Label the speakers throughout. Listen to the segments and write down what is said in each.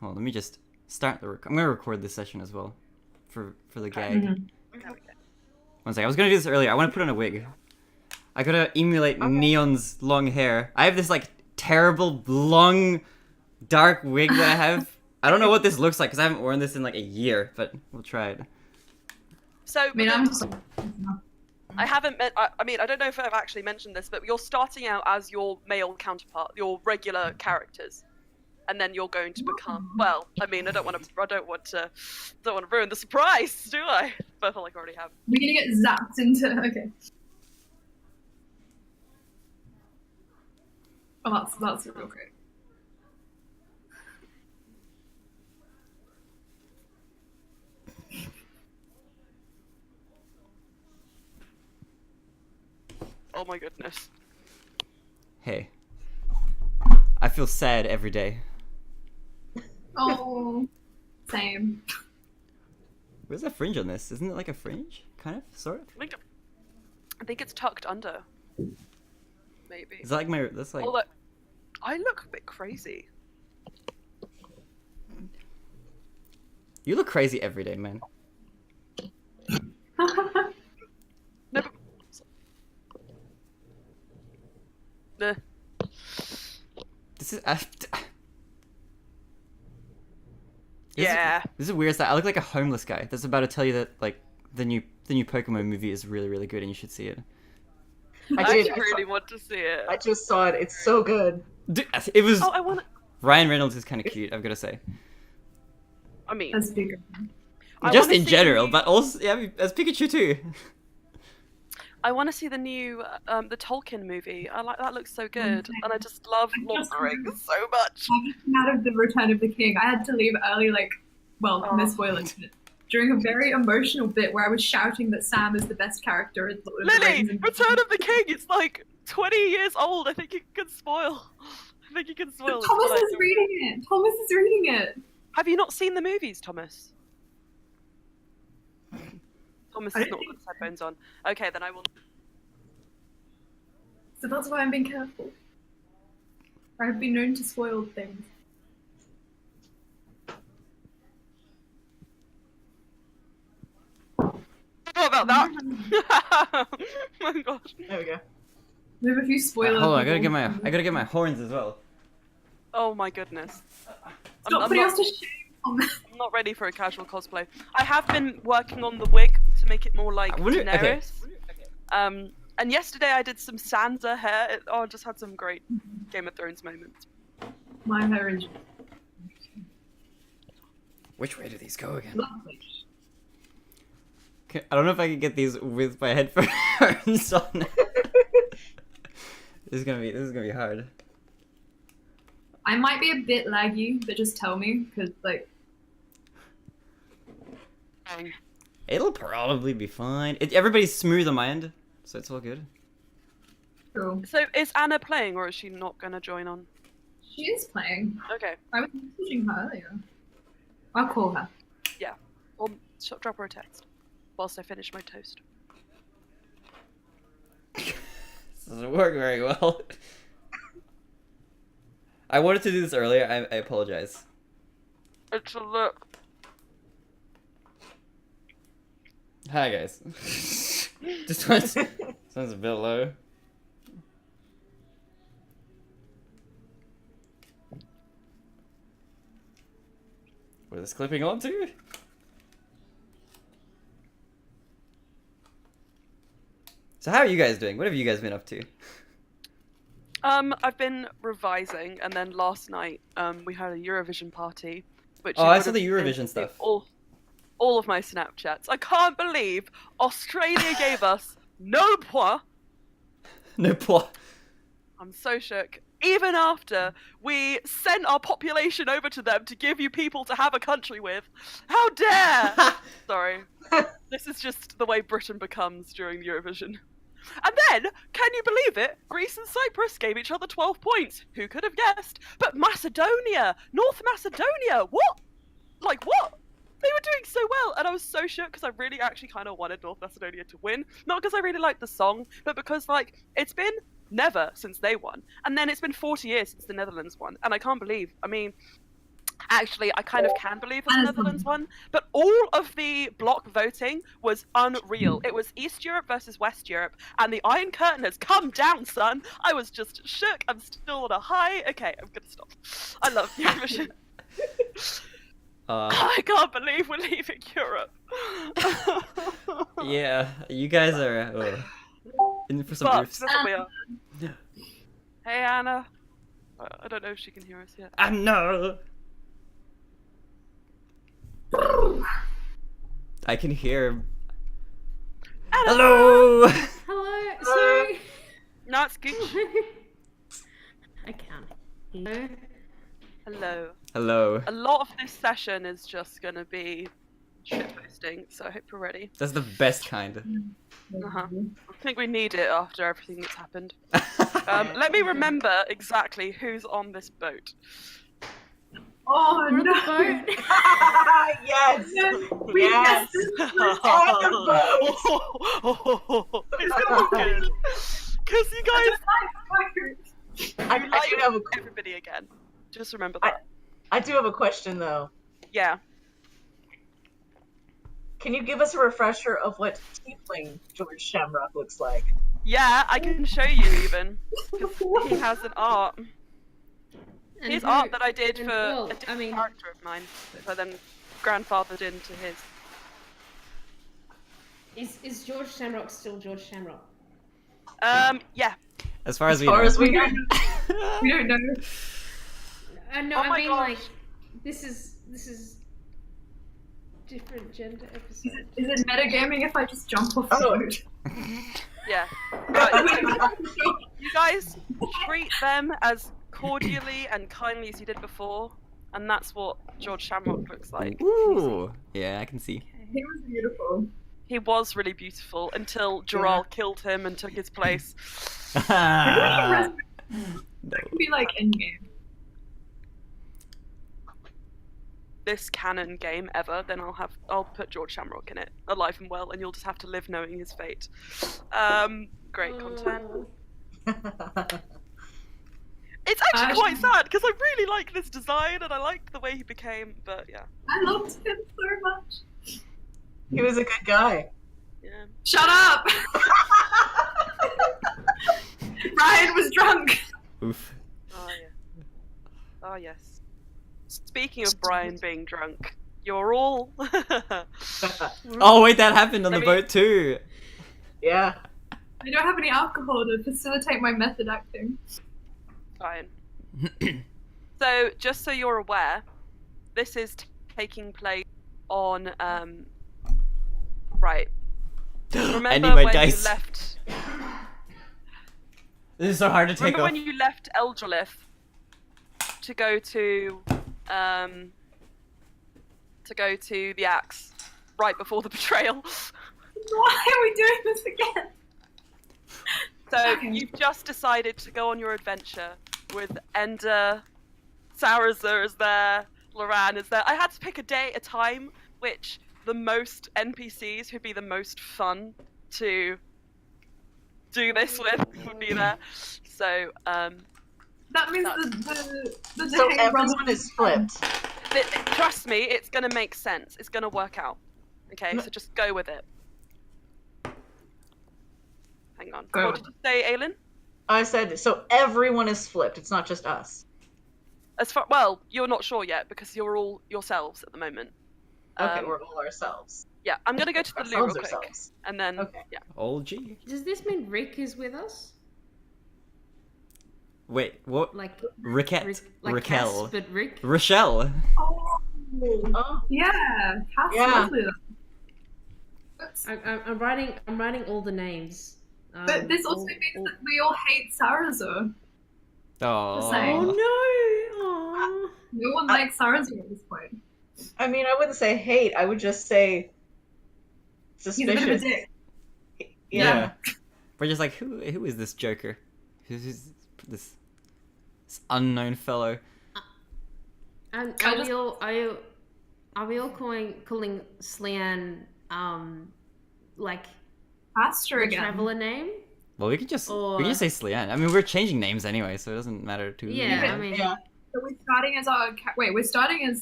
Speaker 1: Hold on, let me just start the. I'm gonna record this session as well, for the gag.
Speaker 2: Mm-hmm.
Speaker 1: One second. I was gonna do this earlier. I want to put on a wig. I gotta emulate Neon's long hair. I have this like terrible long, dark wig that I have. I don't know what this looks like because I haven't worn this in like a year, but we'll try it.
Speaker 2: So,
Speaker 3: I mean,
Speaker 2: I haven't met. I mean, I don't know if I've actually mentioned this, but you're starting out as your male counterpart, your regular characters, and then you're going to become. Well, I mean, I don't want to ruin the surprise, do I? But I feel like I already have.
Speaker 3: we're gonna get zapped into. Okay. Oh, that's real great.
Speaker 2: Oh my goodness.
Speaker 1: Hey, I feel sad every day.
Speaker 3: Oh, same.
Speaker 1: Where's that fringe on this? Isn't it like a fringe? Kind of, sort of.
Speaker 2: I think it's tucked under. Maybe.
Speaker 1: Is that like my? That's like.
Speaker 2: Although, I look a bit crazy.
Speaker 1: You look crazy every day, man.
Speaker 2: No, but...
Speaker 1: This is.
Speaker 2: Yeah.
Speaker 1: This is weird stuff. I look like a homeless guy that's about to tell you that like the new Pokemon movie is really, really good and you should see it.
Speaker 2: I really want to see it.
Speaker 4: I just saw it. It's so good.
Speaker 1: Dude, it was.
Speaker 2: Oh, I want.
Speaker 1: Ryan Reynolds is kind of cute. I've got to say.
Speaker 2: I mean,
Speaker 3: That's bigger.
Speaker 1: Just in general, but also yeah, as Pikachu too.
Speaker 2: I want to see the new, the Tolkien movie. I like that. Looks so good, and I just love Lord of the Rings so much.
Speaker 3: I just came out of the Return of the King. I had to leave early, no spoilers, but during a very emotional bit where I was shouting that Sam is the best character in Lord of the
Speaker 2: Lily,
Speaker 3: Rings. and-
Speaker 2: Return of the King. It's like 20 years old. I think you can spoil. I think you can spoil.
Speaker 3: But Thomas is reading it. Thomas is reading it.
Speaker 2: Have you not seen the movies, Thomas? Thomas
Speaker 3: I
Speaker 2: has
Speaker 3: don't
Speaker 2: not got his headphones on. Okay, then I will.
Speaker 3: So that's why I'm being careful. I've been known to spoil things.
Speaker 2: What about that? Oh my gosh.
Speaker 4: There we go.
Speaker 3: We have a few spoilers.
Speaker 1: Hold on, I gotta get my horns as well.
Speaker 2: Oh my goodness.
Speaker 3: Stop putting us to shame.
Speaker 2: I'm not ready for a casual cosplay. I have been working on the wig to make it more like
Speaker 1: I wonder- okay.
Speaker 2: Daenerys. And yesterday I did some Sansa hair. I just had some great Game of Thrones moments.
Speaker 3: My hair is
Speaker 1: Which way do these go again?
Speaker 3: lovely.
Speaker 1: Okay, I don't know if I can get these with my headphones on. This is gonna be hard.
Speaker 3: I might be a bit laggy, but just tell me, because
Speaker 1: It'll probably be fine. Everybody's smooth on my end, so it's all good.
Speaker 3: cool.
Speaker 2: So is Anna playing or is she not going to join on?
Speaker 3: She is playing.
Speaker 2: Okay.
Speaker 3: I was messaging her earlier. I'll call her.
Speaker 2: Yeah. Or drop her a text whilst I finish my toast.
Speaker 1: This doesn't work very well. I wanted to do this earlier. I apologize.
Speaker 2: It's a look.
Speaker 1: Hi guys. This one sounds a bit low. Where's this clipping onto? So how are you guys doing? What have you guys been up to?
Speaker 2: I've been revising, and then last night, we had a Eurovision party, which
Speaker 1: Oh,
Speaker 2: you
Speaker 1: I
Speaker 2: would
Speaker 1: saw the
Speaker 2: have
Speaker 1: Eurovision
Speaker 2: seen
Speaker 1: stuff.
Speaker 2: All of my Snapchats. I can't believe Australia gave us no point.
Speaker 1: No poor.
Speaker 2: I'm so shook. Even after we sent our population over to them to give you people to have a country with. How dare! Sorry. This is just the way Britain becomes during Eurovision. And then, can you believe it? Greece and Cyprus gave each other 12 points. Who could have guessed? But Macedonia! North Macedonia! What? Like, what? They were doing so well, and I was so shook because I really actually kind of wanted North Macedonia to win. Not because I really liked the song, but because, like, it's been never since they won. And then it's been 40 years since the Netherlands won. And I can't believe, I mean, Actually, I kind of can believe it's the Netherlands one, but all of the block voting was unreal. It was East Europe versus West Europe, and the Iron Curtain has come down, son. I was just shook. I'm still on a high. Okay, I'm gonna stop. I love Eurovision. I can't believe we're leaving Europe.
Speaker 1: Yeah, you guys are in for some
Speaker 2: But
Speaker 1: oofs.
Speaker 2: that's what we are. Hey, Anna. I don't know if she can hear us yet.
Speaker 1: No. I can hear.
Speaker 2: Anna!
Speaker 1: Hello.
Speaker 5: Hello. Sorry.
Speaker 2: No, it's good.
Speaker 5: I can't. Hello.
Speaker 2: Hello.
Speaker 1: Hello.
Speaker 2: A lot of this session is just gonna be shitposting, so I hope you're ready.
Speaker 1: That's the best kind.
Speaker 2: I think we need it after everything that's happened. Let me remember exactly who's on this boat.
Speaker 3: Oh
Speaker 5: We're on
Speaker 3: no!
Speaker 5: the boat.
Speaker 4: Yes.
Speaker 3: We
Speaker 4: Yes.
Speaker 3: guessed
Speaker 2: It's gonna be good. Because you guys
Speaker 4: I do have a
Speaker 2: everybody again. Just remember that.
Speaker 4: I do have a question though.
Speaker 2: Yeah.
Speaker 4: Can you give us a refresher of what tiefling George Shamrock looks like?
Speaker 2: Yeah, I can show you even. 'Cause he has an art.
Speaker 5: And
Speaker 2: His
Speaker 5: who-
Speaker 2: art that I did
Speaker 5: and-
Speaker 2: for
Speaker 5: well,
Speaker 2: a different
Speaker 5: I mean,
Speaker 2: character of mine, which I then grandfathered into his.
Speaker 5: is George Shamrock still George Shamrock?
Speaker 2: Yeah.
Speaker 1: As far as we
Speaker 4: As far
Speaker 1: know.
Speaker 4: as we know.
Speaker 3: we don't know.
Speaker 5: No,
Speaker 2: Oh
Speaker 5: I
Speaker 2: my
Speaker 5: mean
Speaker 2: gosh.
Speaker 5: like this is different gender episode.
Speaker 3: Is it metagaming if I just jump off the
Speaker 4: Oh.
Speaker 3: boat?
Speaker 2: Yeah. Right. You guys treat them as cordially and kindly as you did before, and that's what George Shamrock looks like.
Speaker 1: Ooh. Yeah, I can see.
Speaker 3: He was beautiful.
Speaker 2: He was really beautiful until Joral killed him and took his place.
Speaker 3: That
Speaker 1: No.
Speaker 3: could be like endgame.
Speaker 2: This canon game ever, then I'll put George Shamrock in it, alive and well, and you'll just have to live knowing his fate. Great content. It's actually quite sad because I really like this design and I liked the way he became, but yeah.
Speaker 3: I loved him so much.
Speaker 4: He was a good guy.
Speaker 2: Yeah.
Speaker 3: Shut up! Ryan was drunk.
Speaker 1: Oof.
Speaker 2: Oh yeah. Oh yes. Speaking of Brian being drunk, you're all
Speaker 1: Oh wait, that happened on the
Speaker 2: Let me-
Speaker 1: boat too.
Speaker 4: Yeah.
Speaker 3: I don't have any alcohol to facilitate my method acting.
Speaker 2: fine. So just so you're aware, this is taking place on right. Remember
Speaker 1: I need my
Speaker 2: when
Speaker 1: dice.
Speaker 2: you left
Speaker 1: This is so hard to take
Speaker 2: Remember
Speaker 1: off.
Speaker 2: when you left Eldralith to go to the Axe right before the betrayal?
Speaker 3: Why are we doing this again?
Speaker 2: So
Speaker 3: Okay.
Speaker 2: you've just decided to go on your adventure with Ender, Saraza is there, Loran is there. I had to pick a day, a time, which the most NPCs who'd be the most fun to do this with would be there. So
Speaker 3: That means the
Speaker 4: So
Speaker 3: day
Speaker 4: everyone
Speaker 3: runs-
Speaker 4: is flipped.
Speaker 2: trust me, it's gonna make sense. It's gonna work out. Okay, so just go with it. Hang on.
Speaker 3: Go
Speaker 2: What
Speaker 3: with
Speaker 2: did you say, Aelin?
Speaker 4: I said, so everyone is flipped. It's not just us.
Speaker 2: Well, you're not sure yet because you're all yourselves at the moment.
Speaker 4: Okay, we're all ourselves.
Speaker 2: Yeah, I'm gonna go to the loo real
Speaker 4: Ourselves
Speaker 2: quick,
Speaker 4: ourselves.
Speaker 2: and then
Speaker 4: Okay.
Speaker 2: yeah.
Speaker 1: Old G.
Speaker 5: Does this mean Rick is with us?
Speaker 1: Wait, what?
Speaker 5: Like
Speaker 1: Rickette.
Speaker 5: like
Speaker 1: Raquel.
Speaker 5: Cass, but Rick?
Speaker 1: Rochelle.
Speaker 3: Oh,
Speaker 4: Oh,
Speaker 3: yeah. Cass
Speaker 4: Yeah.
Speaker 3: was with us. Oops.
Speaker 5: I'm writing all the names.
Speaker 3: But this also means that we all hate Saraza.
Speaker 1: Oh.
Speaker 3: same.
Speaker 5: Oh no! Aw.
Speaker 3: No one likes Saraza at this point.
Speaker 4: I mean, I wouldn't say hate. I would just say
Speaker 3: He's a bit of a
Speaker 4: suspicious.
Speaker 3: dick.
Speaker 4: Yeah.
Speaker 1: We're just like, who is this Joker? Who's this unknown fellow?
Speaker 5: And
Speaker 3: I
Speaker 5: are
Speaker 3: just-
Speaker 5: we all calling Slian like
Speaker 3: Astra
Speaker 5: the
Speaker 3: again.
Speaker 5: traveler name?
Speaker 1: Well, we can just
Speaker 5: Or-
Speaker 1: say Slian. I mean, we're changing names anyway, so it doesn't matter too.
Speaker 5: Yeah,
Speaker 3: but-
Speaker 5: I mean
Speaker 4: Yeah.
Speaker 3: So we're starting as our we're starting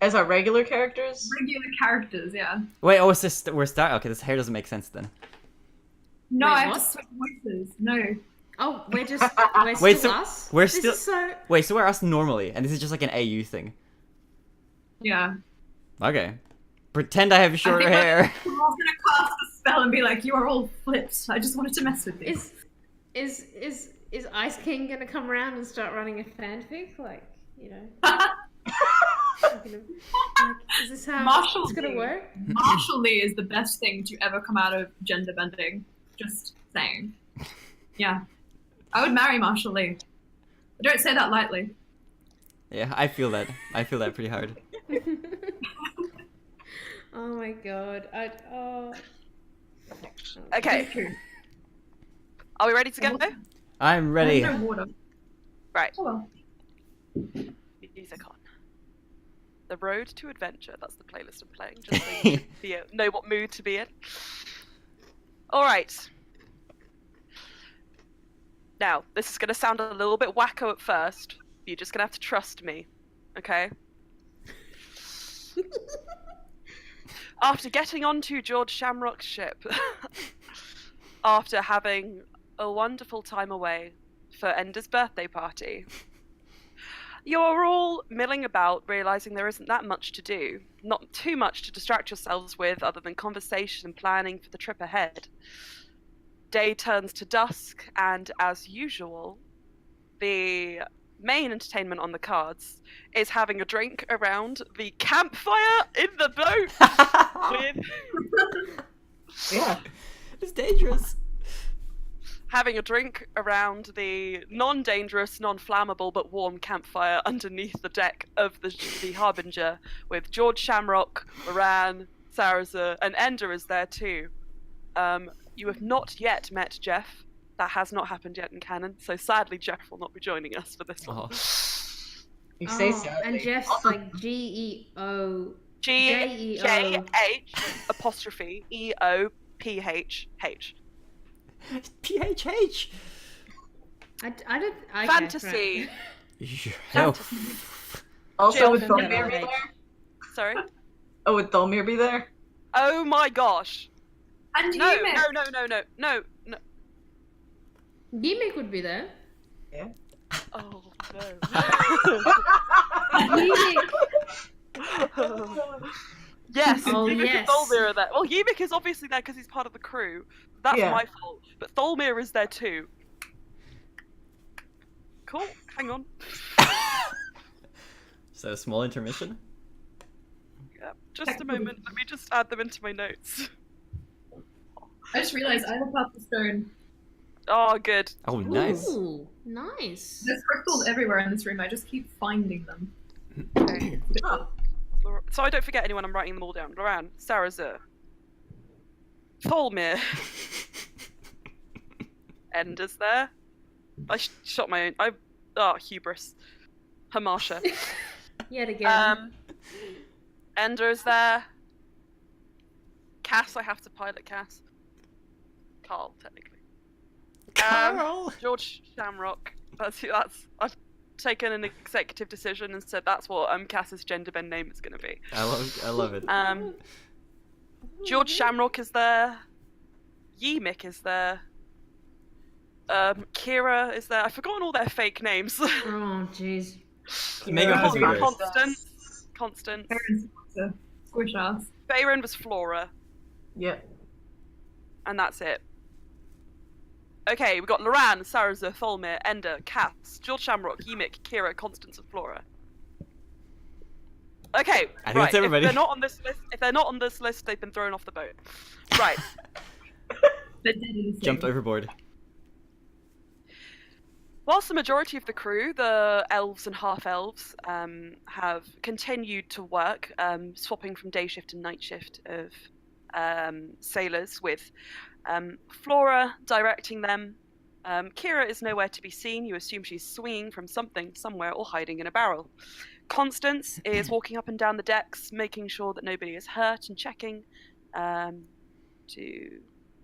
Speaker 4: As our regular characters?
Speaker 3: regular characters, yeah.
Speaker 1: Wait, oh, it's just we're start. Okay, this hair doesn't make sense then.
Speaker 3: No,
Speaker 5: Wait,
Speaker 3: I have
Speaker 5: what?
Speaker 3: to switch voices. No.
Speaker 5: Oh, we're still
Speaker 1: Wait, so
Speaker 5: us?
Speaker 1: we're
Speaker 5: This
Speaker 1: still-
Speaker 5: is so...
Speaker 1: Wait, so we're us normally, and this is just like an AU thing.
Speaker 3: Yeah.
Speaker 1: Okay. Pretend I have shorter
Speaker 3: think that-
Speaker 1: hair.
Speaker 3: We're all gonna cast a spell and be like, "You are all flipped." I just wanted to mess with you.
Speaker 5: Is Ice King gonna come around and start running a fanfic? Like, you know... Like, is this how
Speaker 3: Marshall
Speaker 5: it's gonna
Speaker 3: Lee.
Speaker 5: work?
Speaker 3: Marshall Lee is the best thing to ever come out of gender bending. Just saying. Yeah. I would marry Marshall Lee. I don't say that lightly.
Speaker 1: Yeah, I feel that. I feel that pretty hard.
Speaker 5: Oh my god.
Speaker 2: Okay,
Speaker 3: It's true.
Speaker 2: are we ready to go?
Speaker 1: I'm ready.
Speaker 3: There's no water.
Speaker 2: Right,
Speaker 3: Oh well.
Speaker 2: music on. The Road to Adventure, that's the playlist I'm playing, just so you know what mood to be in. Alright. Now, this is going to sound a little bit wacko at first. You're just going to have to trust me, okay? After getting onto George Shamrock's ship, after having a wonderful time away for Ender's birthday party, you're all milling about, realizing there isn't that much to do. Not too much to distract yourselves with other than conversation and planning for the trip ahead. Day turns to dusk, and as usual, the main entertainment on the cards is having a drink around the campfire in the boat with
Speaker 4: Yeah.
Speaker 1: It's dangerous.
Speaker 2: having a drink around the non-dangerous, non-flammable but warm campfire underneath the deck of the Harbinger, with George Shamrock, Moran, Saraza, and Ender is there too. You have not yet met Jeff. That has not happened yet in canon, so sadly Jeff will not be joining us for this one.
Speaker 1: Oh.
Speaker 4: You say so.
Speaker 5: And Jeff's like G-E-O...
Speaker 2: G-J-H apostrophe E-O-P-H-H.
Speaker 1: PHH.
Speaker 5: I don't... Okay,
Speaker 2: Fantasy.
Speaker 1: Oh.
Speaker 4: Also,
Speaker 2: Jill
Speaker 4: would
Speaker 5: from
Speaker 4: Tholmir
Speaker 5: Better
Speaker 4: be
Speaker 5: Age.
Speaker 4: there?
Speaker 2: Sorry?
Speaker 4: Oh, would Tholmir be there?
Speaker 2: Oh my gosh.
Speaker 3: And
Speaker 2: No,
Speaker 3: Ymir.
Speaker 2: no.
Speaker 5: Gimmick would be there.
Speaker 4: Yeah.
Speaker 2: Oh no.
Speaker 5: Gimmick!
Speaker 2: Yes,
Speaker 5: Oh,
Speaker 2: Yimik
Speaker 5: yes.
Speaker 2: and Tholmir are there. Well, Yimik is obviously there because he's part of the crew. That's
Speaker 4: Yeah.
Speaker 2: my fault. But Tholmir is there too. Cool. Hang on.
Speaker 1: So small intermission.
Speaker 2: Yeah. Just a moment. Let me just add them into my notes.
Speaker 3: I just realized I have a purple stone.
Speaker 2: Oh, good.
Speaker 1: Oh, nice.
Speaker 5: Ooh, nice.
Speaker 3: There's crystals everywhere in this room. I just keep finding them.
Speaker 2: Okay.
Speaker 4: Oh.
Speaker 2: So I don't forget anyone. I'm writing them all down. Loran, Saraza, Tholmir, Ender's there. I shot my own. Hubris. Hamasha.
Speaker 5: Yet again.
Speaker 2: Ender's there. Cass, I have to pilot Cass. Carl, technically.
Speaker 1: Carl.
Speaker 2: George Shamrock. That's. I've taken an executive decision and said that's what Cass's gender bend name is going to be.
Speaker 1: I love it.
Speaker 2: George Shamrock is there. Ymik is there. Kira is there. I've forgotten all their fake names.
Speaker 5: Oh, jeez.
Speaker 1: Make up as you guys.
Speaker 2: Constance.
Speaker 3: Parents want to squish us.
Speaker 2: Bayron was Flora,
Speaker 4: Yeah.
Speaker 2: and that's it. Okay, we've got Loran, Saraza, Tholmir, Ender, Cass, George Shamrock, Ymik, Kira, Constance, and Flora. Okay,
Speaker 1: I think
Speaker 2: right.
Speaker 1: that's everybody.
Speaker 2: If they're not on this list, they've been thrown off the boat. Right.
Speaker 3: They're dead in the
Speaker 1: Jumped
Speaker 3: sea.
Speaker 1: overboard.
Speaker 2: Whilst the majority of the crew, the elves and half-elves, have continued to work, swapping from day shift and night shift of sailors, with Flora directing them. Kira is nowhere to be seen. You assume she's swinging from something, somewhere, or hiding in a barrel. Constance is walking up and down the decks, making sure that nobody is hurt and checking to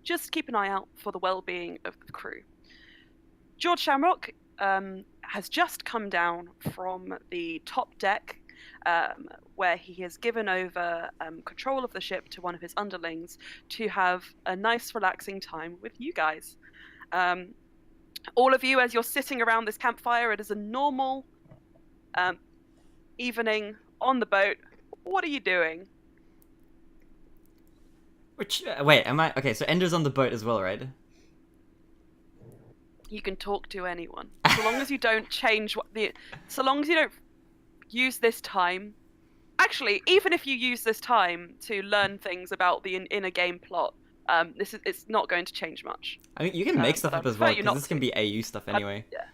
Speaker 2: just keep an eye out for the well-being of the crew. George Shamrock has just come down from the top deck, where he has given over control of the ship to one of his underlings to have a nice, relaxing time with you guys. All of you, as you're sitting around this campfire, it is a normal evening on the boat. What are you doing?
Speaker 1: Which wait, am I okay? So Ender's on the boat as well, right?
Speaker 2: You can talk to anyone, so long as you don't change so long as you don't use this time. Actually, even if you use this time to learn things about the inner game plot, it's not going to change much.
Speaker 1: I mean, you can make stuff
Speaker 2: but
Speaker 1: up
Speaker 2: I
Speaker 1: as well,
Speaker 2: prefer you
Speaker 1: because
Speaker 2: not
Speaker 1: this can
Speaker 2: to.
Speaker 1: be AU stuff anyway.
Speaker 2: Yeah.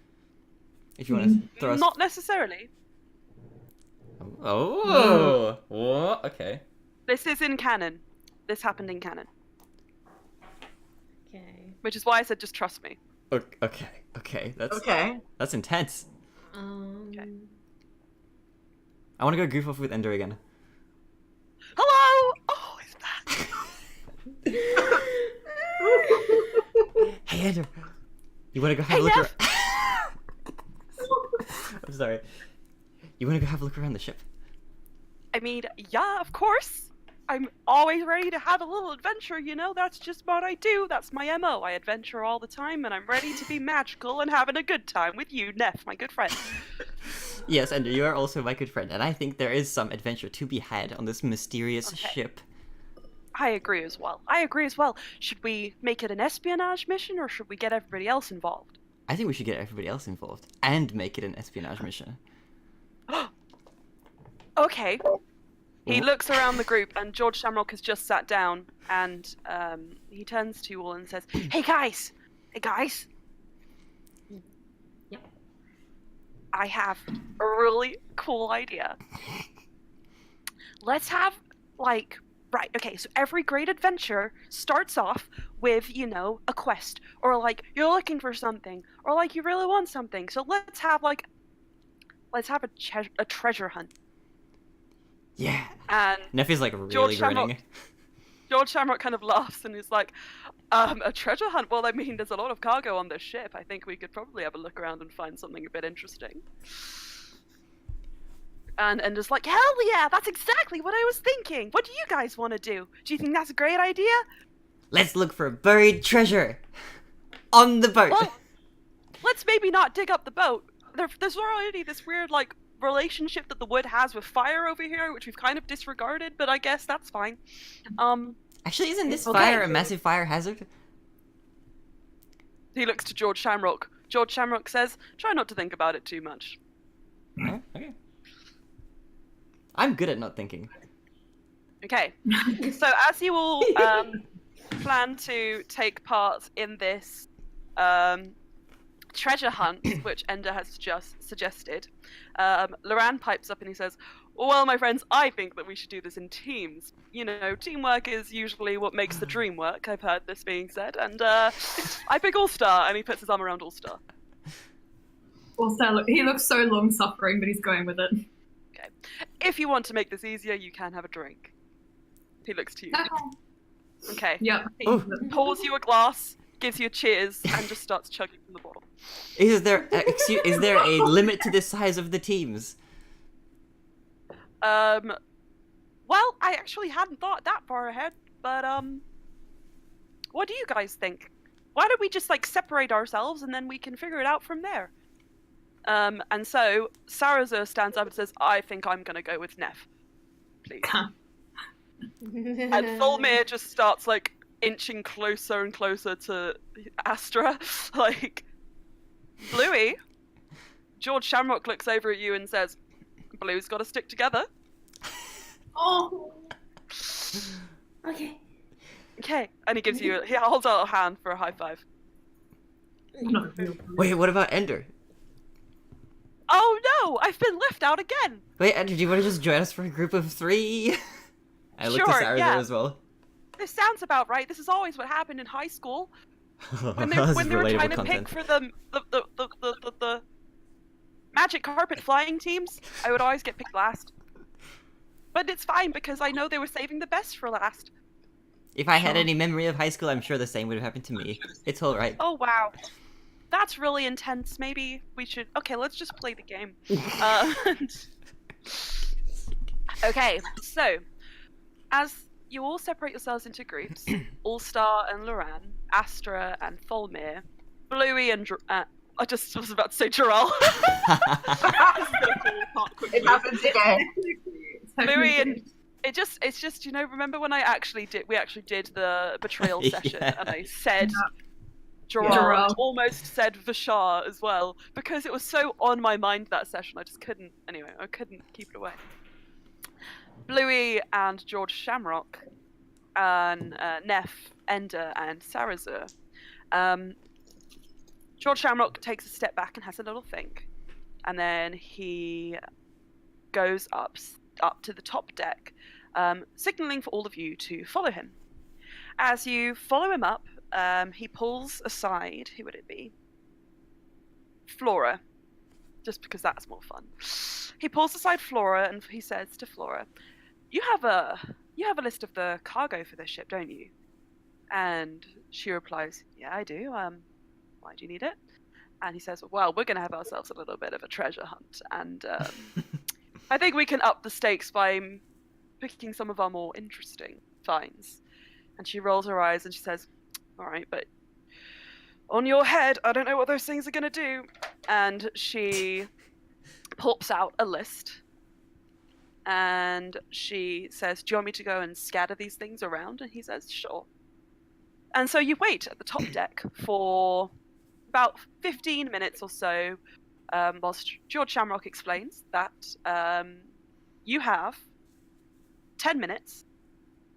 Speaker 1: If you want to throw us...
Speaker 2: Not necessarily.
Speaker 1: Oh, what? Okay.
Speaker 2: This is in canon. This happened in canon,
Speaker 5: Okay.
Speaker 2: which is why I said just trust me.
Speaker 1: Okay.
Speaker 4: Okay.
Speaker 1: That's intense.
Speaker 2: Okay.
Speaker 1: I want to go goof off with Ender again.
Speaker 2: Hello! Oh, he's back.
Speaker 1: Hey Ender, you want to go have a look? I'm sorry. You want to go have a look around the ship?
Speaker 2: I mean, yeah, of course. I'm always ready to have a little adventure, you know? That's just what I do. That's my MO. I adventure all the time, and I'm ready to be magical and having a good time with you, Neff, my good friend.
Speaker 1: Yes, Ender, you are also my good friend, and I think there is some adventure to be had on this mysterious ship.
Speaker 2: I agree as well. Should we make it an espionage mission, or should we get everybody else involved?
Speaker 1: I think we should get everybody else involved and make it an espionage mission.
Speaker 2: Okay. He looks around the group, and George Shamrock has just sat down, and he turns to you all and says, Hey guys!
Speaker 5: Yep.
Speaker 2: I have a really cool idea. Let's have, right, okay, so every great adventure starts off with, you know, a quest, or you're looking for something, or you really want something. So let's have a treasure hunt.
Speaker 1: Yeah.
Speaker 2: And
Speaker 1: Neffy's really
Speaker 2: George
Speaker 1: grinning.
Speaker 2: George Shamrock kind of laughs and is like, a treasure hunt? Well, I mean, there's a lot of cargo on this ship. I think we could probably have a look around and find something a bit interesting. And just like, hell yeah, that's exactly what I was thinking. What do you guys want to do? Do you think that's a great idea?
Speaker 1: Let's look for buried treasure on the boat.
Speaker 2: Well, let's maybe not dig up the boat. There's already this weird, relationship that the wood has with fire over here, which we've kind of disregarded, but I guess that's fine.
Speaker 1: Actually, isn't this
Speaker 2: Okay.
Speaker 1: fire a massive fire hazard?
Speaker 2: He looks to George Shamrock. George Shamrock says, try not to think about it too much.
Speaker 1: Oh, okay. I'm good at not thinking.
Speaker 2: Okay, so as you all plan to take part in this treasure hunt, which Ender has just suggested, Loran pipes up and he says, well, my friends, I think that we should do this in teams. You know, teamwork is usually what makes the dream work, I've heard this being said, and I pick All-Star, and he puts his arm around All-Star.
Speaker 3: Also, he looks so long-suffering, but he's going with it.
Speaker 2: Okay. If you want to make this easier, you can have a drink. He looks to you. Okay.
Speaker 3: Yep.
Speaker 1: Oh.
Speaker 2: Pours you a glass, gives you a cheers, and just starts chugging from the bottle.
Speaker 1: Is there a limit to the size of the teams?
Speaker 2: Well, I actually hadn't thought that far ahead, but what do you guys think? Why don't we just separate ourselves and then we can figure it out from there? And so Sarazur stands up and says, I think I'm gonna go with Neff. Please. And Thulmir just starts inching closer and closer to Astra. Bluey, George Shamrock looks over at you and says, Blue's gotta stick together.
Speaker 3: Oh.
Speaker 5: Okay.
Speaker 2: Okay, and he holds out a hand for a high five.
Speaker 3: No.
Speaker 1: Wait, what about Ender?
Speaker 2: Oh no, I've been left out again.
Speaker 1: Wait, Ender, do you want to just join us for a group of 3? I looked
Speaker 2: Sure,
Speaker 1: at Sarazur
Speaker 2: yeah.
Speaker 1: as well.
Speaker 2: This sounds about right. This is always what happened in high school. When they
Speaker 1: This is
Speaker 2: when they were
Speaker 1: relatable
Speaker 2: trying to
Speaker 1: content.
Speaker 2: pick for the magic carpet flying teams, I would always get picked last. But it's fine because I know they were saving the best for last.
Speaker 1: If I had any memory of high school, I'm sure the same would have happened to me. It's alright.
Speaker 2: Oh wow. that's really intense. Maybe we should. Okay, let's just play the game. Okay, so as you all separate yourselves into groups, All-Star and Loran, Astra and Tholmir, Bluey and I just was about to say Jarrell.
Speaker 4: It happens again.
Speaker 2: Bluey and it's just remember when we actually did the betrayal session and I said Jarrell and almost said Vashar as well because it was so on my mind that session I couldn't keep it away. Bluey and George Shamrock and Neff, Ender and Sarazur. George Shamrock takes a step back and has a little think, and then he goes up to the top deck, signaling for all of you to follow him. As you follow him up, he pulls aside, who would it be? Flora, just because that's more fun. He pulls aside Flora and he says to Flora, you have a list of the cargo for this ship, don't you? And she replies, yeah, I do. Why do you need it? And he says, well, we're going to have ourselves a little bit of a treasure hunt, and I think we can up the stakes by picking some of our more interesting finds. And she rolls her eyes and she says, all right, but on your head, I don't know what those things are going to do. And she pops out a list and she says, do you want me to go and scatter these things around? And he says, sure. And so you wait at the top deck for about 15 minutes or so, whilst George Shamrock explains that you have 10 minutes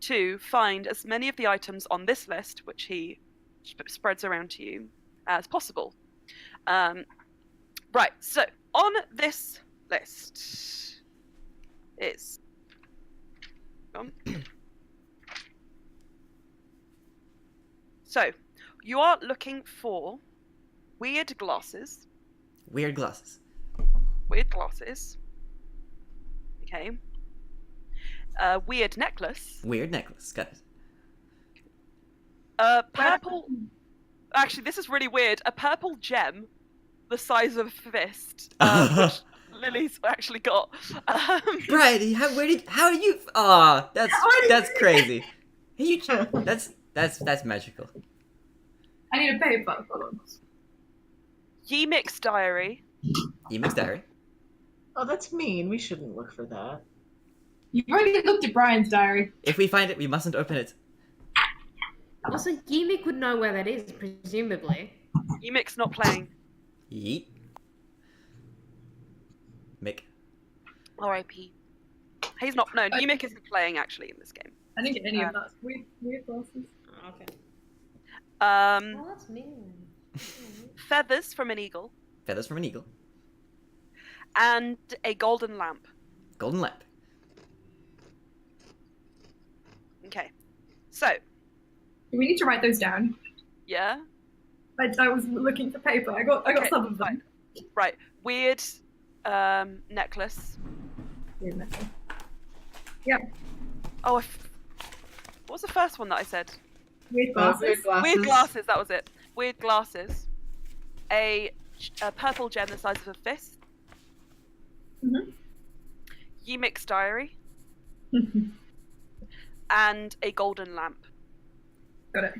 Speaker 2: to find as many of the items on this list, which he spreads around to you, as possible. Right, so on this list is... So, you are looking for weird glasses.
Speaker 1: Weird glasses.
Speaker 2: Weird glasses. Okay. Weird necklace.
Speaker 1: Weird necklace, got it.
Speaker 2: Purple... Actually, this is really weird. A purple gem the size of a fist, which Lily's actually got.
Speaker 1: Brian, how are you? Aw, that's crazy. That's magical.
Speaker 3: I need a paper. Hold on.
Speaker 2: Yemik's diary.
Speaker 1: Yemik's diary.
Speaker 4: Oh, that's mean. We shouldn't look for that.
Speaker 3: You've already looked at Brian's diary.
Speaker 1: If we find it, we mustn't open it.
Speaker 5: Also, Yemik would know where that is, presumably.
Speaker 2: Yemik's not playing.
Speaker 1: Yeet. Mick.
Speaker 2: R.I.P. He's not. No, Yemik isn't playing actually in this game.
Speaker 3: I didn't get any of that. Weird glasses.
Speaker 5: Oh, okay.
Speaker 2: Um,
Speaker 5: Oh, that's mean.
Speaker 2: Feathers from an eagle
Speaker 1: Feathers from an eagle.
Speaker 2: and a golden lamp.
Speaker 1: Golden lamp.
Speaker 2: Okay, so
Speaker 3: Do we need to write those down?
Speaker 2: yeah,
Speaker 3: I was looking for paper. I got
Speaker 2: Okay,
Speaker 3: some of them.
Speaker 2: right. Weird necklace.
Speaker 3: Weird necklace. Yeah.
Speaker 2: Oh, what was the first one that I said?
Speaker 3: Weird glasses.
Speaker 4: Weird glasses.
Speaker 2: Weird glasses. That was it. Weird glasses. A purple gem the size of a fist.
Speaker 3: Mhm.
Speaker 2: Yemik's diary and a golden lamp.
Speaker 3: Got it.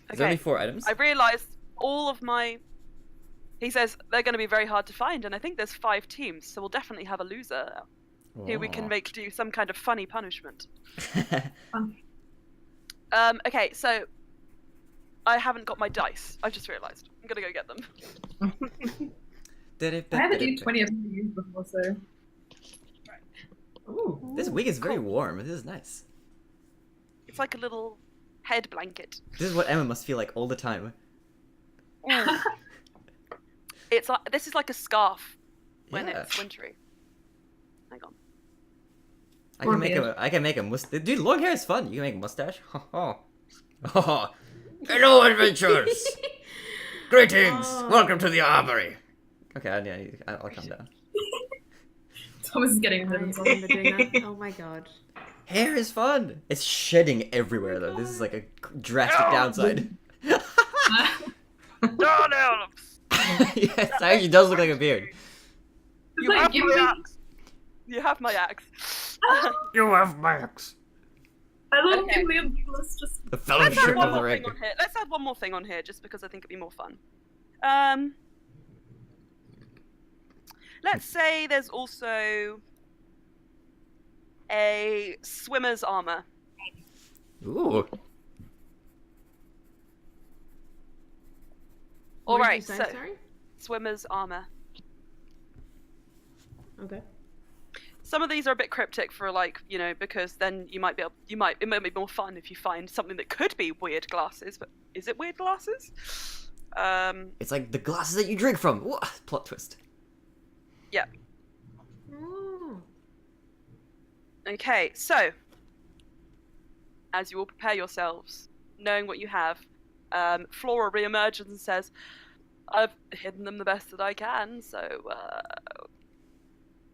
Speaker 1: There's only 4 items.
Speaker 2: I realised all of my... He says they're going to be very hard to find, and I think there's 5 teams, so we'll definitely have a loser who we can make do some kind of funny punishment. Okay, so I haven't got my dice. I've just realised. I'm going to go get them.
Speaker 3: I haven't used 20 of them used before, so.
Speaker 4: Ooh.
Speaker 1: This wig is very warm. This is nice.
Speaker 2: It's like a little head blanket.
Speaker 1: This is what Emma must feel like all the time.
Speaker 2: It's like this is like a scarf when
Speaker 1: Yeah.
Speaker 2: it's wintry. Hang on.
Speaker 1: I can make a mustache. Dude, long hair is fun. You can make a mustache. Hello, adventurers. Greetings.
Speaker 5: Oh.
Speaker 1: Welcome to the armory. Okay, I'll calm down.
Speaker 3: Thomas is getting
Speaker 5: I
Speaker 3: them.
Speaker 5: remember doing that. Oh my god.
Speaker 1: Hair is fun. It's shedding everywhere though. This is like a drastic downside.
Speaker 2: Darn elves!
Speaker 1: Yes, it actually does look like a beard.
Speaker 3: It's
Speaker 2: You
Speaker 3: like
Speaker 2: have my
Speaker 3: giving.
Speaker 2: axe. You have my axe.
Speaker 1: You have Max.
Speaker 3: I love
Speaker 2: Okay.
Speaker 3: Gimli and Legolas just.
Speaker 1: The
Speaker 2: Let's
Speaker 1: Fellowship
Speaker 2: add one
Speaker 1: of the
Speaker 2: more
Speaker 1: Ring.
Speaker 2: thing on here. Let's add one more thing on here, just because I think it'd be more fun. Let's say there's also a swimmer's armor.
Speaker 1: Ooh.
Speaker 5: What did you
Speaker 2: Alright,
Speaker 5: say,
Speaker 2: so
Speaker 5: sorry?
Speaker 2: swimmer's armor.
Speaker 5: Okay.
Speaker 2: Some of these are a bit cryptic for because then it might be more fun if you find something that could be weird glasses, but is it weird glasses?
Speaker 1: It's like the glasses that you drink from. Whoa, plot twist.
Speaker 2: Yeah.
Speaker 5: Oh.
Speaker 2: Okay, so as you all prepare yourselves, knowing what you have, Flora reemerges and says, "I've hidden them the best that I can, so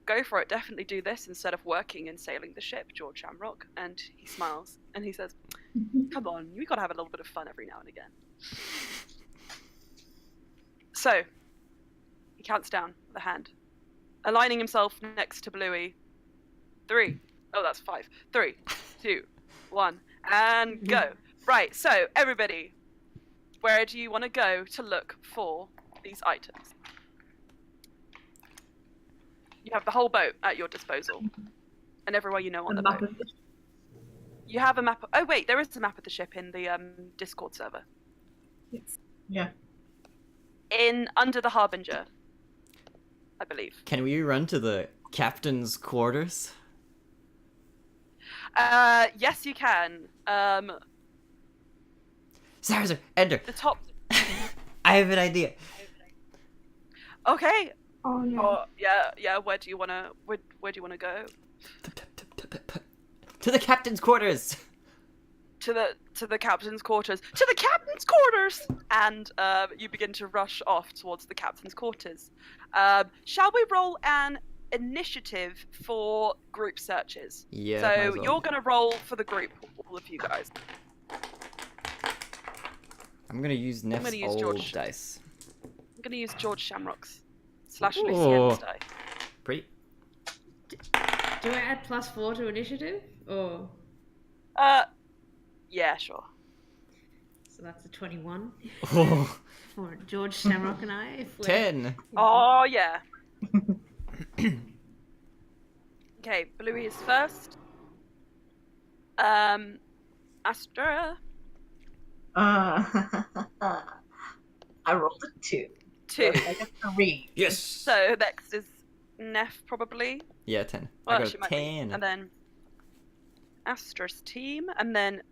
Speaker 2: go for it. Definitely do this instead of working and sailing the ship, George Shamrock." And he smiles and he says, "Come on, we gotta have a little bit of fun every now and again." So he counts down with a hand, aligning himself next to Bluey. 3. Oh, that's 5. 3, 2, 1, and go. Right. So everybody, where do you want to go to look for these items? You have the whole boat at your disposal, and everywhere you know on the
Speaker 3: map
Speaker 2: boat.
Speaker 3: of the.
Speaker 2: You have a map. Oh wait, there is a map of the ship in the Discord server.
Speaker 3: Yes.
Speaker 4: Yeah.
Speaker 2: Under the Harbinger, I believe.
Speaker 1: Can we run to the captain's quarters?
Speaker 2: Yes, you can.
Speaker 1: Sarah, Ender,
Speaker 2: The top.
Speaker 1: I have an idea.
Speaker 2: Okay.
Speaker 3: Oh no.
Speaker 2: Oh, yeah. Where do you wanna go?
Speaker 1: To the captain's quarters.
Speaker 2: To the captain's quarters. To the captain's quarters. And you begin to rush off towards the captain's quarters. Shall we roll an initiative for group searches?
Speaker 1: Yeah. might as
Speaker 2: So
Speaker 1: well.
Speaker 2: you're gonna roll for the group, all of you guys.
Speaker 1: I'm gonna use Neff's
Speaker 2: gonna use
Speaker 1: old
Speaker 2: George.
Speaker 1: dice.
Speaker 2: I'm gonna use George Shamrock's /
Speaker 1: Ooh.
Speaker 2: Lucien's die.
Speaker 1: Pretty.
Speaker 5: Do I add +4 to initiative? Or
Speaker 2: Yeah, sure.
Speaker 5: so that's a 21
Speaker 1: Oh,
Speaker 5: for George Shamrock and I. If we're...
Speaker 1: 10.
Speaker 2: Oh yeah. Okay, Bluey is first. Astra,
Speaker 4: I rolled a 2.
Speaker 2: 2.
Speaker 4: Like a 3.
Speaker 1: Yes.
Speaker 2: So next is Neff, probably.
Speaker 1: Yeah, 10.
Speaker 2: Well,
Speaker 1: I got
Speaker 2: she
Speaker 1: a
Speaker 2: might be.
Speaker 1: 10.
Speaker 2: And then Astra's team, and then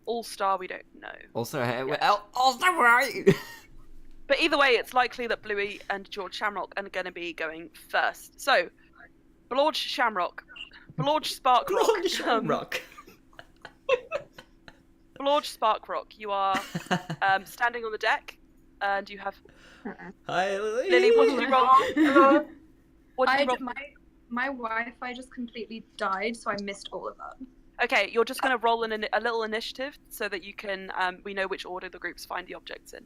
Speaker 2: All Star. We don't know.
Speaker 1: Also,
Speaker 2: Yes.
Speaker 1: right.
Speaker 2: But either way, it's likely that Bluey and George Shamrock are going to be going first. So, Blorge Shamrock, Blorge Sparkrock,
Speaker 1: Rock.
Speaker 2: Blorge Sparkrock. You are standing on the deck, and you have
Speaker 1: Hi, Lily.
Speaker 2: Lily. What did you roll? What did you roll?
Speaker 6: My Wi-Fi just completely died, so I missed all of that.
Speaker 2: Okay, you're just going to roll a little initiative so that you can we know which order the groups find the objects in.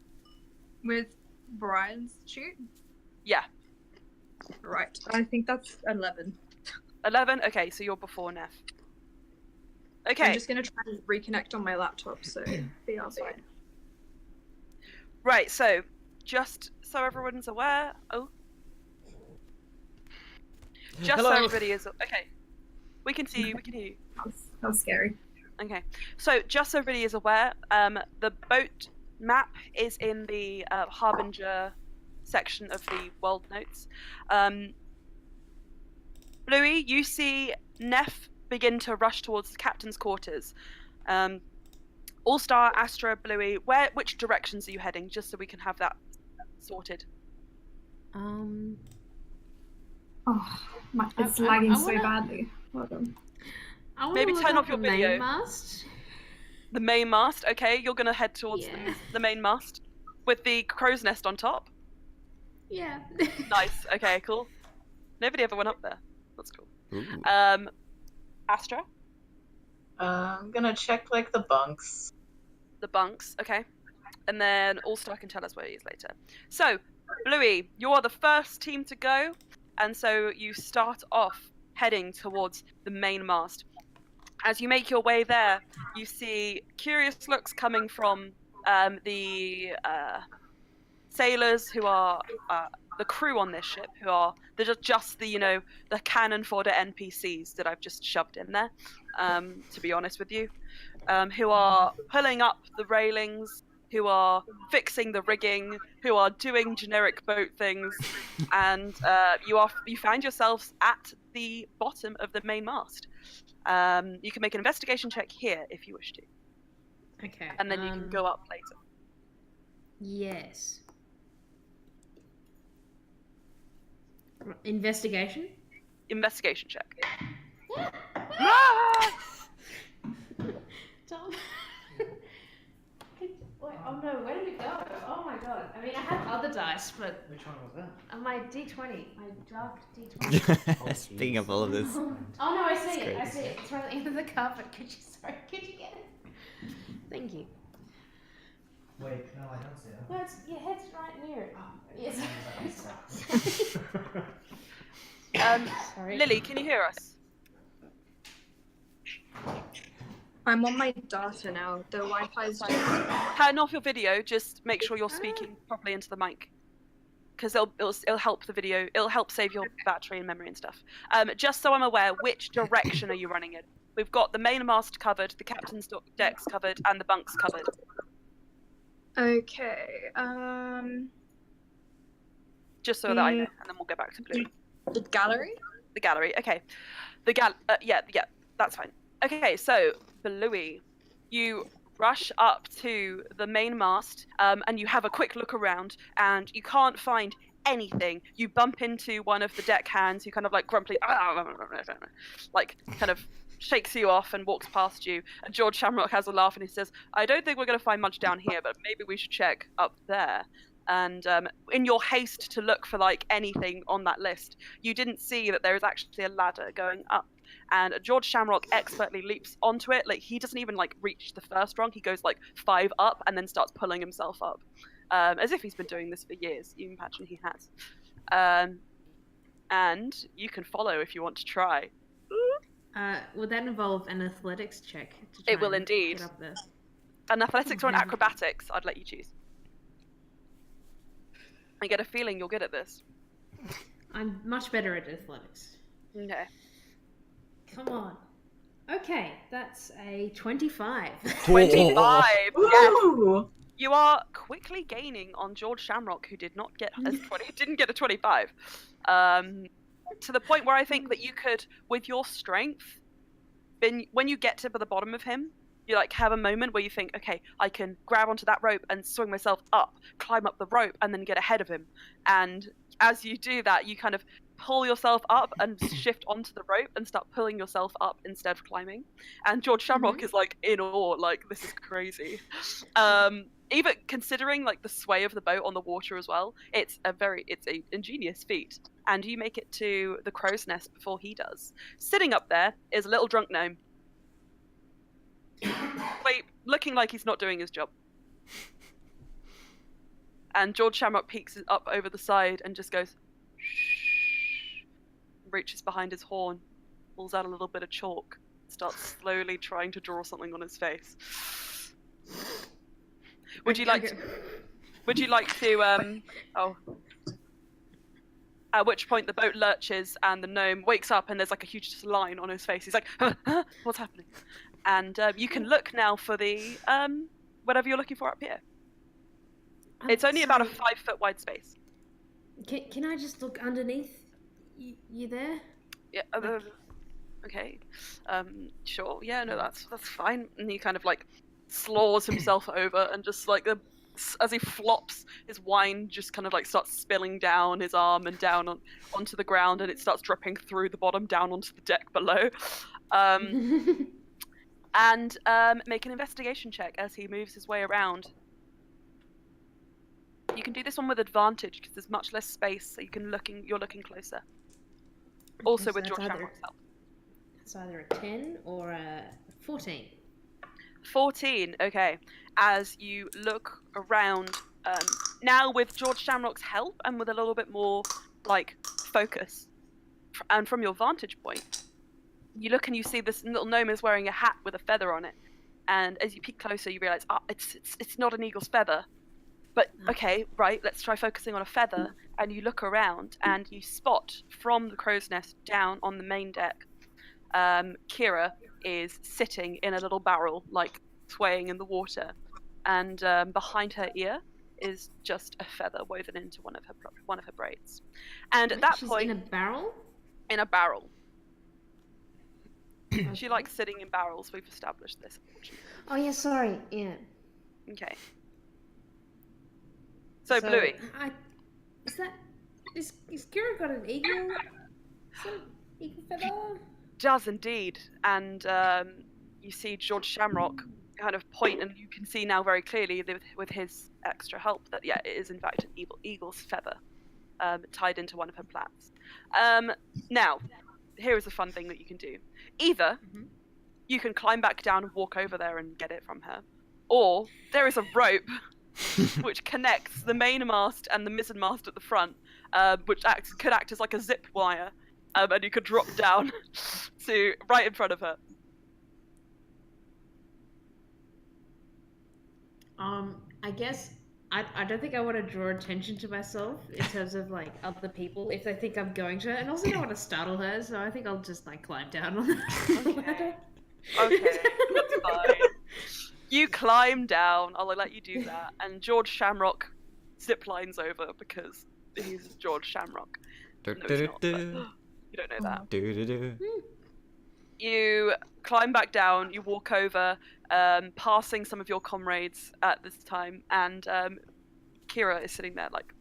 Speaker 6: With Brian's shoot?
Speaker 2: Yeah.
Speaker 6: Right. I think that's 11.
Speaker 2: 11. Okay, so you're before Neff. Okay.
Speaker 6: I'm just gonna try and reconnect on my laptop, so be outside.
Speaker 2: Right. So, just so everyone's aware. Oh. Just
Speaker 1: Hello.
Speaker 2: so everybody is okay. We can see you. We can hear you.
Speaker 3: That was scary.
Speaker 2: Okay. So, just so everybody is aware, the boat map is in the Harbinger section of the world notes. Bluey, you see Neff begin to rush towards the captain's quarters. All Star, Astra, Bluey, which directions are you heading, just so we can have that sorted?
Speaker 3: Oh, it's
Speaker 5: I
Speaker 3: lagging so
Speaker 5: wanna-
Speaker 3: badly. Hold on.
Speaker 5: I wanna
Speaker 2: Maybe
Speaker 5: look
Speaker 2: turn
Speaker 5: up
Speaker 2: off your
Speaker 5: the
Speaker 2: video.
Speaker 5: main mast.
Speaker 2: The main mast. Okay, you're gonna head towards
Speaker 5: Yeah.
Speaker 2: the main mast with the crow's nest on top.
Speaker 5: Yeah.
Speaker 2: Nice. Okay, cool. Nobody ever went up there. That's cool.
Speaker 1: Ooh.
Speaker 2: Astra,
Speaker 4: I'm gonna check like the bunks.
Speaker 2: the bunks. Okay. And then All-Star can tell us where he is later. So, Bluey, you are the first team to go, and so you start off heading towards the main mast. As you make your way there, you see curious looks coming from the sailors who are the crew on this ship, who are they're just the the cannon fodder NPCs that I've just shoved in there. To be honest with you, who are pulling up the railings, who are fixing the rigging, who are doing generic boat things, and you find yourselves at the bottom of the main mast. You can make an investigation check here if you wish to,
Speaker 5: Okay.
Speaker 2: and then you can go up later.
Speaker 5: Yes. Investigation.
Speaker 2: Investigation check.
Speaker 5: Tom. Wait, oh no, where did it go? Oh my god. I mean, I have other dice, but.
Speaker 7: Which one was that?
Speaker 5: My D20. My dark D20.
Speaker 1: Speaking of all of this.
Speaker 5: Oh no, I see it.
Speaker 1: great.
Speaker 5: I see it. It's right at the end of the carpet. Could you get it? Thank you.
Speaker 7: Wait, no, I don't see it.
Speaker 5: No, your head's right near it. Yes. Sorry.
Speaker 2: Lily, can you hear us?
Speaker 6: I'm on my data now. The Wi-Fi's just...
Speaker 2: Turn off your video. Just make sure you're speaking properly into the mic, because it'll help the video. It'll help save your battery and memory and stuff. Just so I'm aware, which direction are you running in? We've got the main mast covered, the captain's decks covered, and the bunks covered.
Speaker 6: Okay.
Speaker 2: Just so that I know, and then we'll go back to Blue.
Speaker 6: The gallery?
Speaker 2: The gallery. Okay. Yeah, that's fine. Okay, so Bluey, you rush up to the main mast, and you have a quick look around, and you can't find anything. You bump into one of the deckhands who kind of like grumpily, like kind of shakes you off and walks past you. And George Shamrock has a laugh and he says, "I don't think we're going to find much down here, but maybe we should check up there." And in your haste to look for like anything on that list, you didn't see that there is actually a ladder going up. And George Shamrock expertly leaps onto it. Like he doesn't even like reach the first rung. He goes like 5 up and then starts pulling himself up, as if he's been doing this for years. You imagine he has. And you can follow if you want to try.
Speaker 5: Would that involve an athletics check?
Speaker 2: It will indeed.
Speaker 5: Get up there?
Speaker 2: An athletics or an acrobatics, I'd let you choose. I get a feeling you're good at this.
Speaker 5: I'm much better at athletics.
Speaker 2: Okay.
Speaker 5: Come on. Okay, that's a 25.
Speaker 2: 25. Yes.
Speaker 4: Ooh!
Speaker 2: You are quickly gaining on George Shamrock, who didn't get a 25. To the point where I think that you could, with your strength, when you get to the bottom of him, you like have a moment where you think, okay, I can grab onto that rope and swing myself up, climb up the rope, and then get ahead of him. And as you do that, you kind of pull yourself up and shift onto the rope and start pulling yourself up instead of climbing. And George Shamrock is like in awe, like this is crazy. Even considering like the sway of the boat on the water as well, it's a ingenious feat. And you make it to the crow's nest before he does. Sitting up there is a little drunk gnome. Wait, looking like he's not doing his job. And George Shamrock peeks up over the side and just goes, shh, reaches behind his horn, pulls out a little bit of chalk, starts slowly trying to draw something on his face. Would you like to, at which point the boat lurches and the gnome wakes up and there's like a huge line on his face. He's like, huh? What's happening? And you can look now for the whatever you're looking for up here. It's only about a 5-foot wide space.
Speaker 5: Can I just look underneath? You there?
Speaker 2: Yeah. Okay. Sure. Yeah. No, that's fine. And he kind of like slaws himself over and just like as he flops, his wine just kind of like starts spilling down his arm and down onto the ground, and it starts dripping through the bottom down onto the deck below. And make an investigation check as he moves his way around. You can do this one with advantage because there's much less space, so you're looking closer. Also
Speaker 5: so
Speaker 2: with George
Speaker 5: that's
Speaker 2: Shamrock's help.
Speaker 5: It's either a 10 or a 14.
Speaker 2: 14. Okay. As you look around, now with George Shamrock's help and with a little bit more like focus, and from your vantage point, you look and you see this little gnome is wearing a hat with a feather on it. And as you peek closer, you realize, it's not an eagle's feather. But okay, right, let's try focusing on a feather. And you look around and you spot from the crow's nest down on the main deck, Kira is sitting in a little barrel, like swaying in the water. And behind her ear is just a feather woven into one of her braids. And at that
Speaker 5: She's
Speaker 2: point,
Speaker 5: in a barrel?
Speaker 2: in a barrel. She likes sitting in barrels. We've established this.
Speaker 5: Oh yeah, sorry. Yeah.
Speaker 2: Okay. So Bluey.
Speaker 5: Is Kira got an eagle? Is that an eagle feather?
Speaker 2: Does indeed. And you see George Shamrock kind of point, and you can see now very clearly with his extra help that it is in fact an eagle's feather tied into one of her plaits. Now, here is a fun thing that you can do. Either you can climb back down and walk over there and get it from her, or there is a rope which connects the main mast and the mizzen mast at the front, which could act as like a zip wire, and you could drop down to right in front of her.
Speaker 5: I guess I don't think I want to draw attention to myself in terms of like other people if they think I'm going to, and also don't want to startle her, so I think I'll just like climb down on the ladder.
Speaker 2: Okay, that's fine. You climb down. I'll let you do that, and George Shamrock ziplines over because he's George Shamrock. No, he's not, but you don't know that. You climb back down. You walk over, passing some of your comrades at this time, and Kira is sitting there like.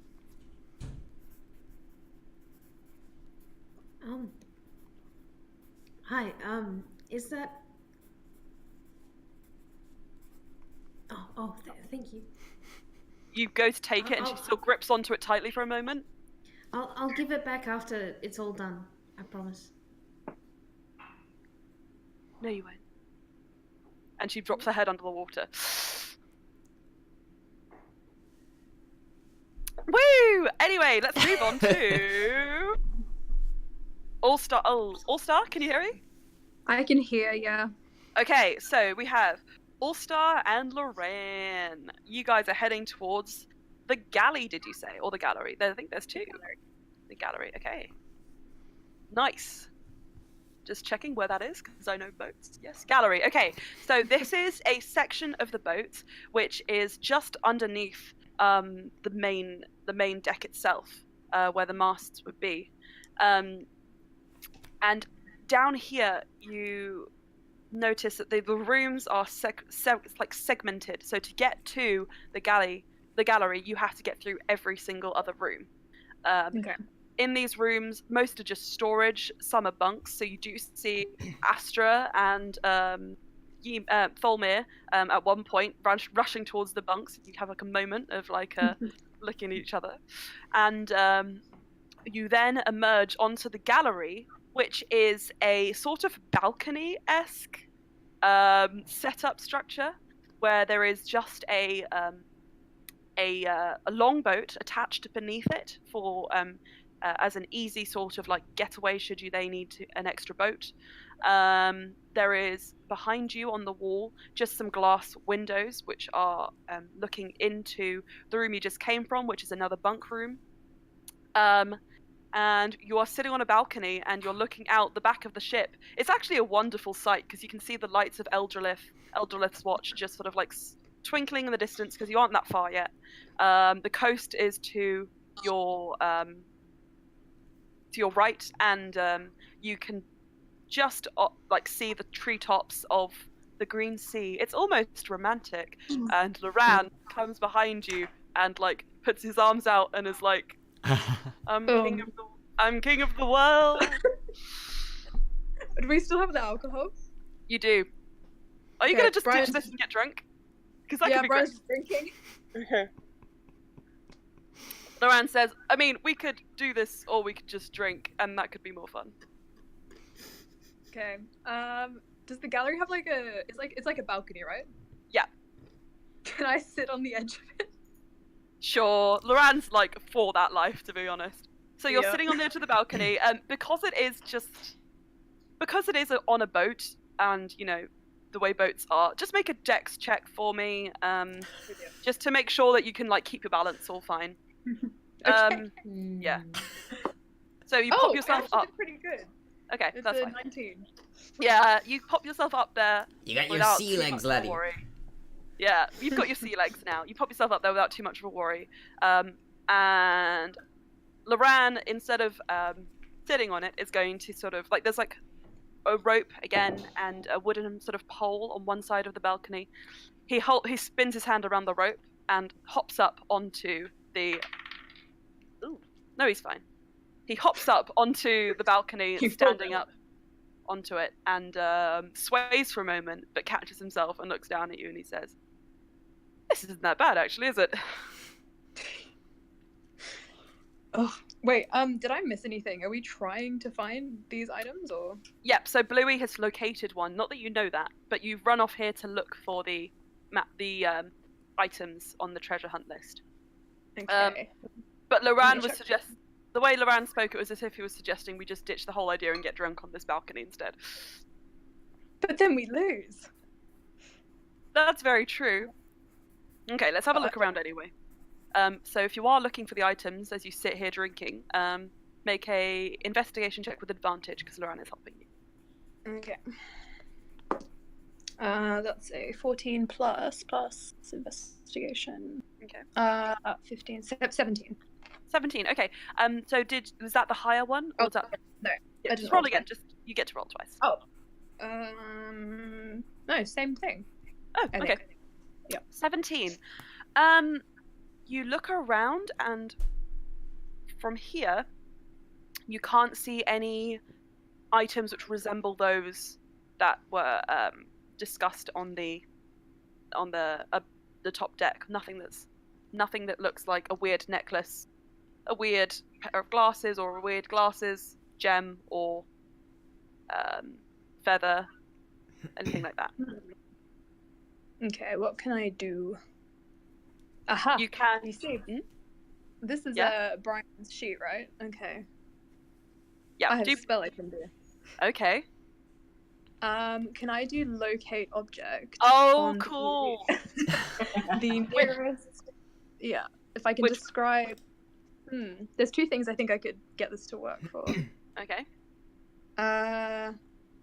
Speaker 5: Hi. Is that? Thank you.
Speaker 2: You go to take it, and she still grips onto it tightly for a moment.
Speaker 5: I'll give it back after it's all done. I promise.
Speaker 2: No, you won't. And she drops her head under the water. Woo! Anyway, let's move on to All Star. Oh, All Star, can you hear me?
Speaker 6: I can hear, yeah.
Speaker 2: Okay, so we have All Star and Lorraine. You guys are heading towards the galley, did you say? Or the gallery? I think there's two. The gallery, okay. Nice. Just checking where that is, because I know boats. Yes, gallery. Okay, so this is a section of the boat which is just underneath the main deck itself, where the masts would be. And down here, you notice that the rooms are segmented. So to get to the gallery, you have to get through every single other room.
Speaker 6: Okay.
Speaker 2: In these rooms, most are just storage, some are bunks, so you do see Astra and Tholmir at one point rushing towards the bunks. You have like a moment of like looking at each other. And you then emerge onto the gallery, which is a sort of balcony-esque setup structure, where there is just a long boat attached beneath it for as an easy sort of like getaway should they need an extra boat. There is behind you on the wall just some glass windows which are looking into the room you just came from, which is another bunk room. And you are sitting on a balcony and you're looking out the back of the ship. It's actually a wonderful sight because you can see the lights of Eldralith's watch just sort of like twinkling in the distance because you aren't that far yet. The coast is to your right, and you can just like see the treetops of the green sea. It's almost romantic. And Loran comes behind you and like puts his arms out and is like, I'm king of the world.
Speaker 6: Do we still have the alcohol?
Speaker 2: You do. Are you
Speaker 6: Okay,
Speaker 2: gonna just
Speaker 6: Brian's-
Speaker 2: ditch this and get drunk? Because that
Speaker 6: Yeah,
Speaker 2: could be
Speaker 6: Brian's drinking.
Speaker 2: great. Okay. Loran says, I mean, we could do this or we could just drink, and that could be more fun.
Speaker 6: Okay. Does the gallery have like a? It's like a balcony, right?
Speaker 2: Yeah.
Speaker 6: Can I sit on the edge of it?
Speaker 2: Sure, Loran's like for that life, to be honest. So you're
Speaker 6: Yeah.
Speaker 2: sitting on the edge of the balcony, and because it is on a boat, and you know the way boats are, just make a dex check for me, just to make sure that you can like keep your balance all fine.
Speaker 6: Okay.
Speaker 2: Yeah. So you pop yourself
Speaker 6: actually
Speaker 2: up.
Speaker 6: did pretty good.
Speaker 2: Okay,
Speaker 6: It's
Speaker 2: that's
Speaker 6: a
Speaker 2: fine.
Speaker 6: 19.
Speaker 2: Yeah, you pop yourself up there.
Speaker 1: You got your
Speaker 2: without
Speaker 1: sea
Speaker 2: too
Speaker 1: legs,
Speaker 2: much of a
Speaker 1: laddie.
Speaker 2: worry. Yeah, you've got your sea legs now. You pop yourself up there without too much of a worry. And Loran, instead of sitting on it, is going to sort of like there's like a rope again and a wooden sort of pole on one side of the balcony. He spins his hand around the rope and hops up onto the. Ooh, no, he's fine. He hops up onto the balcony, standing up onto it, and sways for a moment, but catches himself and looks down at you, and he says, "This isn't that bad, actually, is it?"
Speaker 6: Oh, wait. Did I miss anything? Are we trying to find these items or?
Speaker 2: Yep. So Bluey has located one. Not that you know that, but you've run off here to look for the items on the treasure hunt list.
Speaker 6: Okay.
Speaker 2: But Loran was
Speaker 6: check.
Speaker 2: the way Loran spoke, it was as if he was suggesting we just ditch the whole idea and get drunk on this balcony instead.
Speaker 6: But then we lose.
Speaker 2: That's very true. Okay, let's have a look around anyway. So if you are looking for the items as you sit here drinking, make a investigation check with advantage because Loran is helping you.
Speaker 6: Okay. That's a 14 plus investigation.
Speaker 2: Okay.
Speaker 6: 15, 17.
Speaker 2: 17. Okay. So was that the higher one? Or was that...
Speaker 6: No.
Speaker 2: Yeah,
Speaker 6: I
Speaker 2: just
Speaker 6: didn't
Speaker 2: roll
Speaker 6: roll
Speaker 2: again.
Speaker 6: twice.
Speaker 2: You get to roll twice.
Speaker 6: Oh. No, same thing.
Speaker 2: Oh,
Speaker 6: I
Speaker 2: okay.
Speaker 6: think. Yeah.
Speaker 2: 17. You look around, and from here, you can't see any items which resemble those that were discussed on the top deck. Nothing that looks like a weird necklace, a weird pair of glasses, or a weird glasses, gem, or feather, anything like that.
Speaker 6: Okay, what can I do? Aha!
Speaker 2: You can.
Speaker 6: You see,
Speaker 2: Hmm?
Speaker 6: this is
Speaker 2: Yeah.
Speaker 6: Brian's sheet, right? Okay.
Speaker 2: Yeah.
Speaker 6: I have a spell I can do.
Speaker 2: Okay.
Speaker 6: Can I do locate object?
Speaker 2: Oh,
Speaker 6: on
Speaker 2: cool.
Speaker 6: The nearest. Yeah. If I can describe. There's two things I think I could get this to work for.
Speaker 2: Okay.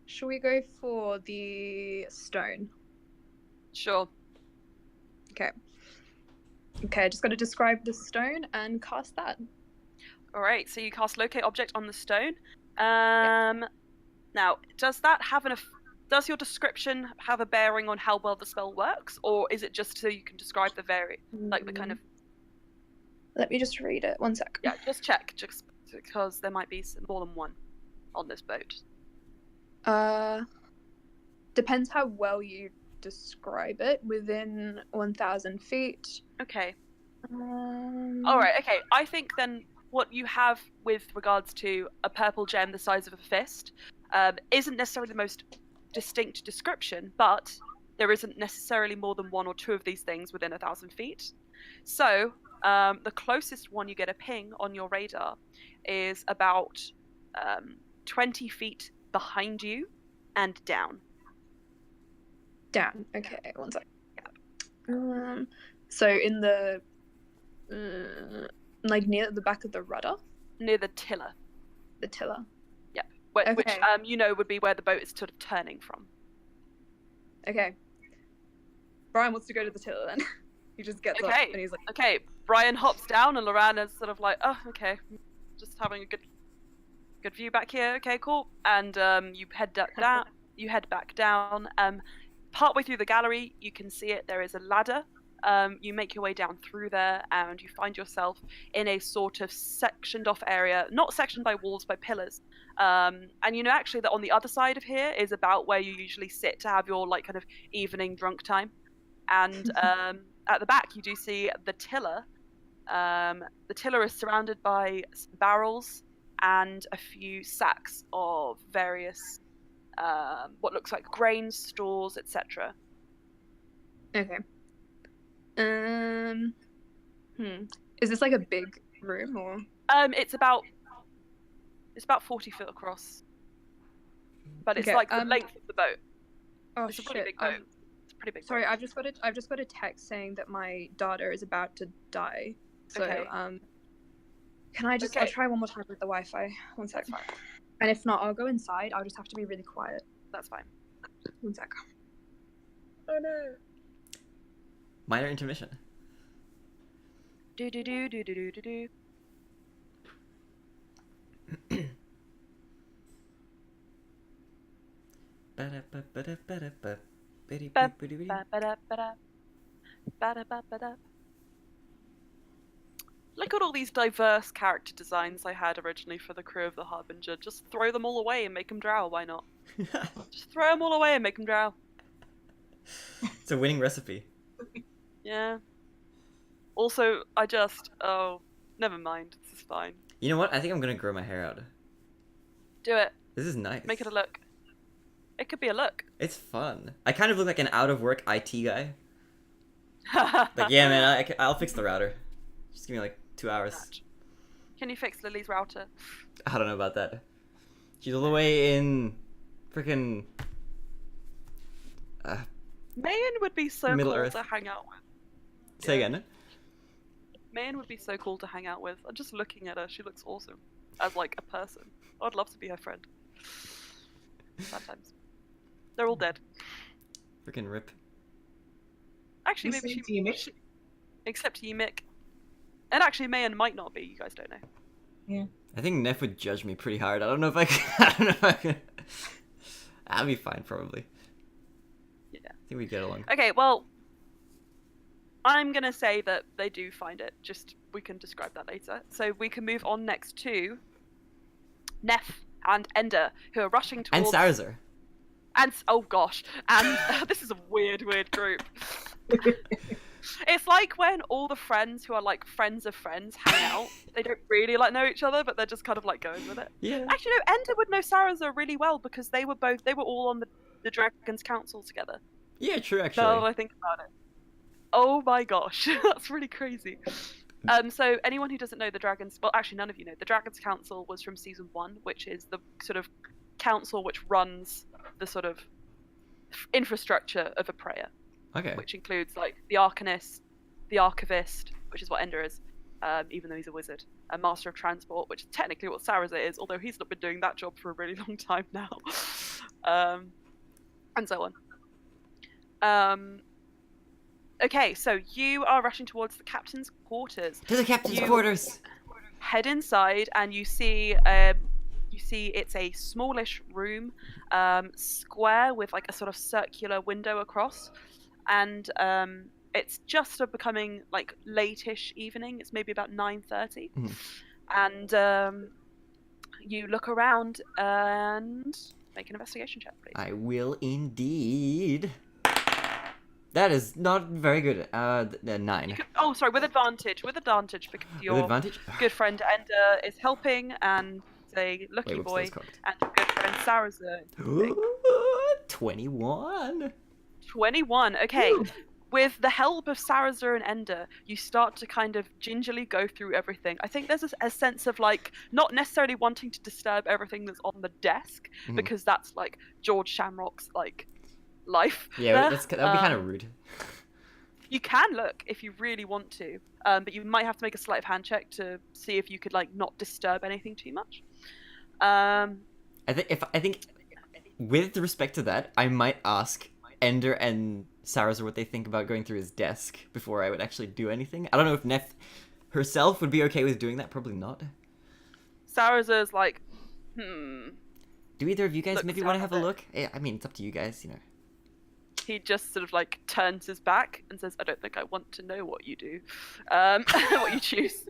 Speaker 6: Should we go for the stone?
Speaker 2: Sure.
Speaker 6: Okay. Okay, just got to describe the stone and cast that.
Speaker 2: All right. So you cast locate object on the stone. Now, does your description have a bearing on how well the spell works, or is it just so you can describe the the kind of?
Speaker 6: Let me just read it. 1 sec.
Speaker 2: Yeah, just check, just because there might be more than one on this boat.
Speaker 6: Depends how well you describe it. Within 1,000 feet.
Speaker 2: Okay. All right. Okay. I think then what you have with regards to a purple gem the size of a fist isn't necessarily the most distinct description, but there isn't necessarily more than one or two of these things within 1,000 feet. So the closest one you get a ping on your radar is about 20 feet behind you and down.
Speaker 6: Down. Okay, 1 sec. So in the like near the back of the rudder,
Speaker 2: Near the tiller.
Speaker 6: the tiller.
Speaker 2: Which
Speaker 6: Okay.
Speaker 2: would be where the boat is sort of turning from.
Speaker 6: Okay. Brian wants to go to the tiller then. He just gets up
Speaker 2: Okay.
Speaker 6: and he's like,
Speaker 2: Okay, Brian hops down and Lorana is sort of like, oh, okay, just having a good view back here. Okay, cool. And you head down. You head back down. Partway through the gallery, you can see it. There is a ladder. You make your way down through there, and you find yourself in a sort of sectioned off area, not sectioned by walls, by pillars. And you know actually that on the other side of here is about where you usually sit to have your like kind of evening drunk time. And at the back you do see the tiller. The tiller is surrounded by some barrels and a few sacks of various what looks like grain stores, etc.
Speaker 6: Okay. Is this like a big room or?
Speaker 2: It's about 40 foot across, but it's
Speaker 6: Okay,
Speaker 2: like the length of the boat.
Speaker 6: Oh
Speaker 2: It's a
Speaker 6: shit.
Speaker 2: pretty big boat. It's a pretty big.
Speaker 6: Sorry,
Speaker 2: boat.
Speaker 6: I've just got a text saying that my daughter is about to die. So
Speaker 2: Okay.
Speaker 6: can I just?
Speaker 2: Okay.
Speaker 6: I'll try one more time with the Wi-Fi. One sec.
Speaker 2: That's fine.
Speaker 6: And if not, I'll go inside. I'll just have to be really quiet.
Speaker 2: That's fine.
Speaker 6: One sec.
Speaker 4: Oh no.
Speaker 1: Minor intermission.
Speaker 2: Do do do do do do do do. Ba-ba-ba-da. Ba-da-ba-ba-da. Look at all these diverse character designs I had originally for the crew of the Harbinger. Just throw them all away and make them drow. Why not? Just throw them all away and make them drow.
Speaker 1: It's a winning recipe.
Speaker 2: Yeah. Also, never mind. This is fine.
Speaker 1: You know what? I think I'm gonna grow my hair out.
Speaker 2: Do it.
Speaker 1: This is nice.
Speaker 2: Make it a look. It could be a look.
Speaker 1: It's fun. I kind of look like an out-of-work IT guy. Like, yeah, man, I'll fix the router. Just give me like 2 hours.
Speaker 2: Can you fix Lily's router?
Speaker 1: I don't know about that. She's all the way in freaking
Speaker 2: Mayan would be so
Speaker 1: Middle
Speaker 2: cool
Speaker 1: Earth.
Speaker 2: to hang out with.
Speaker 1: Say again.
Speaker 2: Mayan would be so cool to hang out with. I'm just looking at her. She looks awesome. As like a person. I'd love to be her friend. Bad times. They're all dead.
Speaker 1: Freaking rip.
Speaker 2: Actually,
Speaker 4: You
Speaker 2: maybe
Speaker 4: say
Speaker 2: she...
Speaker 4: Yimik?
Speaker 2: Except Yimik. And actually, Mayan might not be. You guys don't know.
Speaker 1: I think Neff would judge me pretty hard. I don't know if I can. I don't know if I can. I'll be fine, probably.
Speaker 2: Yeah.
Speaker 1: I think we get along.
Speaker 2: Okay, well... I'm gonna say that they do find it. Just, we can describe that later. So we can move on next to... Neff and Ender, who are rushing
Speaker 1: And
Speaker 2: towards...
Speaker 1: Sarzer.
Speaker 2: And oh gosh, and this is a weird group. It's like when all the friends who are like friends of friends hang out. They don't really like know each other, but they're just kind of like going with it.
Speaker 1: Yeah.
Speaker 2: Actually, no, Ender would know Saraza really well because they were all on the Dragon's Council together.
Speaker 1: Yeah, true, actually.
Speaker 2: Now that I think about it. Oh my gosh, that's really crazy. So anyone who doesn't know the Dragons, well, actually none of you know, the Dragons Council was from season 1, which is the sort of council which runs the sort of infrastructure of a prayer,
Speaker 1: Okay.
Speaker 2: which includes like the Arcanist, the Archivist, which is what Ender is, even though he's a wizard, a Master of Transport, which is technically what Saraza is, although he's not been doing that job for a really long time now, and so on. Okay, so you are rushing towards the captain's quarters.
Speaker 1: To the captain's
Speaker 2: You
Speaker 1: quarters.
Speaker 2: Head inside, and you see it's a smallish room, square with like a sort of circular window across, and it's just becoming like late-ish evening. It's maybe about 9:30, and you look around and make an investigation check, please.
Speaker 1: I will indeed. That is not very good. 9.
Speaker 2: Sorry, with advantage because your
Speaker 1: With advantage?
Speaker 2: good friend Ender is helping, and a lucky
Speaker 1: Wait, what's
Speaker 2: boy,
Speaker 1: this called?
Speaker 2: and your good friend Saraza.
Speaker 1: 21.
Speaker 2: 21. Okay. With the help of Saraza and Ender, you start to kind of gingerly go through everything. I think there's a sense of like not necessarily wanting to disturb everything that's on the desk, because that's like George Shamrock's like life.
Speaker 1: Yeah,
Speaker 2: there.
Speaker 1: that'd be kind of rude.
Speaker 2: You can look if you really want to, but you might have to make a sleight of hand check to see if you could like not disturb anything too much.
Speaker 1: I think with respect to that, I might ask Ender and Saraza what they think about going through his desk before I would actually do anything. I don't know if Neff herself would be okay with doing that. Probably not.
Speaker 2: Saraza's like,
Speaker 1: Do either of you guys
Speaker 2: Looks
Speaker 1: maybe want to
Speaker 2: out
Speaker 1: have a
Speaker 2: of it.
Speaker 1: look? I mean, it's up to you guys, you know.
Speaker 2: He just sort of like turns his back and says, I don't think I want to know what you do, what you choose.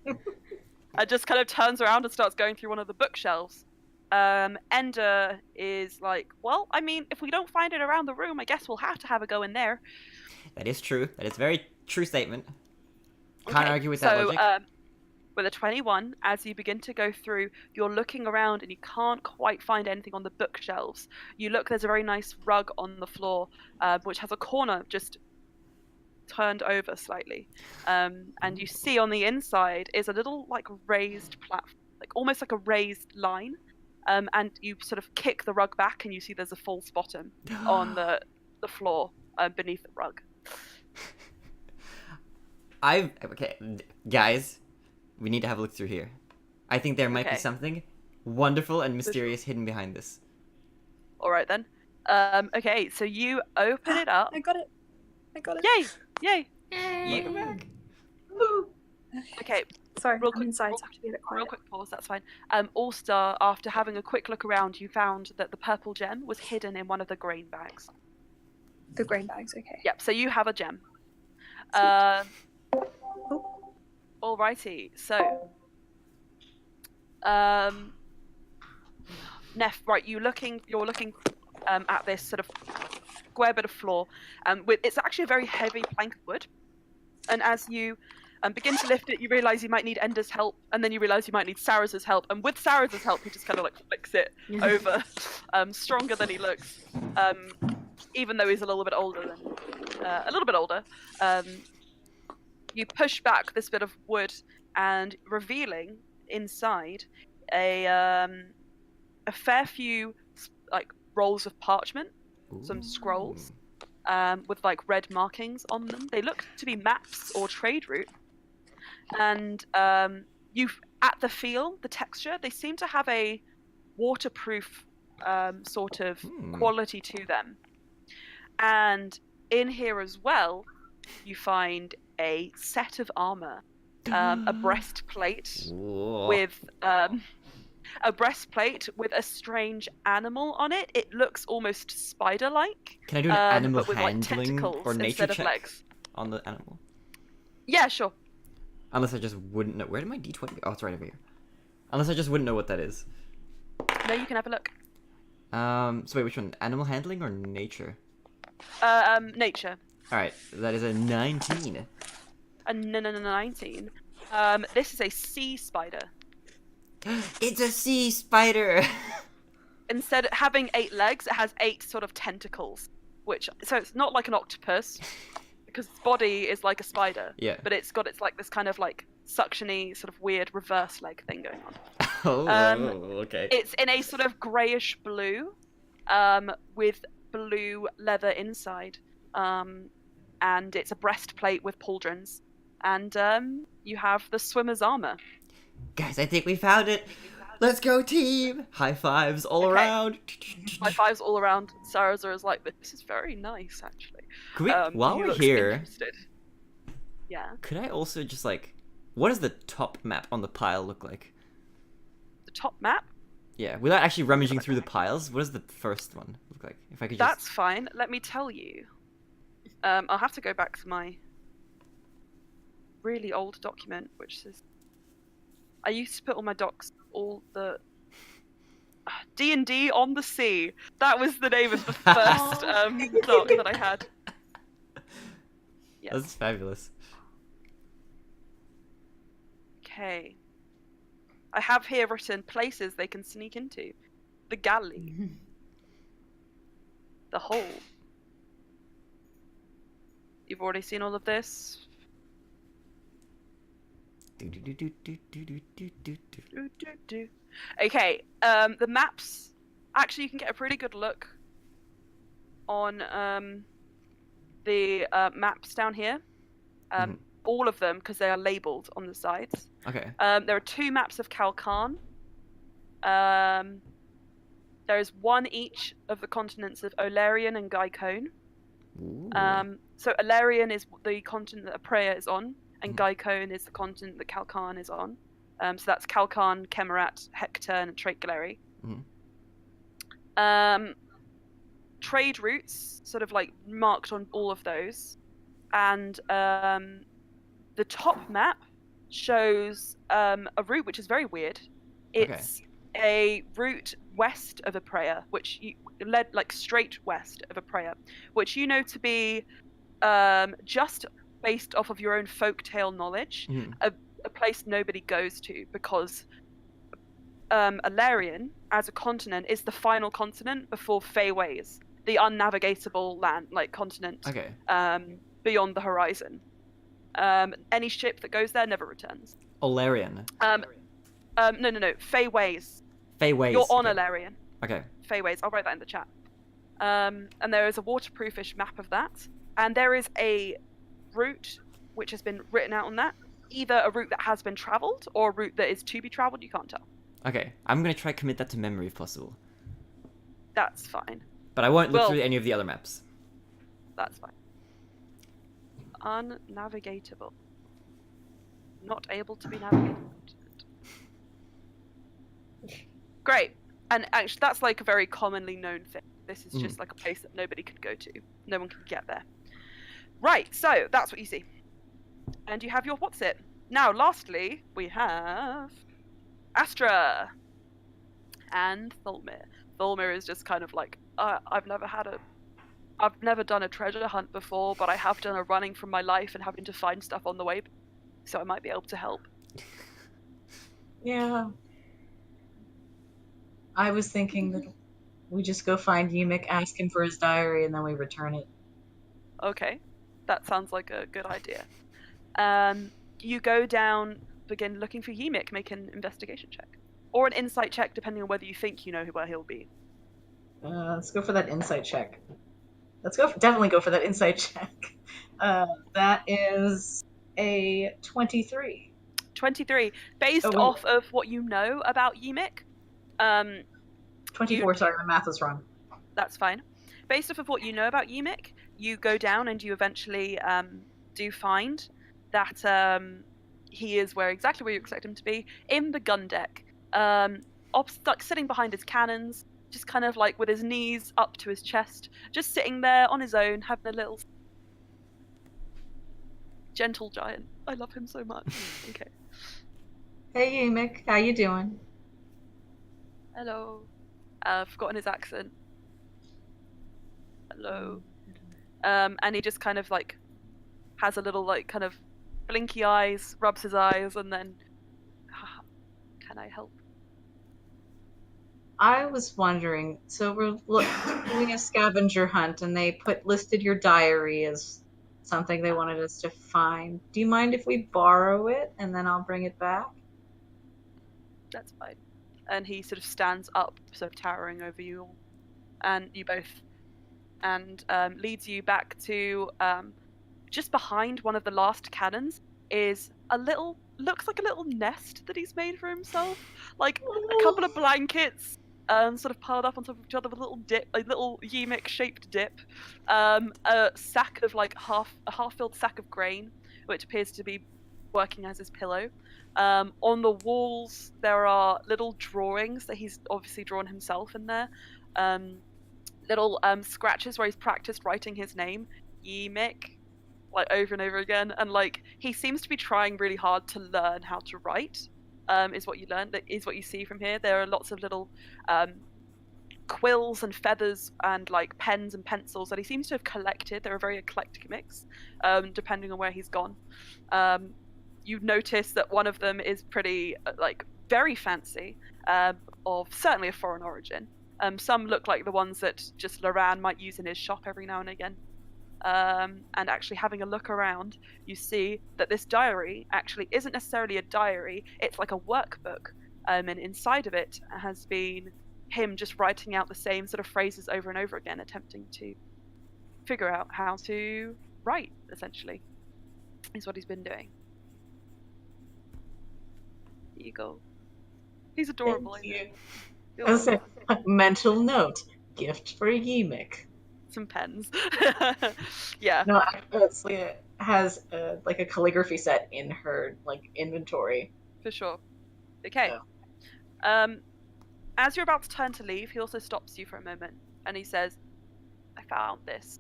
Speaker 2: And just kind of turns around and starts going through one of the bookshelves. Ender is like, well, I mean, if we don't find it around the room, I guess we'll have to have a go in there.
Speaker 1: That is true. That is a very true statement. Can't
Speaker 2: Okay,
Speaker 1: argue with that logic.
Speaker 2: With a 21, as you begin to go through, you're looking around and you can't quite find anything on the bookshelves. You look, there's a very nice rug on the floor, which has a corner just turned over slightly. And you see on the inside is a little like raised platform, like almost like a raised line. And you sort of kick the rug back and you see there's a false bottom on the floor beneath the rug.
Speaker 1: Okay, guys, we need to have a look through here. I think there might be
Speaker 2: Okay.
Speaker 1: something wonderful and mysterious hidden behind this.
Speaker 2: All right then. Okay, so you open it up.
Speaker 6: I got it.
Speaker 2: Yay! Yay!
Speaker 5: Yay.
Speaker 1: Welcome back.
Speaker 6: Woo.
Speaker 2: Okay,
Speaker 6: Sorry,
Speaker 2: Real
Speaker 6: I'm
Speaker 2: quick-
Speaker 6: inside,
Speaker 2: real-
Speaker 6: so I have to be a bit
Speaker 2: real
Speaker 6: quiet.
Speaker 2: quick pause, that's fine. All-Star, after having a quick look around, you found that the purple gem was hidden in one of the grain bags.
Speaker 6: The grain bags, okay.
Speaker 2: Yep, so you have a gem. Alrighty, so Neff, right, you're looking at this sort of square bit of floor, it's actually a very heavy plank of wood, and as you begin to lift it, you realise you might need Ender's help, and then you realise you might need Saraz's help, and with Saraz's help, he just kind of like flicks it over, stronger than he looks, even though he's a little bit older. You push back this bit of wood, and revealing inside a fair few like rolls of parchment, some scrolls, with like red markings on them. They look to be maps or trade route. And at the feel, the texture, they seem to have a waterproof sort of quality to them. And in here as well, you find a set of armor, a breastplate with a strange animal on it. It looks almost spider-like.
Speaker 1: Can I do an animal
Speaker 2: but with like
Speaker 1: handling
Speaker 2: tentacles
Speaker 1: or nature
Speaker 2: instead of
Speaker 1: check
Speaker 2: legs.
Speaker 1: on the animal?
Speaker 2: Yeah, sure.
Speaker 1: Unless I just wouldn't know. Where did my d20 go? Oh, it's right over here. Unless I just wouldn't know what that is.
Speaker 2: No, you can have a look.
Speaker 1: So wait, which one? Animal handling or nature?
Speaker 2: Nature.
Speaker 1: Alright, that is a 19.
Speaker 2: A 19. This is a sea spider.
Speaker 1: It's a sea spider!
Speaker 2: Instead of having 8 legs, it has 8 sort of tentacles. So it's not like an octopus, because its body is like a spider.
Speaker 1: Yeah.
Speaker 2: But it's got like this kind of like suctiony, sort of weird reverse leg thing going on.
Speaker 1: Okay.
Speaker 2: It's in a sort of greyish blue, with blue leather inside. And it's a breastplate with pauldrons. And you have the swimmer's armor.
Speaker 1: Guys, I think we found it! Let's go, team! High fives all
Speaker 2: Okay.
Speaker 1: around!
Speaker 2: High fives all around. Saraza is like, this is very nice, actually.
Speaker 1: Could we, while
Speaker 2: he
Speaker 1: we're
Speaker 2: looks
Speaker 1: here,
Speaker 2: interested. Yeah.
Speaker 1: could I also just like... What does the top map on the pile look like?
Speaker 2: The top map?
Speaker 1: Yeah, without actually rummaging through the piles, what does the first one look like? If I could just...
Speaker 2: That's fine. Let me tell you. I'll have to go back to my really old document, which says... I used to put all my docs, all the... D&D on the Sea. That was the name of the first doc that I had. Yes.
Speaker 1: That's fabulous.
Speaker 2: Okay. I have here written places they can sneak into. The galley. The hole. You've already seen all of this. Okay, the maps. Actually, you can get a pretty good look on the maps down here. All of them, because they are labelled on the sides.
Speaker 1: Okay.
Speaker 2: There are 2 maps of Kalkan. There is 1 each of the continents of Olarian and Gaikon. So Olarian is the continent that Aprea is on, and Gaikon is the continent that Kalkan is on. So that's Kalkan, Kemerat, Hectorn, and Traitgaleri. Trade routes, sort of like marked on all of those. And the top map shows a route which is very weird. It's a route west of Aprea, which led like straight west of Aprea, which you know to be just based off of your own folktale knowledge, a place nobody goes to because Alarion, as a continent, is the final continent before Feyways, the unnavigatable land, like continent,
Speaker 1: Okay.
Speaker 2: beyond the horizon. Any ship that goes there never returns.
Speaker 1: Olarian.
Speaker 2: No. Feyways.
Speaker 1: Feyways.
Speaker 2: You're on
Speaker 1: Okay.
Speaker 2: Alarion.
Speaker 1: Okay.
Speaker 2: Feyways. I'll write that in the chat. And there is a waterproofish map of that, and there is a route which has been written out on that. Either a route that has been travelled or a route that is to be travelled. You can't tell.
Speaker 1: Okay. I'm gonna try commit that to memory if possible.
Speaker 2: That's fine.
Speaker 1: But I won't look
Speaker 2: Well-
Speaker 1: through any of the other maps.
Speaker 2: That's fine. Unnavigatable. Not able to be navigated. Great. And actually, that's like a very commonly known thing. This is just like a place that nobody could go to. No one can get there. Right, so that's what you see. And you have your what's it. Now, lastly, we have Astra and Thulmir. Thulmir is just kind of like, I've never done a treasure hunt before, but I have done a running from my life and having to find stuff on the way, so I might be able to help.
Speaker 4: Yeah. I was thinking that we just go find Yimik, ask him for his diary, and then we return it.
Speaker 2: Okay, that sounds like a good idea. You go down, begin looking for Ymik, make an investigation check. Or an insight check, depending on whether you think you know where he'll be.
Speaker 4: Let's go for that insight check. Definitely go for that insight check. That is a 23.
Speaker 2: 23. Based off of what you know about Ymik,
Speaker 4: 24, sorry, my math was wrong.
Speaker 2: that's fine. Based off of what you know about Ymik, you go down and you eventually do find that he is exactly where you expect him to be, in the gun deck, like sitting behind his cannons, just kind of like with his knees up to his chest, just sitting there on his own, having a little gentle giant. I love him so much. Okay.
Speaker 4: Hey Yimik, how you doing?
Speaker 2: Hello. I've forgotten his accent. Hello. And he just kind of like has a little like kind of blinky eyes, rubs his eyes, and then, can I help?
Speaker 4: I was wondering, so we're doing a scavenger hunt, and they listed your diary as something they wanted us to find. Do you mind if we borrow it, and then I'll bring it back?
Speaker 2: That's fine. And he sort of stands up, sort of towering over you all, and you both, and leads you back to just behind one of the last cannons is looks like a little nest that he's made for himself, like a couple of blankets, sort of piled up on top of each other with a little Ymik shaped dip, a sack of like a half-filled sack of grain, which appears to be working as his pillow. On the walls there are little drawings that he's obviously drawn himself in there, little scratches where he's practiced writing his name, Ymik, like over and over again, and like he seems to be trying really hard to learn how to write. Is what you see from here. There are lots of little quills and feathers and like pens and pencils that he seems to have collected. They're a very eclectic mix, depending on where he's gone. You notice that one of them is pretty like very fancy, of certainly a foreign origin. Some look like the ones that just Loran might use in his shop every now and again. And actually having a look around, you see that this diary actually isn't necessarily a diary, it's like a workbook, and inside of it has been him just writing out the same sort of phrases over and over again, attempting to figure out how to write, essentially, is what he's been doing. Here you go. He's adorable.
Speaker 4: Thank you.
Speaker 2: You're
Speaker 4: That was a
Speaker 2: welcome.
Speaker 4: mental note. Gift for Yimik.
Speaker 2: Some pens. Yeah.
Speaker 4: No, actually, it has like a calligraphy set in her like inventory.
Speaker 2: For sure. Okay.
Speaker 4: Yeah.
Speaker 2: As you're about to turn to leave, he also stops you for a moment, and he says, "I found this,"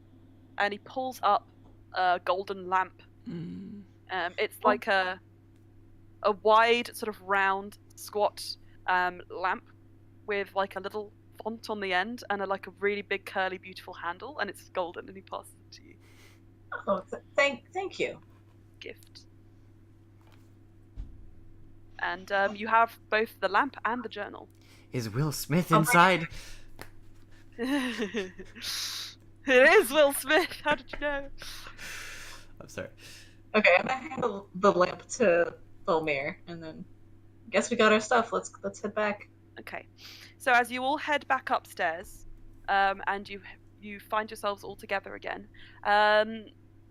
Speaker 2: and he pulls up a golden lamp. It's like a wide, sort of round, squat lamp with like a little font on the end and like a really big, curly, beautiful handle, and it's golden. And he passes it to you.
Speaker 4: Oh, thank you.
Speaker 2: Gift. And you have both the lamp and the journal.
Speaker 1: Is Will Smith inside?
Speaker 2: It is Will Smith. How did you know?
Speaker 1: I'm sorry.
Speaker 4: Okay, I'm gonna hand the lamp to Volmir, and then guess we got our stuff. Let's head back.
Speaker 2: Okay, so as you all head back upstairs, and you find yourselves all together again,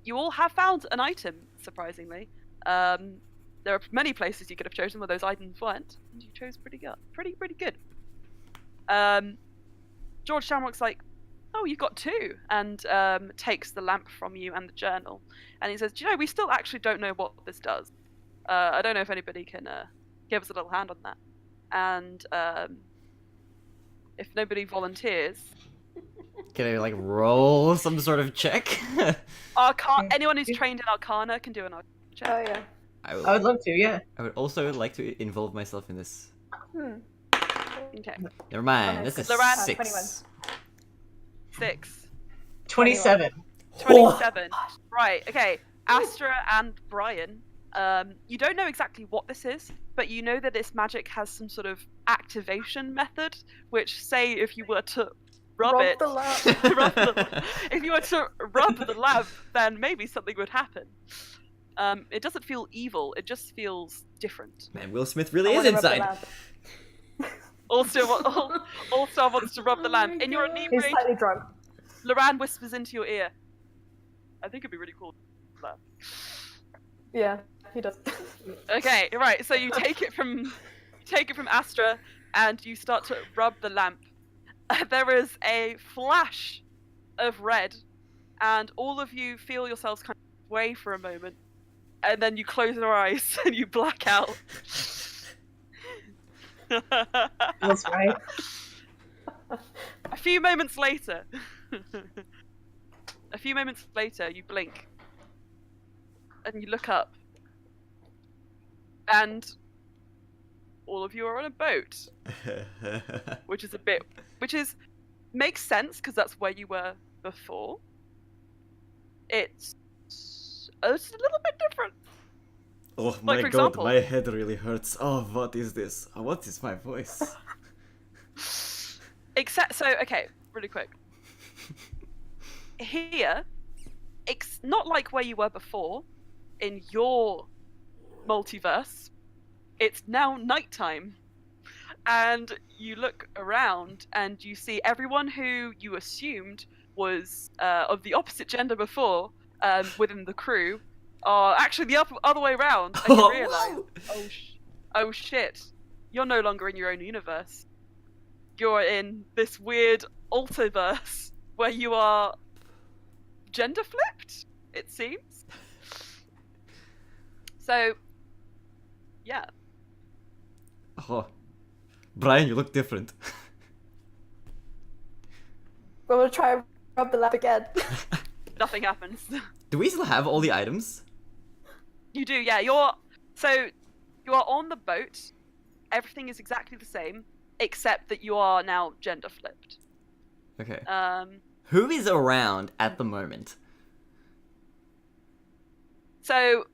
Speaker 2: you all have found an item. Surprisingly, there are many places you could have chosen where those items weren't, and you chose pretty good. George Shamrock's like, "Oh, you've got two," and takes the lamp from you and the journal, and he says, "Do you know, we still actually don't know what this does. I don't know if anybody can give us a little hand on that." And if nobody volunteers,
Speaker 1: Can I like roll some sort of check?
Speaker 2: anyone who's trained in Arcana can do an Arcana check.
Speaker 6: Oh yeah.
Speaker 4: I would love to, yeah.
Speaker 1: I would also like to involve myself in this.
Speaker 2: Okay.
Speaker 1: Never mind.
Speaker 6: Okay,
Speaker 1: This is
Speaker 2: Loran,
Speaker 1: 6.
Speaker 2: 6.
Speaker 4: 27.
Speaker 2: 27. Right, okay. Astra and Brian, you don't know exactly what this is, but you know that this magic has some sort of activation method, which say if you were to rub it,
Speaker 6: the lamp.
Speaker 2: if you were to rub the lamp, then maybe something would happen. It doesn't feel evil, it just feels different.
Speaker 1: Man, Will Smith really
Speaker 6: I
Speaker 1: is
Speaker 6: wanna rub the
Speaker 1: inside.
Speaker 6: lamp.
Speaker 2: Also wants to rub the lamp. In your
Speaker 6: He's
Speaker 2: inebriated,
Speaker 6: slightly drunk.
Speaker 2: Loran whispers into your ear, "I think it'd be really cool to lamp."
Speaker 6: Yeah, he does.
Speaker 2: Okay, right. So you take it from Astra, and you start to rub the lamp. There is a flash of red, and all of you feel yourselves kind of sway for a moment, and then you close your eyes and you black out.
Speaker 4: That's right.
Speaker 2: A few moments later, you blink, and you look up, and all of you are on a boat, which makes sense because that's where you were before. It's a little bit different.
Speaker 1: Oh
Speaker 2: my
Speaker 1: my
Speaker 2: for
Speaker 1: god,
Speaker 2: god, example-
Speaker 1: my
Speaker 2: my
Speaker 1: head really hurts. Oh, what is this? What is my voice?
Speaker 2: Okay, really quick. Here, it's not like where you were before in your multiverse. It's now nighttime. And you look around and you see everyone who you assumed was of the opposite gender before within the crew are actually the other way around. And you realise, oh shit, you're no longer in your own universe. You're in this weird alterverse where you are gender flipped, it seems. So, yeah.
Speaker 1: Oh, Brian, you look different.
Speaker 6: We're gonna try and rub the lamp again.
Speaker 2: Nothing happens.
Speaker 1: Do we still have all the items?
Speaker 2: You do, yeah. You are on the boat. Everything is exactly the same, except that you are now gender flipped.
Speaker 1: Okay. Who is around at the moment?
Speaker 2: So,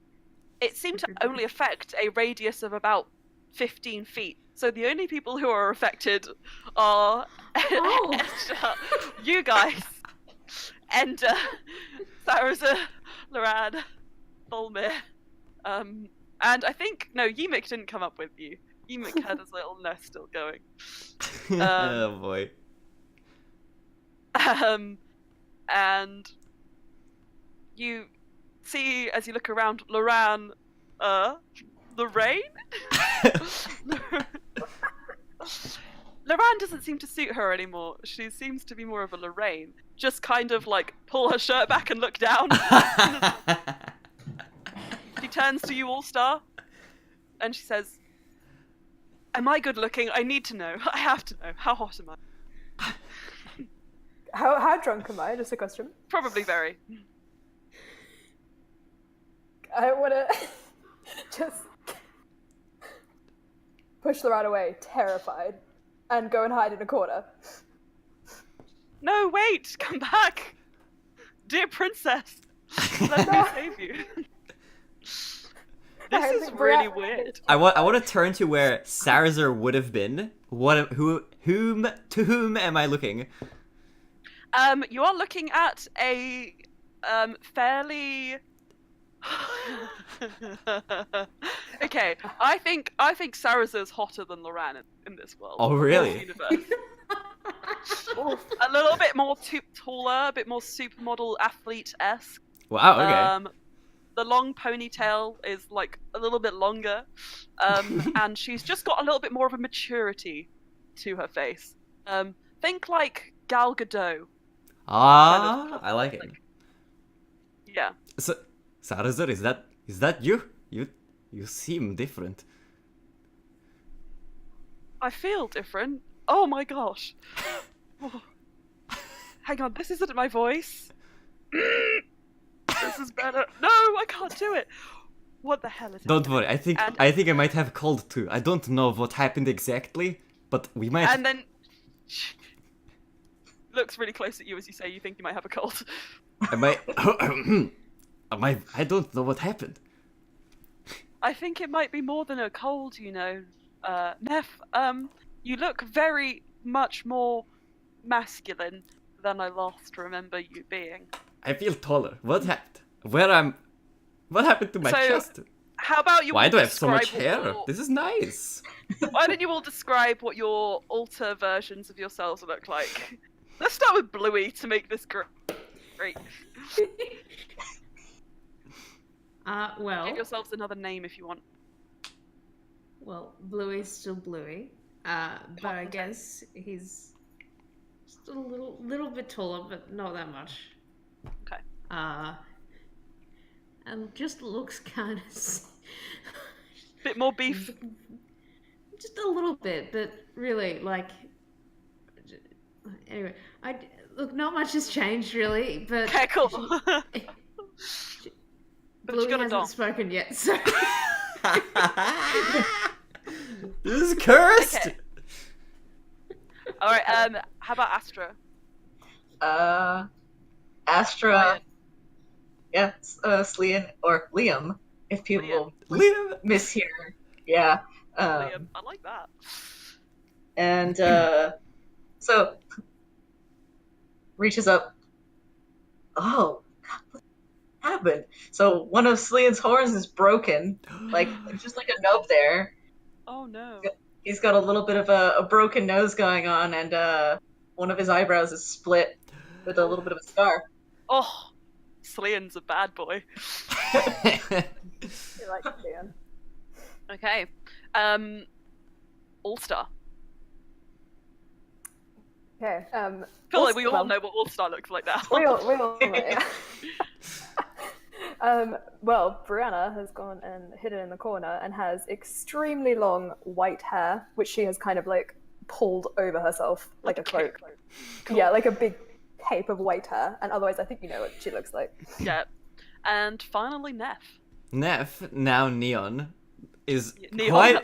Speaker 2: it seemed to only affect a radius of about 15 feet. So the only people who are affected are you guys, Ender, Sarasa, Loran, Volmir, and I think Yimik didn't come up with you. Yimik had his little nest still going.
Speaker 1: Oh boy.
Speaker 2: And you see as you look around, Loran, Lorraine? Loran doesn't seem to suit her anymore. She seems to be more of a Lorraine. Just kind of like pull her shirt back and look down. She turns to you, All-Star, and she says, "Am I good looking? I need to know. I have to know. How hot am I?"
Speaker 6: How drunk am I? Just a question.
Speaker 2: Probably very.
Speaker 6: I wanna just push the rat away, terrified, and go and hide in a corner.
Speaker 2: No, wait! Come back! Dear princess! Let me save you. This is really weird.
Speaker 1: I want to turn to where Sarazar would have been. To whom am I looking?
Speaker 2: You are looking at a fairly. Okay, I think Sarazar's hotter than Loran in this world.
Speaker 1: Oh, really?
Speaker 2: This universe. A little bit more taller, a bit more supermodel athlete-esque.
Speaker 1: Wow. Okay.
Speaker 2: The long ponytail is like a little bit longer, and she's just got a little bit more of a maturity to her face. Think like Gal Gadot.
Speaker 1: I like it.
Speaker 2: Yeah.
Speaker 1: So, Sarazar, is that you? You seem different.
Speaker 2: I feel different. Oh my gosh. Oh. Hang on, this isn't my voice. This is better. No, I can't do it. What the hell is it?
Speaker 1: Don't worry. I think I might have a cold too. I don't know what happened exactly, but we might.
Speaker 2: And then looks really close at you as you say you think you might have a cold.
Speaker 1: I might. I don't know what happened.
Speaker 2: I think it might be more than a cold, you know. Neff, you look very much more masculine than I last remember you being.
Speaker 1: I feel taller. What happened? What happened to my chest?
Speaker 2: How about you?
Speaker 1: Why
Speaker 2: all
Speaker 1: do I have so much
Speaker 2: describe
Speaker 1: hair? This is nice.
Speaker 2: Why don't you all describe what your alter versions of yourselves look like? Let's start with Bluey to make this great.
Speaker 5: Well.
Speaker 2: Give yourselves another name if you want.
Speaker 5: Well, Bluey's still Bluey. But I guess he's just a little bit taller, but not that much.
Speaker 2: Okay.
Speaker 5: And just looks kind of
Speaker 2: bit more beef.
Speaker 5: Just a little bit, but really, like. Anyway, look. Not much has changed, really. But
Speaker 2: okay, cool.
Speaker 5: Bluey hasn't spoken yet, so.
Speaker 1: This is cursed.
Speaker 2: Okay. All right. How about Astra?
Speaker 4: Astra.
Speaker 2: Ryan.
Speaker 4: Yeah, Slian or Liam, if people
Speaker 1: Liam.
Speaker 4: mishear. Yeah.
Speaker 2: Liam. I like that.
Speaker 4: And so reaches up. Oh, God, what happened? So one of Slian's horns is broken, like just like a nub there.
Speaker 2: Oh no.
Speaker 4: He's got a little bit of a broken nose going on, and one of his eyebrows is split with a little bit of a scar.
Speaker 2: Oh, Slian's a bad boy.
Speaker 6: You like Slian.
Speaker 2: Okay. All-Star.
Speaker 6: Okay.
Speaker 2: I feel like we all know what All-Star looks like now.
Speaker 6: We all know, yeah. Well, Brianna has gone and hidden in the corner and has extremely long white hair, which she has kind of like pulled over herself like a cloak.
Speaker 2: Cool.
Speaker 6: Yeah, like a big cape of white hair. And otherwise, I think you know what she looks like.
Speaker 2: Yeah. And finally, Neff.
Speaker 1: Neff, now Neon, is
Speaker 2: Neon.
Speaker 1: quite.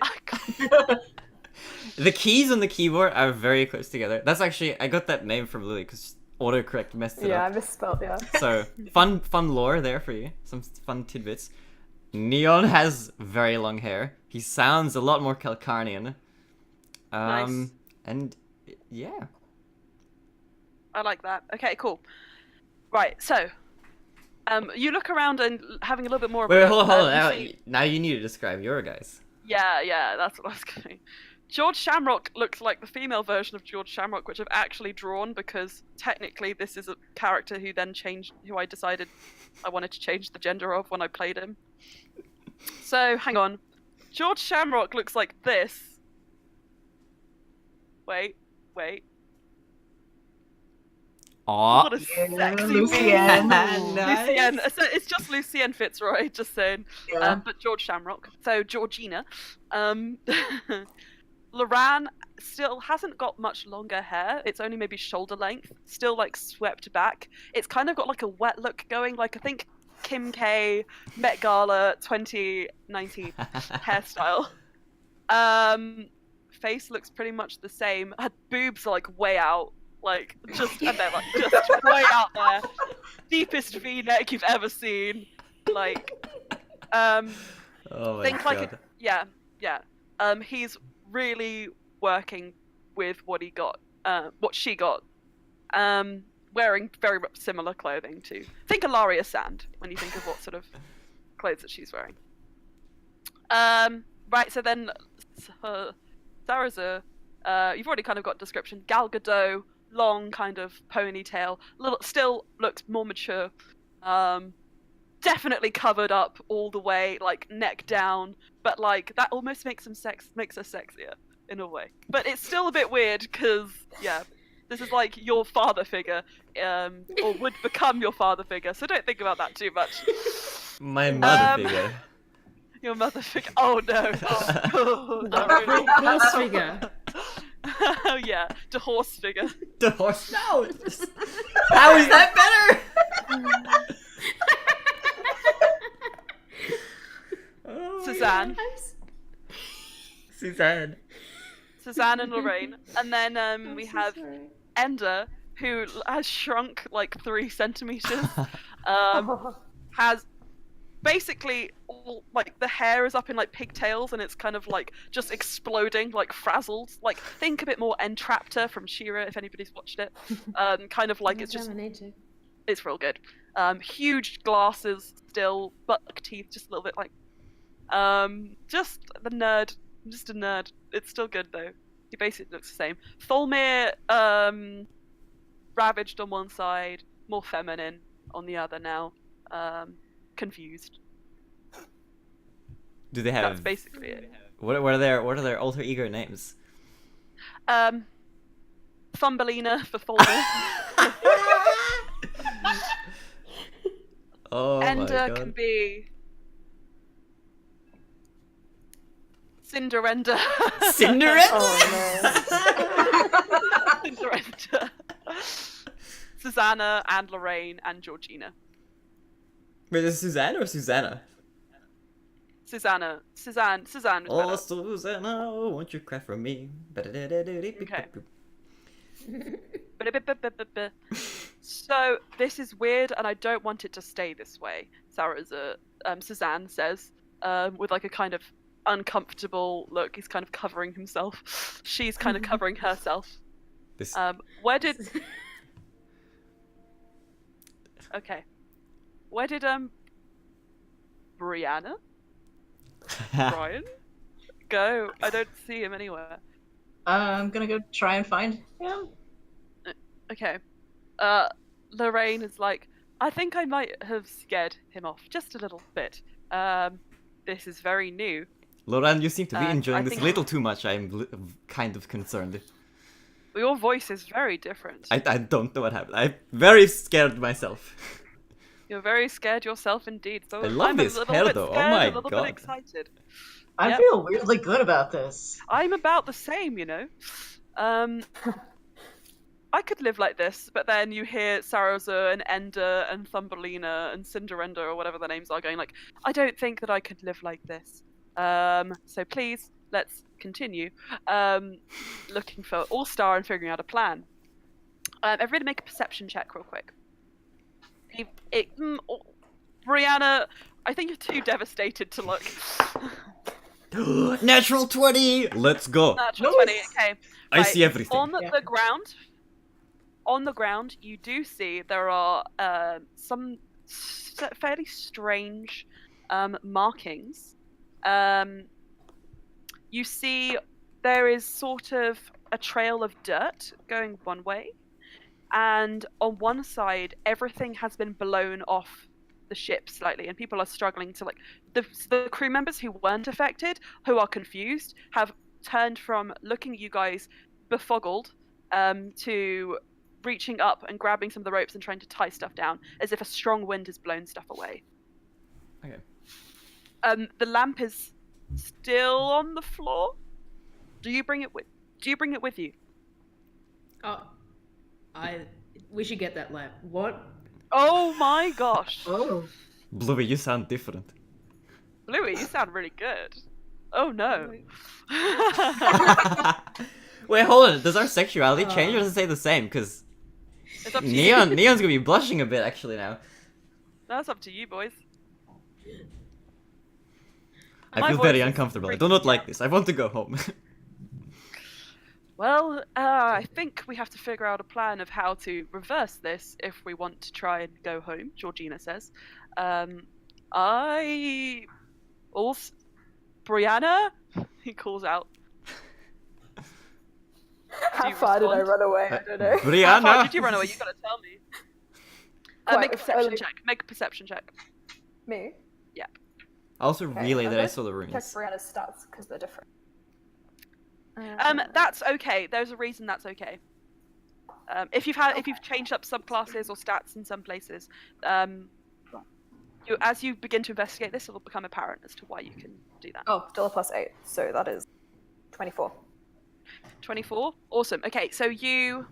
Speaker 1: The keys on the keyboard are very close together. That's actually, I got that name from Lily because autocorrect messed it up.
Speaker 6: Yeah, I misspelled, yeah.
Speaker 1: So, fun lore there for you. Some fun tidbits. Neon has very long hair. He sounds a lot more Calcarnian.
Speaker 2: Nice.
Speaker 1: And, yeah.
Speaker 2: I like that. Okay, cool. Right, so, you look around and having a little bit more.
Speaker 1: Wait, hold on.
Speaker 2: You see...
Speaker 1: Now you need to describe your guys.
Speaker 2: Yeah, that's what I was going. George Shamrock looks like the female version of George Shamrock, which I've actually drawn because technically this is a character who I decided I wanted to change the gender of when I played him. So, hang on. George Shamrock looks like this. Wait.
Speaker 1: Aw.
Speaker 2: What a sexy
Speaker 4: Lucienne.
Speaker 2: Lucienne. It's just Lucienne Fitzroy, just saying.
Speaker 4: Yeah.
Speaker 2: But George Shamrock. So, Georgina. Loran still hasn't got much longer hair. It's only maybe shoulder length. Still like swept back. It's kind of got like a wet look going. Like I think Kim K Met Gala 2019 hairstyle. Face looks pretty much the same. Her boobs are like way out. Like and they're like just way out there. Deepest V-neck you've ever seen. Like
Speaker 1: Oh my
Speaker 2: Think
Speaker 1: god.
Speaker 2: like yeah. He's really working with what what she got. Wearing very much similar clothing to think Ilaria Sand when you think of what sort of clothes that she's wearing. Right, so then Sarazur, you've already kind of got description. Gal Gadot, long kind of ponytail, still looks more mature. Definitely covered up all the way, like neck down, but like that almost makes her sexier in a way. But it's still a bit weird because this is like your father figure, or would become your father figure. So don't think about that too much.
Speaker 1: My mother figure.
Speaker 2: Your mother figure. Oh no. Oh, not really.
Speaker 5: Horse figure.
Speaker 2: Oh yeah, the horse figure.
Speaker 1: The horse. No. How is that better? Oh,
Speaker 2: Suzanne.
Speaker 1: Suzanne.
Speaker 2: And Lorraine, and then we have Ender, who has shrunk like 3 centimeters. Has basically all, like the hair is up in like pigtails, and it's kind of like just exploding, like frazzled. Like think a bit more Entraptor from She-Ra, if anybody's watched it. Kind of like it's just it's real good. Huge glasses still, buck teeth, just a little bit like just the nerd. Just a nerd. It's still good though. He basically looks the same. Tholmir, ravaged on one side, more feminine on the other now. Confused.
Speaker 1: Do they have?
Speaker 2: That's basically it.
Speaker 1: What are their alter ego names?
Speaker 2: Thumbelina for Tholmir.
Speaker 1: Oh my
Speaker 2: Ender
Speaker 1: god.
Speaker 2: can be Cinderenda.
Speaker 1: Cinderella.
Speaker 6: Oh
Speaker 2: Cinderenda. Susanna and Lorraine and Georgina.
Speaker 1: Wait, is it Suzanne or Susanna?
Speaker 2: Suzanne was
Speaker 1: Oh,
Speaker 2: better.
Speaker 1: Susanna, won't you cry for me?
Speaker 2: Okay. So this is weird, and I don't want it to stay this way. Suzanne says, with like a kind of uncomfortable look. He's kind of covering himself. She's kind of covering herself.
Speaker 1: This...
Speaker 2: Where did? Okay. Where did Brianna? Brian? Go. I don't see him anywhere.
Speaker 4: I'm gonna go try and find him.
Speaker 2: Okay. Lorraine is like, I think I might have scared him off just a little bit. This is very new.
Speaker 1: Lauren, you seem to be enjoying
Speaker 2: I
Speaker 1: this
Speaker 2: think-
Speaker 1: a little too much. I'm kind of concerned.
Speaker 2: Your voice is very different.
Speaker 1: I don't know what happened. I'm very scared myself.
Speaker 2: You're very scared yourself indeed. So
Speaker 1: I love
Speaker 2: I'm
Speaker 1: this
Speaker 2: a little
Speaker 1: hair
Speaker 2: bit
Speaker 1: though. Oh
Speaker 2: scared,
Speaker 1: my
Speaker 2: a little
Speaker 1: god.
Speaker 2: bit excited.
Speaker 4: I
Speaker 2: Yep.
Speaker 4: feel weirdly good about this.
Speaker 2: I'm about the same, you know. I could live like this, but then you hear Sarazur and Ender and Thumbelina and Cinderenda or whatever their names are going like, I don't think that I could live like this. So please, let's continue. Looking for All-Star and figuring out a plan. Everybody make a perception check real quick. Brianna, I think you're too devastated to look.
Speaker 1: Natural 20! Let's go!
Speaker 2: Natural
Speaker 4: Nice.
Speaker 2: 20, okay.
Speaker 1: I
Speaker 2: Right,
Speaker 1: see everything.
Speaker 2: On the ground, you do see there are some fairly strange markings. You see there is sort of a trail of dirt going one way, and on one side, everything has been blown off the ship slightly, and people are struggling to, like, the crew members who weren't affected, who are confused, have turned from looking at you guys befuddled to reaching up and grabbing some of the ropes and trying to tie stuff down, as if a strong wind has blown stuff away.
Speaker 1: Okay.
Speaker 2: The lamp is still on the floor. Do you bring it with you?
Speaker 5: Oh, we should get that lamp. What?
Speaker 2: Oh my gosh.
Speaker 4: Oh.
Speaker 1: Bluey, you sound different.
Speaker 2: Bluey, you sound really good. Oh no.
Speaker 1: Wait, hold on. Does our sexuality change or does it stay the same? Because
Speaker 2: It's up to you.
Speaker 1: Neon's gonna be blushing a bit actually now.
Speaker 2: That's up to you, boys.
Speaker 1: I
Speaker 2: My
Speaker 1: feel
Speaker 2: voice
Speaker 1: very
Speaker 2: is
Speaker 1: uncomfortable. I
Speaker 2: freaking
Speaker 1: do not
Speaker 2: out.
Speaker 1: like this. I want to go home.
Speaker 2: Well, I think we have to figure out a plan of how to reverse this if we want to try and go home, Georgina says. I also... Brianna? He calls out.
Speaker 6: How
Speaker 2: you
Speaker 6: far did I
Speaker 2: respond?
Speaker 6: run away? I don't know.
Speaker 2: How far
Speaker 1: Brianna!
Speaker 2: did you run away? You gotta tell me.
Speaker 6: Quite
Speaker 2: Make a perception
Speaker 6: early.
Speaker 2: check. Make a perception check.
Speaker 6: Me?
Speaker 1: I also
Speaker 6: Okay,
Speaker 1: relay
Speaker 6: I'm
Speaker 1: that I
Speaker 6: gonna
Speaker 1: saw the
Speaker 6: Check
Speaker 1: runes.
Speaker 6: Brianna's stats because they're different.
Speaker 2: That's okay. There's a reason that's okay. If you've changed up subclasses or stats in some places, as you begin to investigate this, it will become apparent as to why you can do that.
Speaker 6: Oh, still a +8, so that is 24.
Speaker 2: 24. Awesome. Okay, so you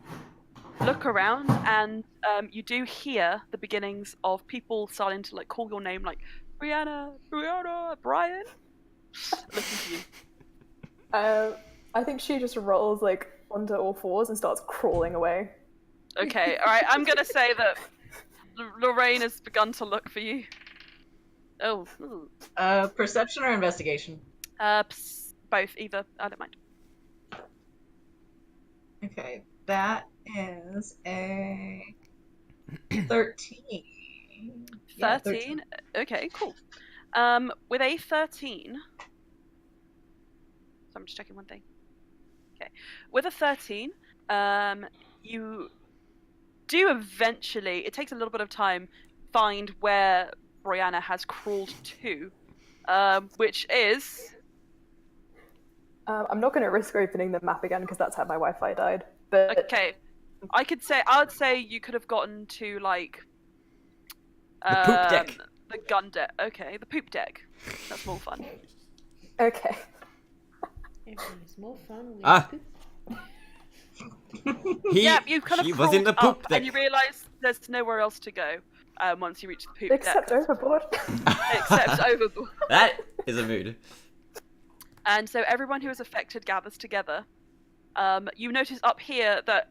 Speaker 2: look around and you do hear the beginnings of people starting to like call your name, like Brianna, Brian. Listen to you.
Speaker 6: I think she just rolls like onto all fours and starts crawling away.
Speaker 2: Okay, all right. I'm gonna say that Lorraine has begun to look for you. Oh.
Speaker 4: Perception or investigation?
Speaker 2: Both, either. I don't mind.
Speaker 4: Okay, that is a 13. Yeah,
Speaker 2: 13. Okay, cool. With a 13. So I'm just checking one thing. Okay. With a 13, you do eventually, it takes a little bit of time, find where Brianna has crawled to, which is...
Speaker 6: I'm not going to risk opening the map again because that's how my Wi-Fi died. But
Speaker 2: Okay. I'd say you could have gotten to, like...
Speaker 1: The poop deck.
Speaker 2: The gun deck. Okay, the poop deck. That's more fun.
Speaker 6: Okay.
Speaker 5: Everything's more fun with
Speaker 1: Ah.
Speaker 5: poop.
Speaker 2: Yeah, you kind of
Speaker 1: She was in the
Speaker 2: crawled
Speaker 1: poop
Speaker 2: up
Speaker 1: deck.
Speaker 2: and you realise there's nowhere else to go once you reach the poop
Speaker 6: Except
Speaker 2: deck.
Speaker 6: overboard.
Speaker 2: Except overboard.
Speaker 1: That is a mood.
Speaker 2: And so everyone who is affected gathers together. You notice up here that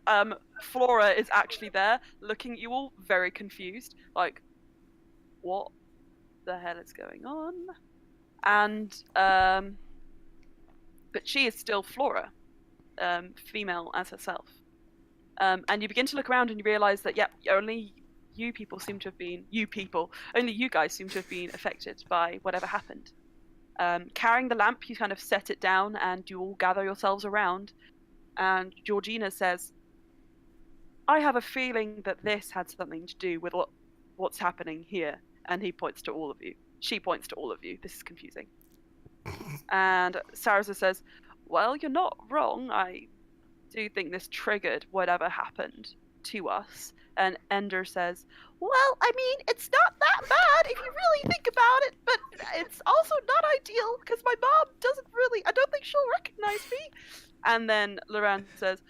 Speaker 2: Flora is actually there, looking at you all, very confused. Like, what the hell is going on? And, but she is still Flora, female as herself. And you begin to look around and you realise that, yep, only you guys seem to have been affected by whatever happened. Carrying the lamp, you kind of set it down and you all gather yourselves around. And Georgina says, I have a feeling that this had something to do with what's happening here. And he points to all of you. She points to all of you. This is confusing. And Sarasa says, well, you're not wrong. I do think this triggered whatever happened to us. And Ender says, well, I mean, it's not that bad if you really think about it, but it's also not ideal because my mom I don't think she'll recognize me. And then Lorraine says,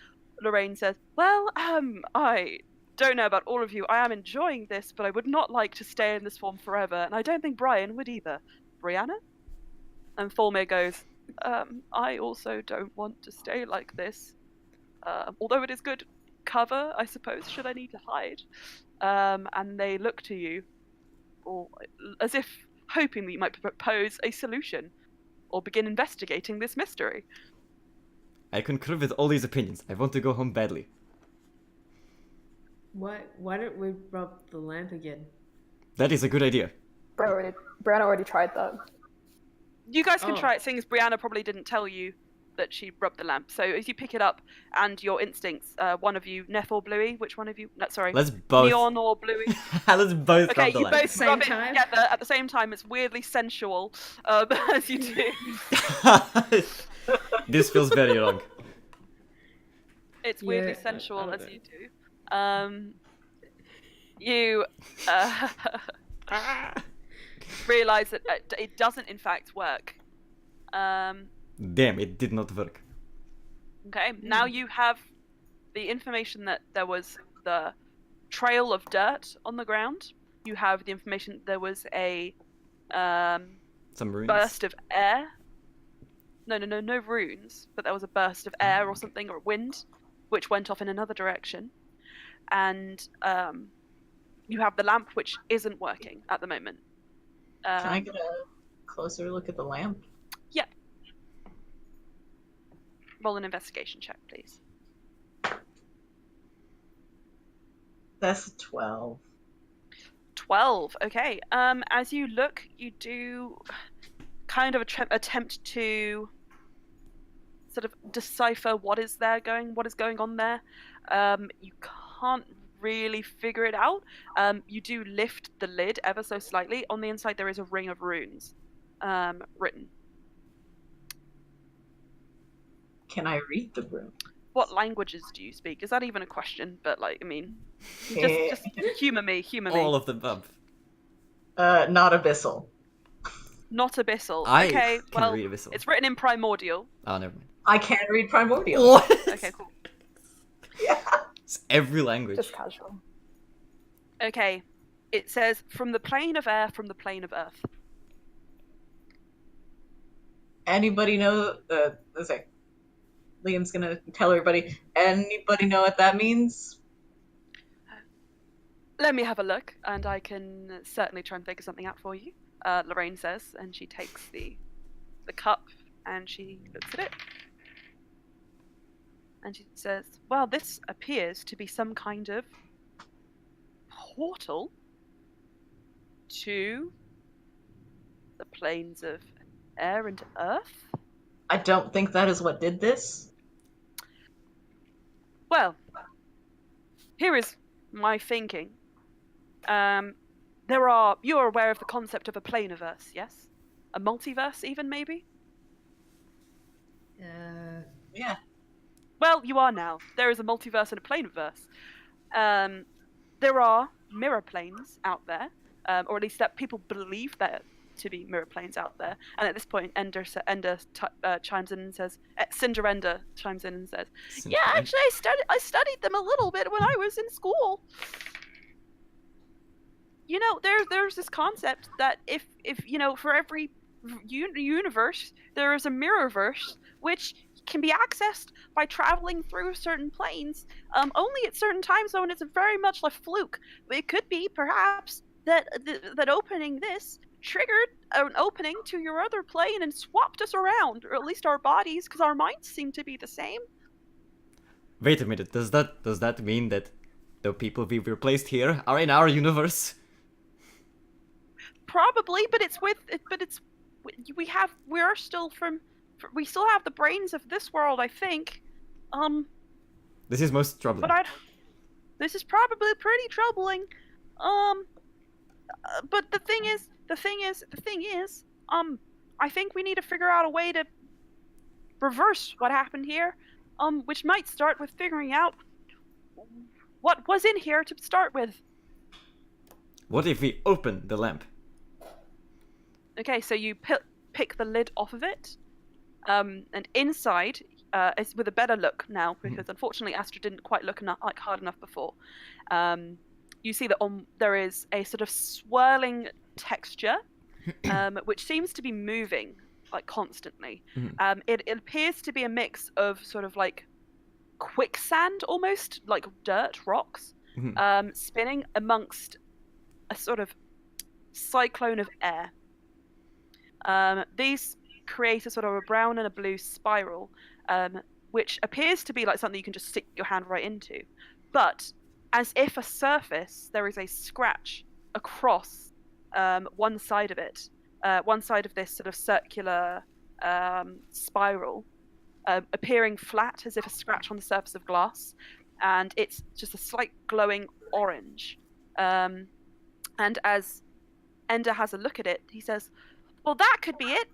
Speaker 2: well, I don't know about all of you. I am enjoying this, but I would not like to stay in this form forever, and I don't think Brian would either. Brianna? And Thormir goes, I also don't want to stay like this. Although it is good cover, I suppose, should I need to hide. And they look to you, or as if hoping that you might propose a solution, or begin investigating this mystery.
Speaker 1: I concur with all these opinions. I want to go home badly.
Speaker 5: Why don't we rub the lamp again?
Speaker 1: That is a good idea.
Speaker 6: Brianna already tried that.
Speaker 2: You guys can
Speaker 5: Oh.
Speaker 2: try it, seeing as Brianna probably didn't tell you that she rubbed the lamp. So as you pick it up, and your instincts, one of you, Neff or Bluey, which one of you? No, sorry.
Speaker 1: Let's both.
Speaker 2: Neon or Bluey?
Speaker 1: Let's both
Speaker 2: Okay,
Speaker 1: rub the
Speaker 2: you
Speaker 1: lamp.
Speaker 2: both
Speaker 5: Same
Speaker 2: rub it
Speaker 5: time?
Speaker 2: together at the same time. It's weirdly sensual, as you do.
Speaker 1: This feels very wrong.
Speaker 2: It's weirdly
Speaker 5: Yeah,
Speaker 2: sensual
Speaker 5: I
Speaker 2: as
Speaker 5: don't
Speaker 2: you do. You realize that it doesn't in fact work.
Speaker 1: Damn, it did not work.
Speaker 2: Okay, now you have the information that there was the trail of dirt on the ground. You have the information that there was a
Speaker 1: Some runes.
Speaker 2: burst of air. No runes, but there was a burst of air or something, or wind, which went off in another direction. And you have the lamp, which isn't working at the moment.
Speaker 4: Can I get a closer look at the lamp?
Speaker 2: Yep. Roll an investigation check, please.
Speaker 4: That's a 12.
Speaker 2: 12. Okay. As you look, you do kind of attempt to sort of decipher what is going on there. You can't really figure it out. You do lift the lid ever so slightly. On the inside, there is a ring of runes written.
Speaker 4: Can I read the room?
Speaker 2: What languages do you speak? Is that even a question? But like, I mean, just humor me.
Speaker 1: All of the above.
Speaker 4: Not abyssal.
Speaker 2: Not abyssal.
Speaker 1: I
Speaker 2: Okay,
Speaker 1: can
Speaker 2: well,
Speaker 1: read abyssal.
Speaker 2: it's written in primordial.
Speaker 1: Oh, never mind.
Speaker 4: I can't read primordial.
Speaker 1: What?
Speaker 2: Okay, cool.
Speaker 4: Yeah.
Speaker 1: It's every language.
Speaker 6: Just casual.
Speaker 2: Okay, it says from the plane of air, from the plane of earth.
Speaker 4: Anybody know? Let's say, Liam's gonna tell everybody. Anybody know what that means?
Speaker 2: Let me have a look, and I can certainly try and figure something out for you. Lorraine says, and she takes the cup and she looks at it. And she says, well, this appears to be some kind of portal to the planes of air and earth.
Speaker 4: I don't think that is what did this.
Speaker 2: Well, here is my thinking. You're aware of the concept of a planiverse, yes? A multiverse even, maybe?
Speaker 4: Yeah.
Speaker 2: Well, you are now. There is a multiverse and a planiverse. There are mirror planes out there, or at least that people believe there to be mirror planes out there. And at this point, chimes in and says, Cinderenda chimes in and says, yeah, actually, I studied them a little bit when I was in school. You know, there's this concept that if for every universe, there is a mirrorverse, which can be accessed by traveling through certain planes, only at certain times, though, and it's very much a fluke. It could be, perhaps, that opening this triggered an opening to your other plane and swapped us around, or at least our bodies, because our minds seem to be the same.
Speaker 1: Wait a minute, does that mean that the people we've replaced here are in our universe?
Speaker 2: Probably, we still have the brains of this world, I think.
Speaker 1: This is most troubling.
Speaker 2: This is probably pretty troubling. But the thing is, I think we need to figure out a way to reverse what happened here. Which might start with figuring out what was in here to start with.
Speaker 1: What if we open the lamp?
Speaker 2: Okay, so you pick the lid off of it, and inside, is with a better look now, because unfortunately Astra didn't quite look hard enough before. You see that there is a sort of swirling texture, which seems to be moving constantly. It appears to be a mix of sort of like quicksand, almost like dirt rocks, spinning amongst a sort of cyclone of air. These create a sort of a brown and a blue spiral, which appears to be like something you can just stick your hand right into. But as if a surface, there is a scratch across one side of it, one side of this sort of circular spiral, appearing flat as if a scratch on the surface of glass, and it's just a slight glowing orange. And as Ender has a look at it, he says, well, that could be it.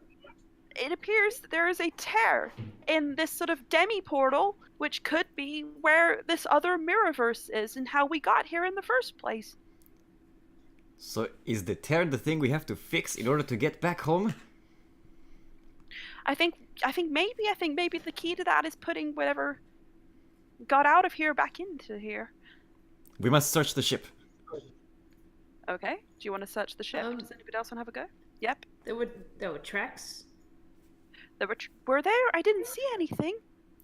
Speaker 2: It appears that there is a tear in this sort of demi-portal, which could be where this other mirrorverse is and how we got here in the first place.
Speaker 1: So is the tear the thing we have to fix in order to get back home?
Speaker 2: I think maybe the key to that is putting whatever got out of here back into here.
Speaker 1: We must search the ship.
Speaker 2: Okay. Do you want to search the ship? Does anybody else want to have a go? Yep.
Speaker 5: There were tracks.
Speaker 2: Were there? I didn't see anything.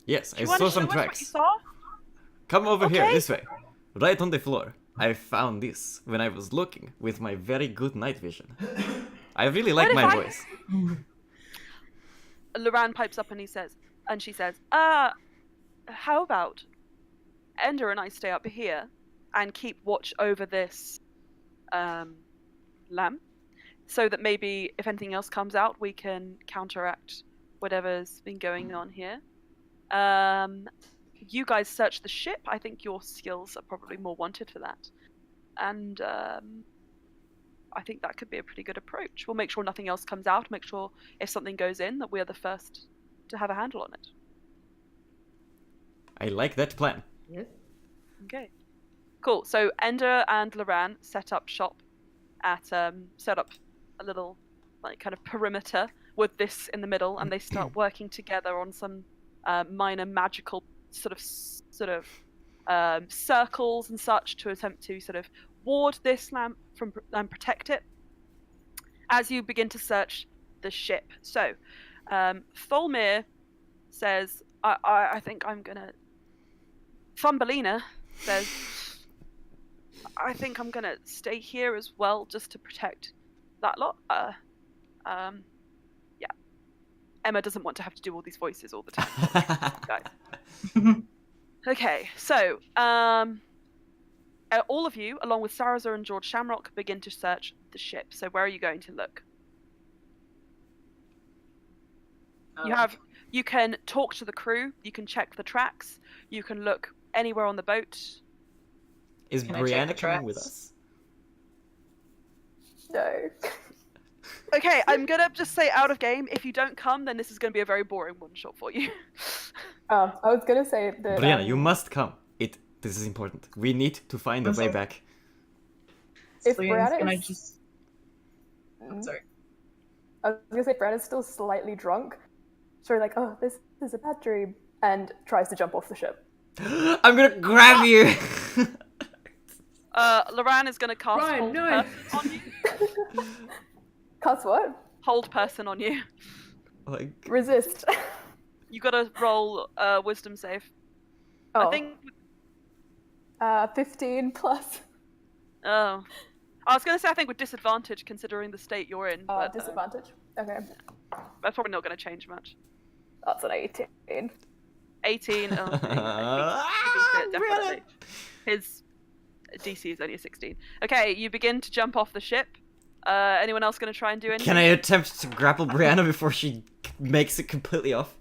Speaker 1: Yes,
Speaker 2: Do you
Speaker 1: I
Speaker 2: want
Speaker 1: saw
Speaker 2: to
Speaker 1: some
Speaker 2: show us
Speaker 1: tracks.
Speaker 2: what you saw?
Speaker 1: Come over here,
Speaker 2: Okay.
Speaker 1: this way. Right on the floor. I found this when I was looking with my very good night vision. I really like
Speaker 2: What
Speaker 1: my
Speaker 2: if I-
Speaker 1: voice.
Speaker 2: Loran pipes up and she says, how about Ender and I stay up here and keep watch over this lamp, so that maybe if anything else comes out, we can counteract whatever's been going on here. You guys search the ship. I think your skills are probably more wanted for that. And I think that could be a pretty good approach. We'll make sure nothing else comes out, make sure if something goes in that we're the first to have a handle on it.
Speaker 1: I like that plan.
Speaker 5: Yeah.
Speaker 2: Okay. Cool. So Ender and Loran set up shop at set up a little like kind of perimeter with this in the middle, and they start working together on some minor magical sort of circles and such to attempt to sort of ward this lamp from and protect it as you begin to search the ship. So Tholmir says, I think I'm gonna Thumbelina says, I think I'm gonna stay here as well, just to protect that lot. Yeah. Emma doesn't want to have to do all these voices all the time. Guys. Okay, so all of you, along with Saraza and George Shamrock, begin to search the ship. So where are you going to look? You can talk to the crew. You can check the tracks. You can look anywhere on the boat.
Speaker 1: Is
Speaker 4: Can I check the
Speaker 1: Brianna coming with
Speaker 4: tracks?
Speaker 1: us?
Speaker 6: No.
Speaker 2: Okay, I'm gonna just say out of game. If you don't come, then this is gonna be a very boring one shot for you.
Speaker 6: I was gonna say that.
Speaker 1: Brianna, you must come. This is important. We need to find a way
Speaker 4: Okay.
Speaker 1: back.
Speaker 6: If
Speaker 4: Leon's
Speaker 6: Brianna
Speaker 4: gonna
Speaker 6: is-
Speaker 4: just. I'm sorry.
Speaker 6: I was gonna say Brianna's still slightly drunk. So like, oh, this is a bad dream, and tries to jump off the ship.
Speaker 1: I'm gonna grab you!
Speaker 2: Loran is gonna cast
Speaker 5: Ryan,
Speaker 2: hold
Speaker 5: no.
Speaker 2: person on you.
Speaker 6: Cuss what?
Speaker 2: Hold person on you.
Speaker 1: Like,
Speaker 6: Resist.
Speaker 2: You gotta roll wisdom save.
Speaker 6: Oh.
Speaker 2: I think.
Speaker 6: 15 plus.
Speaker 2: Oh. I was gonna say I think with disadvantage considering the state you're in, but
Speaker 6: Disadvantage. Okay.
Speaker 2: that's probably not gonna change much.
Speaker 6: That's an 18.
Speaker 2: 18. Oh, okay.
Speaker 1: Ah,
Speaker 2: You beat it, definitely. His DC is only a 16. Okay, you begin to jump off the ship. Anyone else gonna try and do anything?
Speaker 1: Can I attempt to grapple Brianna before she makes it completely off?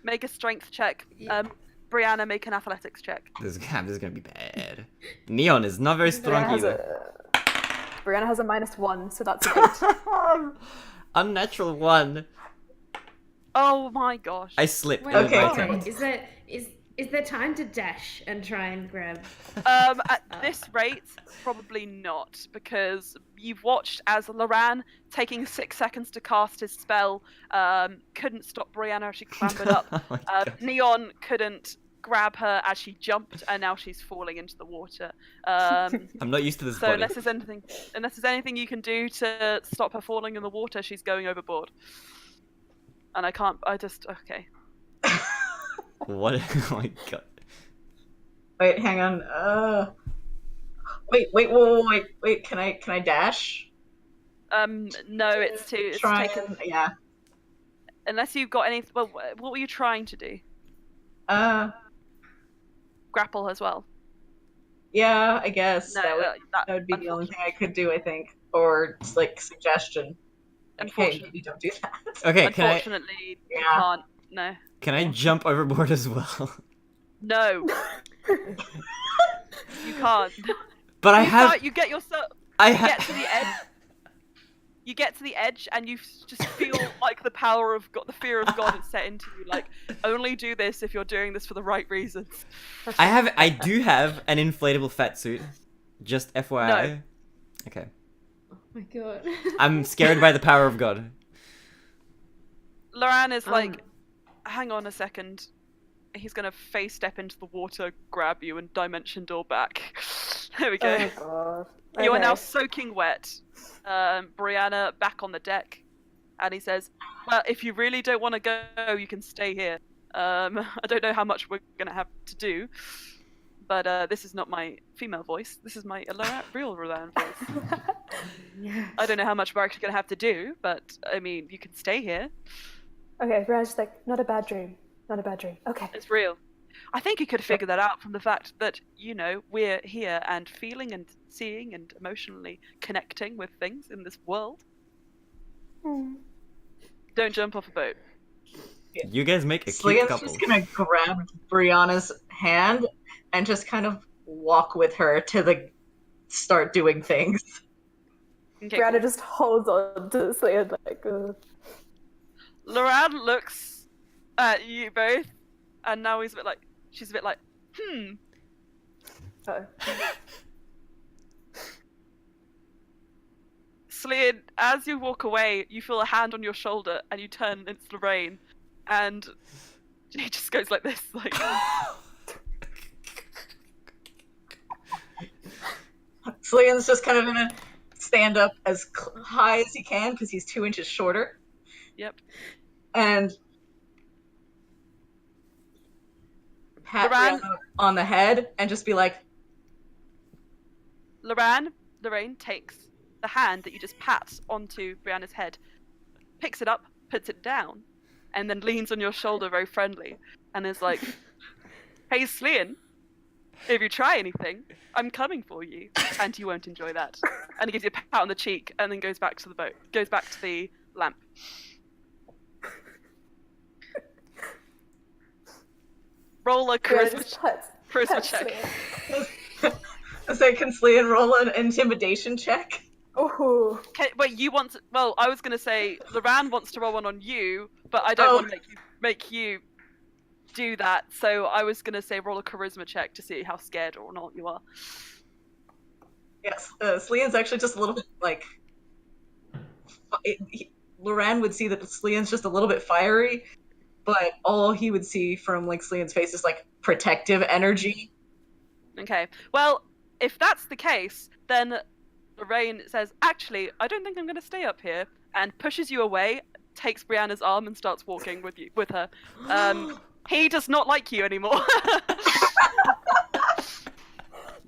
Speaker 2: Make a strength check.
Speaker 5: Yeah.
Speaker 2: Brianna, make an athletics check.
Speaker 1: This is gonna be bad. Neon is not very strong either.
Speaker 6: Brianna has a -1, so that's an 8.
Speaker 1: Unnatural 1.
Speaker 2: Oh my gosh.
Speaker 1: I slipped.
Speaker 5: Wait,
Speaker 4: Okay.
Speaker 1: my
Speaker 5: wait,
Speaker 1: turn.
Speaker 5: is there time to dash and try and grab?
Speaker 2: At this rate, probably not, because you've watched as Loran, taking 6 seconds to cast his spell, couldn't stop Brianna as she clambered up.
Speaker 1: Oh my God.
Speaker 2: Neon couldn't grab her as she jumped, and now she's falling into the water.
Speaker 1: I'm not used to this
Speaker 2: So
Speaker 1: body.
Speaker 2: unless there's anything you can do to stop her falling in the water, she's going overboard. And okay.
Speaker 1: What? Oh my God.
Speaker 4: Wait, hang on. Wait. Can I dash?
Speaker 2: No, it's
Speaker 4: Try
Speaker 2: taken.
Speaker 4: and yeah.
Speaker 2: Unless you've got any. Well, what were you trying to do? Grapple as well.
Speaker 4: Yeah, I guess
Speaker 2: No,
Speaker 4: that would be the only thing I could do, I think, or it's like suggestion. Like, hey,
Speaker 2: Unfortunately,
Speaker 4: maybe don't do that.
Speaker 1: Okay,
Speaker 2: unfortunately, you
Speaker 4: Yeah.
Speaker 2: can't. No,
Speaker 1: can I jump overboard as well?
Speaker 2: no, you can't.
Speaker 1: But I
Speaker 2: You
Speaker 1: have.
Speaker 2: can't- You get yourself.
Speaker 1: I
Speaker 2: You get
Speaker 1: have.
Speaker 2: to the edge. You get to the edge, and you just feel like the power of God, the fear of God, is set into you. Like, only do this if you're doing this for the right reasons.
Speaker 1: I do have an inflatable fat suit. Just FYI. Okay.
Speaker 5: Oh my god.
Speaker 1: I'm scared by the power of God.
Speaker 2: Loran is like, hang on a second. He's gonna face step into the water, grab you, and dimension door back. There we go.
Speaker 6: Oh god.
Speaker 2: You are now
Speaker 6: Okay.
Speaker 2: soaking wet. Brianna back on the deck, and he says, "Well, if you really don't want to go, you can stay here. I don't know how much we're gonna have to do, but this is not my female voice. This is my real Roland voice.
Speaker 5: Yeah.
Speaker 2: I don't know how much work you're gonna have to do, but I mean, you can stay here.
Speaker 6: Okay, Brianna's just like, not a bad dream. Not a bad dream. Okay.
Speaker 2: It's real. I think you could figure that out from the fact that, you know, we're here and feeling and seeing and emotionally connecting with things in this world. Don't jump off a boat.
Speaker 1: You guys make a cute
Speaker 4: Slian's
Speaker 1: couple.
Speaker 4: just gonna grab Brianna's hand and just kind of walk with her to start doing things.
Speaker 2: Okay,
Speaker 6: Brianna just holds on to Slian like,
Speaker 2: Loran looks at you both, and now she's a bit like,
Speaker 6: oh.
Speaker 2: Slian, as you walk away, you feel a hand on your shoulder, and you turn, and it's Lorraine, and he just goes like this, like.
Speaker 4: Slian's just kind of gonna stand up as high as he can because he's 2 inches shorter.
Speaker 2: Yep.
Speaker 4: And pat
Speaker 2: Lorraine-
Speaker 4: Brianna on the head and just be like,
Speaker 2: Lorraine takes the hand that you just pat onto Brianna's head, picks it up, puts it down, and then leans on your shoulder very friendly, and is like, "Hey, Slian, if you try anything, I'm coming for you, and you won't enjoy that." And he gives you a pat on the cheek, and then goes back to the boat, goes back to the lamp. Roll a
Speaker 6: Brianna
Speaker 2: charisma
Speaker 6: just pets
Speaker 2: check.
Speaker 6: Slian.
Speaker 4: so can Slian roll an intimidation check?
Speaker 6: Ooh.
Speaker 2: Okay, wait, you want to, well, I was going to say, Loran wants to roll one on you, but I don't want to make you do that, so I was going to say roll a charisma check to see how scared or not you are.
Speaker 4: Yes, Slian's actually just a little bit like... Loran would see that Slian's just a little bit fiery, but all he would see from like Slian's face is like protective energy.
Speaker 2: Okay, well, if that's the case, then Lorraine says, actually, I don't think I'm going to stay up here, and pushes you away, takes Brianna's arm and starts walking with her. He does not like you anymore.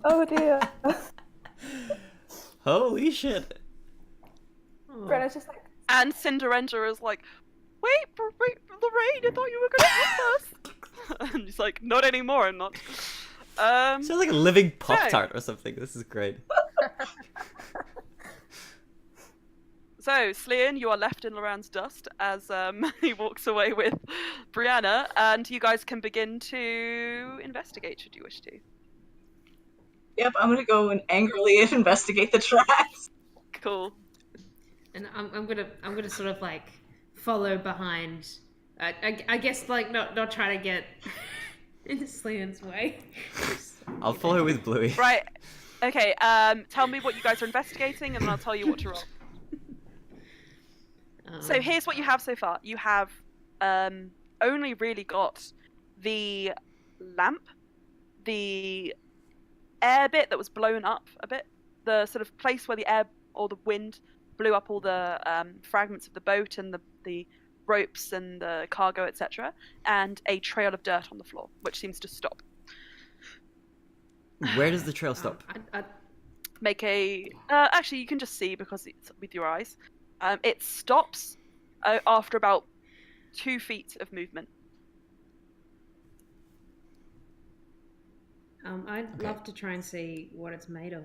Speaker 6: Oh dear.
Speaker 1: Holy shit.
Speaker 6: Brianna's just like,
Speaker 2: And Cinderella is like, wait, Lorraine, I thought you were going to help us. And he's like, not anymore, I'm not.
Speaker 1: Sounds like a living Pop-Tart or something. This is great.
Speaker 2: So, Slian, you are left in Loran's dust as he walks away with Brianna, and you guys can begin to investigate should you wish to.
Speaker 4: Yep, I'm gonna go and angrily investigate the tracks.
Speaker 2: Cool.
Speaker 5: And I'm gonna sort of like follow behind. I guess like not try to get into Slian's way.
Speaker 1: I'll follow with Bluey.
Speaker 2: Right. Okay. Tell me what you guys are investigating, and then I'll tell you what to roll. So here's what you have so far. You have only really got the lamp, the air bit that was blown up a bit, the sort of place where the air or the wind blew up all the fragments of the boat and the ropes and the cargo, etc., and a trail of dirt on the floor, which seems to stop.
Speaker 1: Where does the trail stop?
Speaker 2: Make a... actually, you can just see because it's with your eyes. It stops after about 2 feet of movement.
Speaker 5: I'd love to try and see what it's made of.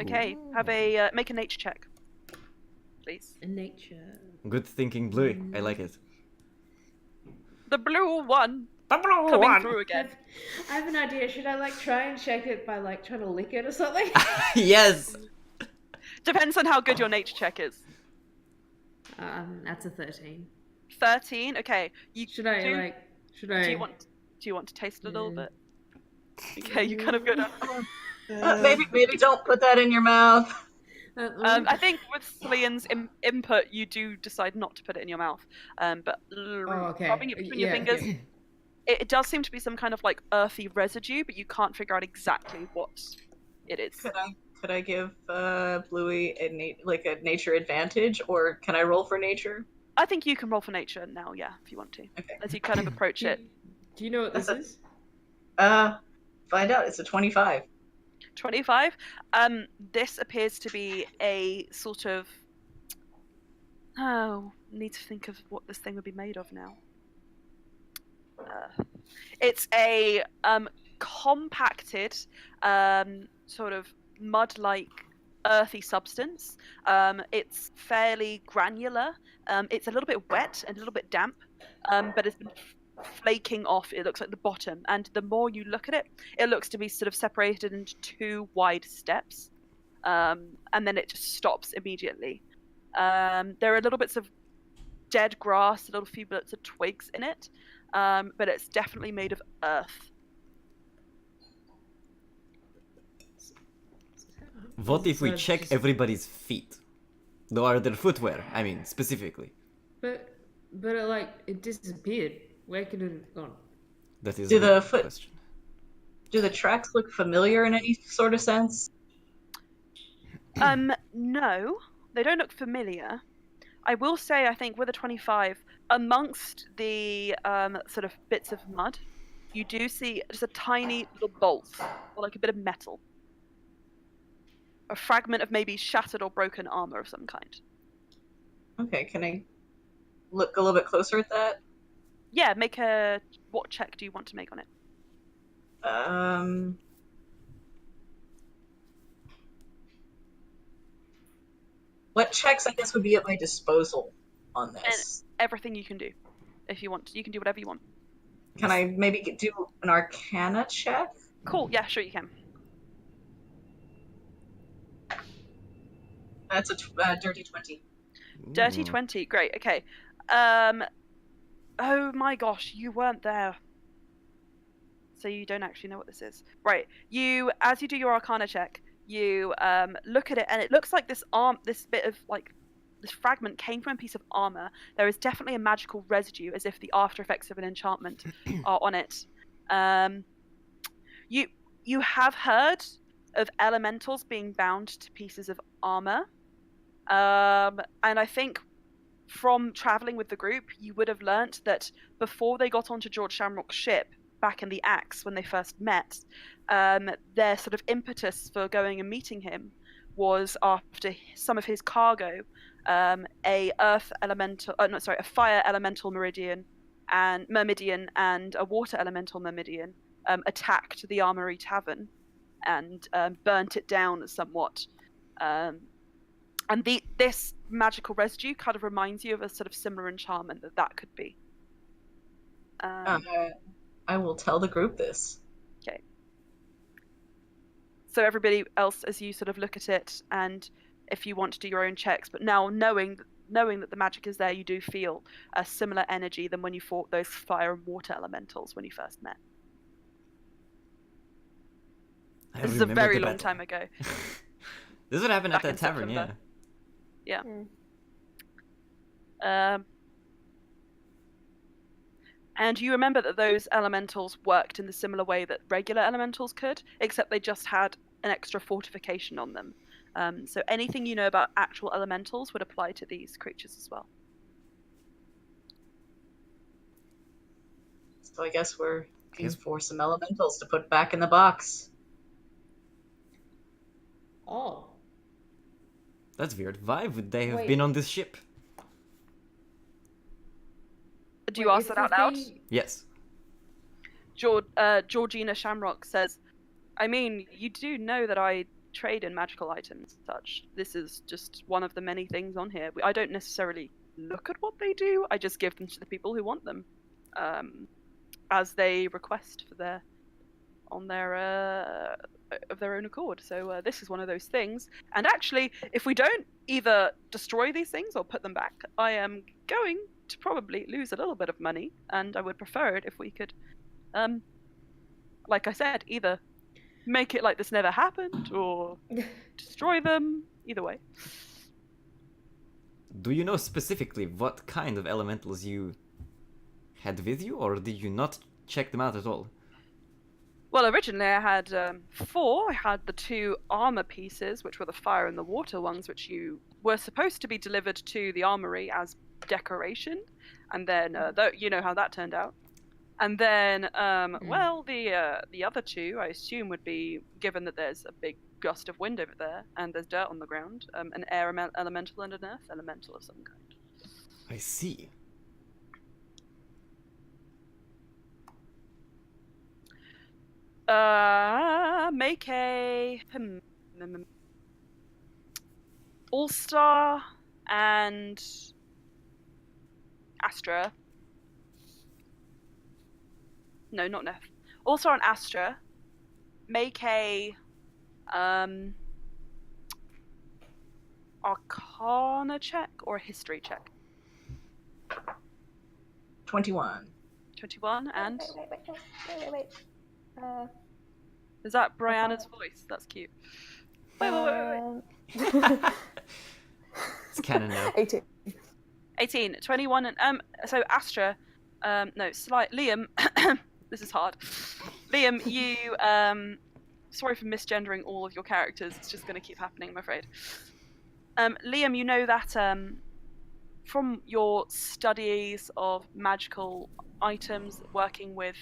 Speaker 2: Okay, have a make a nature check, please.
Speaker 5: In nature.
Speaker 1: Good thinking, Bluey. I like it.
Speaker 2: The blue one
Speaker 1: The blue
Speaker 2: coming
Speaker 1: one.
Speaker 2: through again.
Speaker 5: I have an idea. Should I like try and check it by like trying to lick it or something?
Speaker 1: Yes.
Speaker 2: Depends on how good your nature check is.
Speaker 5: That's a 13.
Speaker 2: 13. Okay.
Speaker 5: Should I?
Speaker 2: Do you want to taste it a little bit? Okay, you kind of go down.
Speaker 4: Maybe don't put that in your mouth.
Speaker 2: I think with Slian's input, you do decide not to put it in your mouth. But
Speaker 5: okay.
Speaker 2: rubbing it between your fingers, it does seem to be some kind of like earthy residue, but you can't figure out exactly what it is.
Speaker 4: Could I give Bluey a nature advantage, or can I roll for nature?
Speaker 2: I think you can roll for nature now, yeah, if you want to.
Speaker 4: Okay.
Speaker 2: As you kind of approach it.
Speaker 5: Do you know what this is?
Speaker 4: Find out. It's a 25.
Speaker 2: 25. This appears to be a sort of. Oh, need to think of what this thing would be made of now. It's a compacted, sort of mud-like, earthy substance. It's fairly granular. It's a little bit wet and a little bit damp, but it's been flaking off. It looks like the bottom, and the more you look at it, it looks to be sort of separated into two wide steps, and then it just stops immediately. There are little bits of dead grass, a little few bits of twigs in it, but it's definitely made of earth.
Speaker 1: What if we
Speaker 5: So
Speaker 1: check
Speaker 5: just-
Speaker 1: everybody's feet? Or their footwear, I mean, specifically.
Speaker 5: But it disappeared. Where could it have gone?
Speaker 1: That is
Speaker 4: Do
Speaker 1: a
Speaker 4: the
Speaker 1: good
Speaker 4: foot-
Speaker 1: question.
Speaker 4: Do the tracks look familiar in any sort of sense?
Speaker 2: No, they don't look familiar. I will say, I think with a 25, amongst the sort of bits of mud, you do see just a tiny little bolt, or like a bit of metal. A fragment of maybe shattered or broken armor of some kind.
Speaker 4: Okay, can I look a little bit closer at that?
Speaker 2: Yeah, make a... What check do you want to make on it?
Speaker 4: What checks, I guess, would be at my disposal on this?
Speaker 2: Everything you can do. If you want to. You can do whatever you want.
Speaker 4: Can I maybe do an Arcana check?
Speaker 2: Cool, yeah, sure you can.
Speaker 4: That's a dirty 20.
Speaker 2: Dirty
Speaker 1: Ooh.
Speaker 2: 20, great, okay. Oh my gosh, you weren't there. So you don't actually know what this is. Right, as you do your Arcana check, you look at it, and it looks like this bit of, like, this fragment came from a piece of armor. There is definitely a magical residue, as if the after effects of an enchantment are on it. You have heard of elementals being bound to pieces of armor. And I think from traveling with the group, you would have learnt that before they got onto George Shamrock's ship back in the Axe when they first met, their sort of impetus for going and meeting him was after some of his cargo, a fire elemental myrmidon and a water elemental myrmidon attacked the Armory Tavern and burnt it down somewhat. And this magical residue kind of reminds you of a sort of similar enchantment that could be.
Speaker 4: I will tell the group this.
Speaker 2: Okay. So everybody else, as you sort of look at it, and if you want to do your own checks, but now knowing that the magic is there, you do feel a similar energy than when you fought those fire and water elementals when you first met.
Speaker 1: I
Speaker 2: This is a
Speaker 1: remember
Speaker 2: very
Speaker 1: the
Speaker 2: long
Speaker 1: battle.
Speaker 2: time ago.
Speaker 1: This would happen at
Speaker 2: Back
Speaker 1: that
Speaker 2: in
Speaker 1: tavern,
Speaker 2: September.
Speaker 1: yeah.
Speaker 2: And you remember that those elementals worked in the similar way that regular elementals could, except they just had an extra fortification on them. So anything you know about actual elementals would apply to these creatures as well.
Speaker 4: So I guess we're looking for some elementals to put back in the box.
Speaker 5: Oh.
Speaker 1: That's weird. Why would they have
Speaker 5: Wait.
Speaker 1: been on this ship?
Speaker 2: Do you ask that out loud?
Speaker 1: Yes.
Speaker 2: Georgina Shamrock says, I mean, you do know that I trade in magical items and such. This is just one of the many things on here. I don't necessarily look at what they do. I just give them to the people who want them, as they request of their own accord. So this is one of those things. And actually, if we don't either destroy these things or put them back, I am going to probably lose a little bit of money, and I would prefer it if we could, like I said, either make it like this never happened or destroy them. Either way.
Speaker 1: Do you know specifically what kind of elementals you had with you, or did you not check them out at all?
Speaker 2: Well, originally I had 4. I had the 2 armor pieces, which were the fire and the water ones, which you were supposed to be delivered to the armory as decoration, and then you know how that turned out. And then, well, the other two, I assume, would be, given that there's a big gust of wind over there and there's dirt on the ground, an air elemental and an earth elemental of some kind.
Speaker 1: I see.
Speaker 2: Make a All-Star and Astra. No, not Neff. All-Star and Astra. Make a Arcana check or a History check.
Speaker 4: 21.
Speaker 2: 21 and
Speaker 6: Wait.
Speaker 2: is that Brianna's voice? That's cute. Wait.
Speaker 1: It's canon now.
Speaker 6: 18.
Speaker 2: 18, 21, and so Astra, Liam, this is hard. Liam, you, sorry for misgendering all of your characters, it's just going to keep happening, I'm afraid. Liam, you know that, from your studies of magical items, working with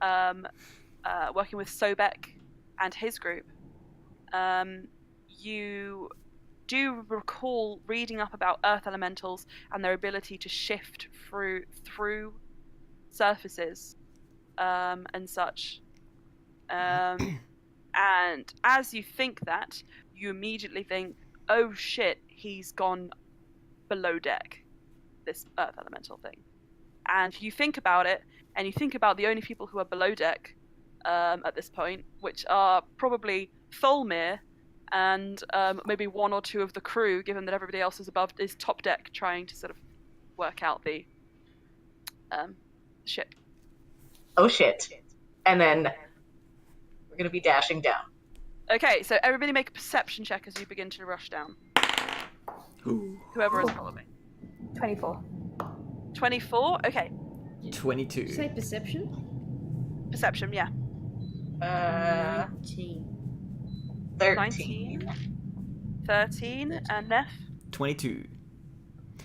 Speaker 2: Sobek and his group, you do recall reading up about earth elementals and their ability to shift through surfaces and such. And as you think that, you immediately think, oh shit, he's gone below deck, this earth elemental thing. And you think about it, and you think about the only people who are below deck at this point, which are probably Tholmir and maybe one or two of the crew, given that everybody else is top deck, trying to sort of work out the ship.
Speaker 4: Oh shit. And then we're going to be dashing down.
Speaker 2: Okay, so everybody make a perception check as you begin to rush down. Whoever is following.
Speaker 6: 24.
Speaker 2: 24? Okay.
Speaker 1: 22.
Speaker 5: Did you say perception?
Speaker 2: Perception, yeah.
Speaker 5: 19.
Speaker 4: 13.
Speaker 2: 19. 13. And Neff?
Speaker 1: 22.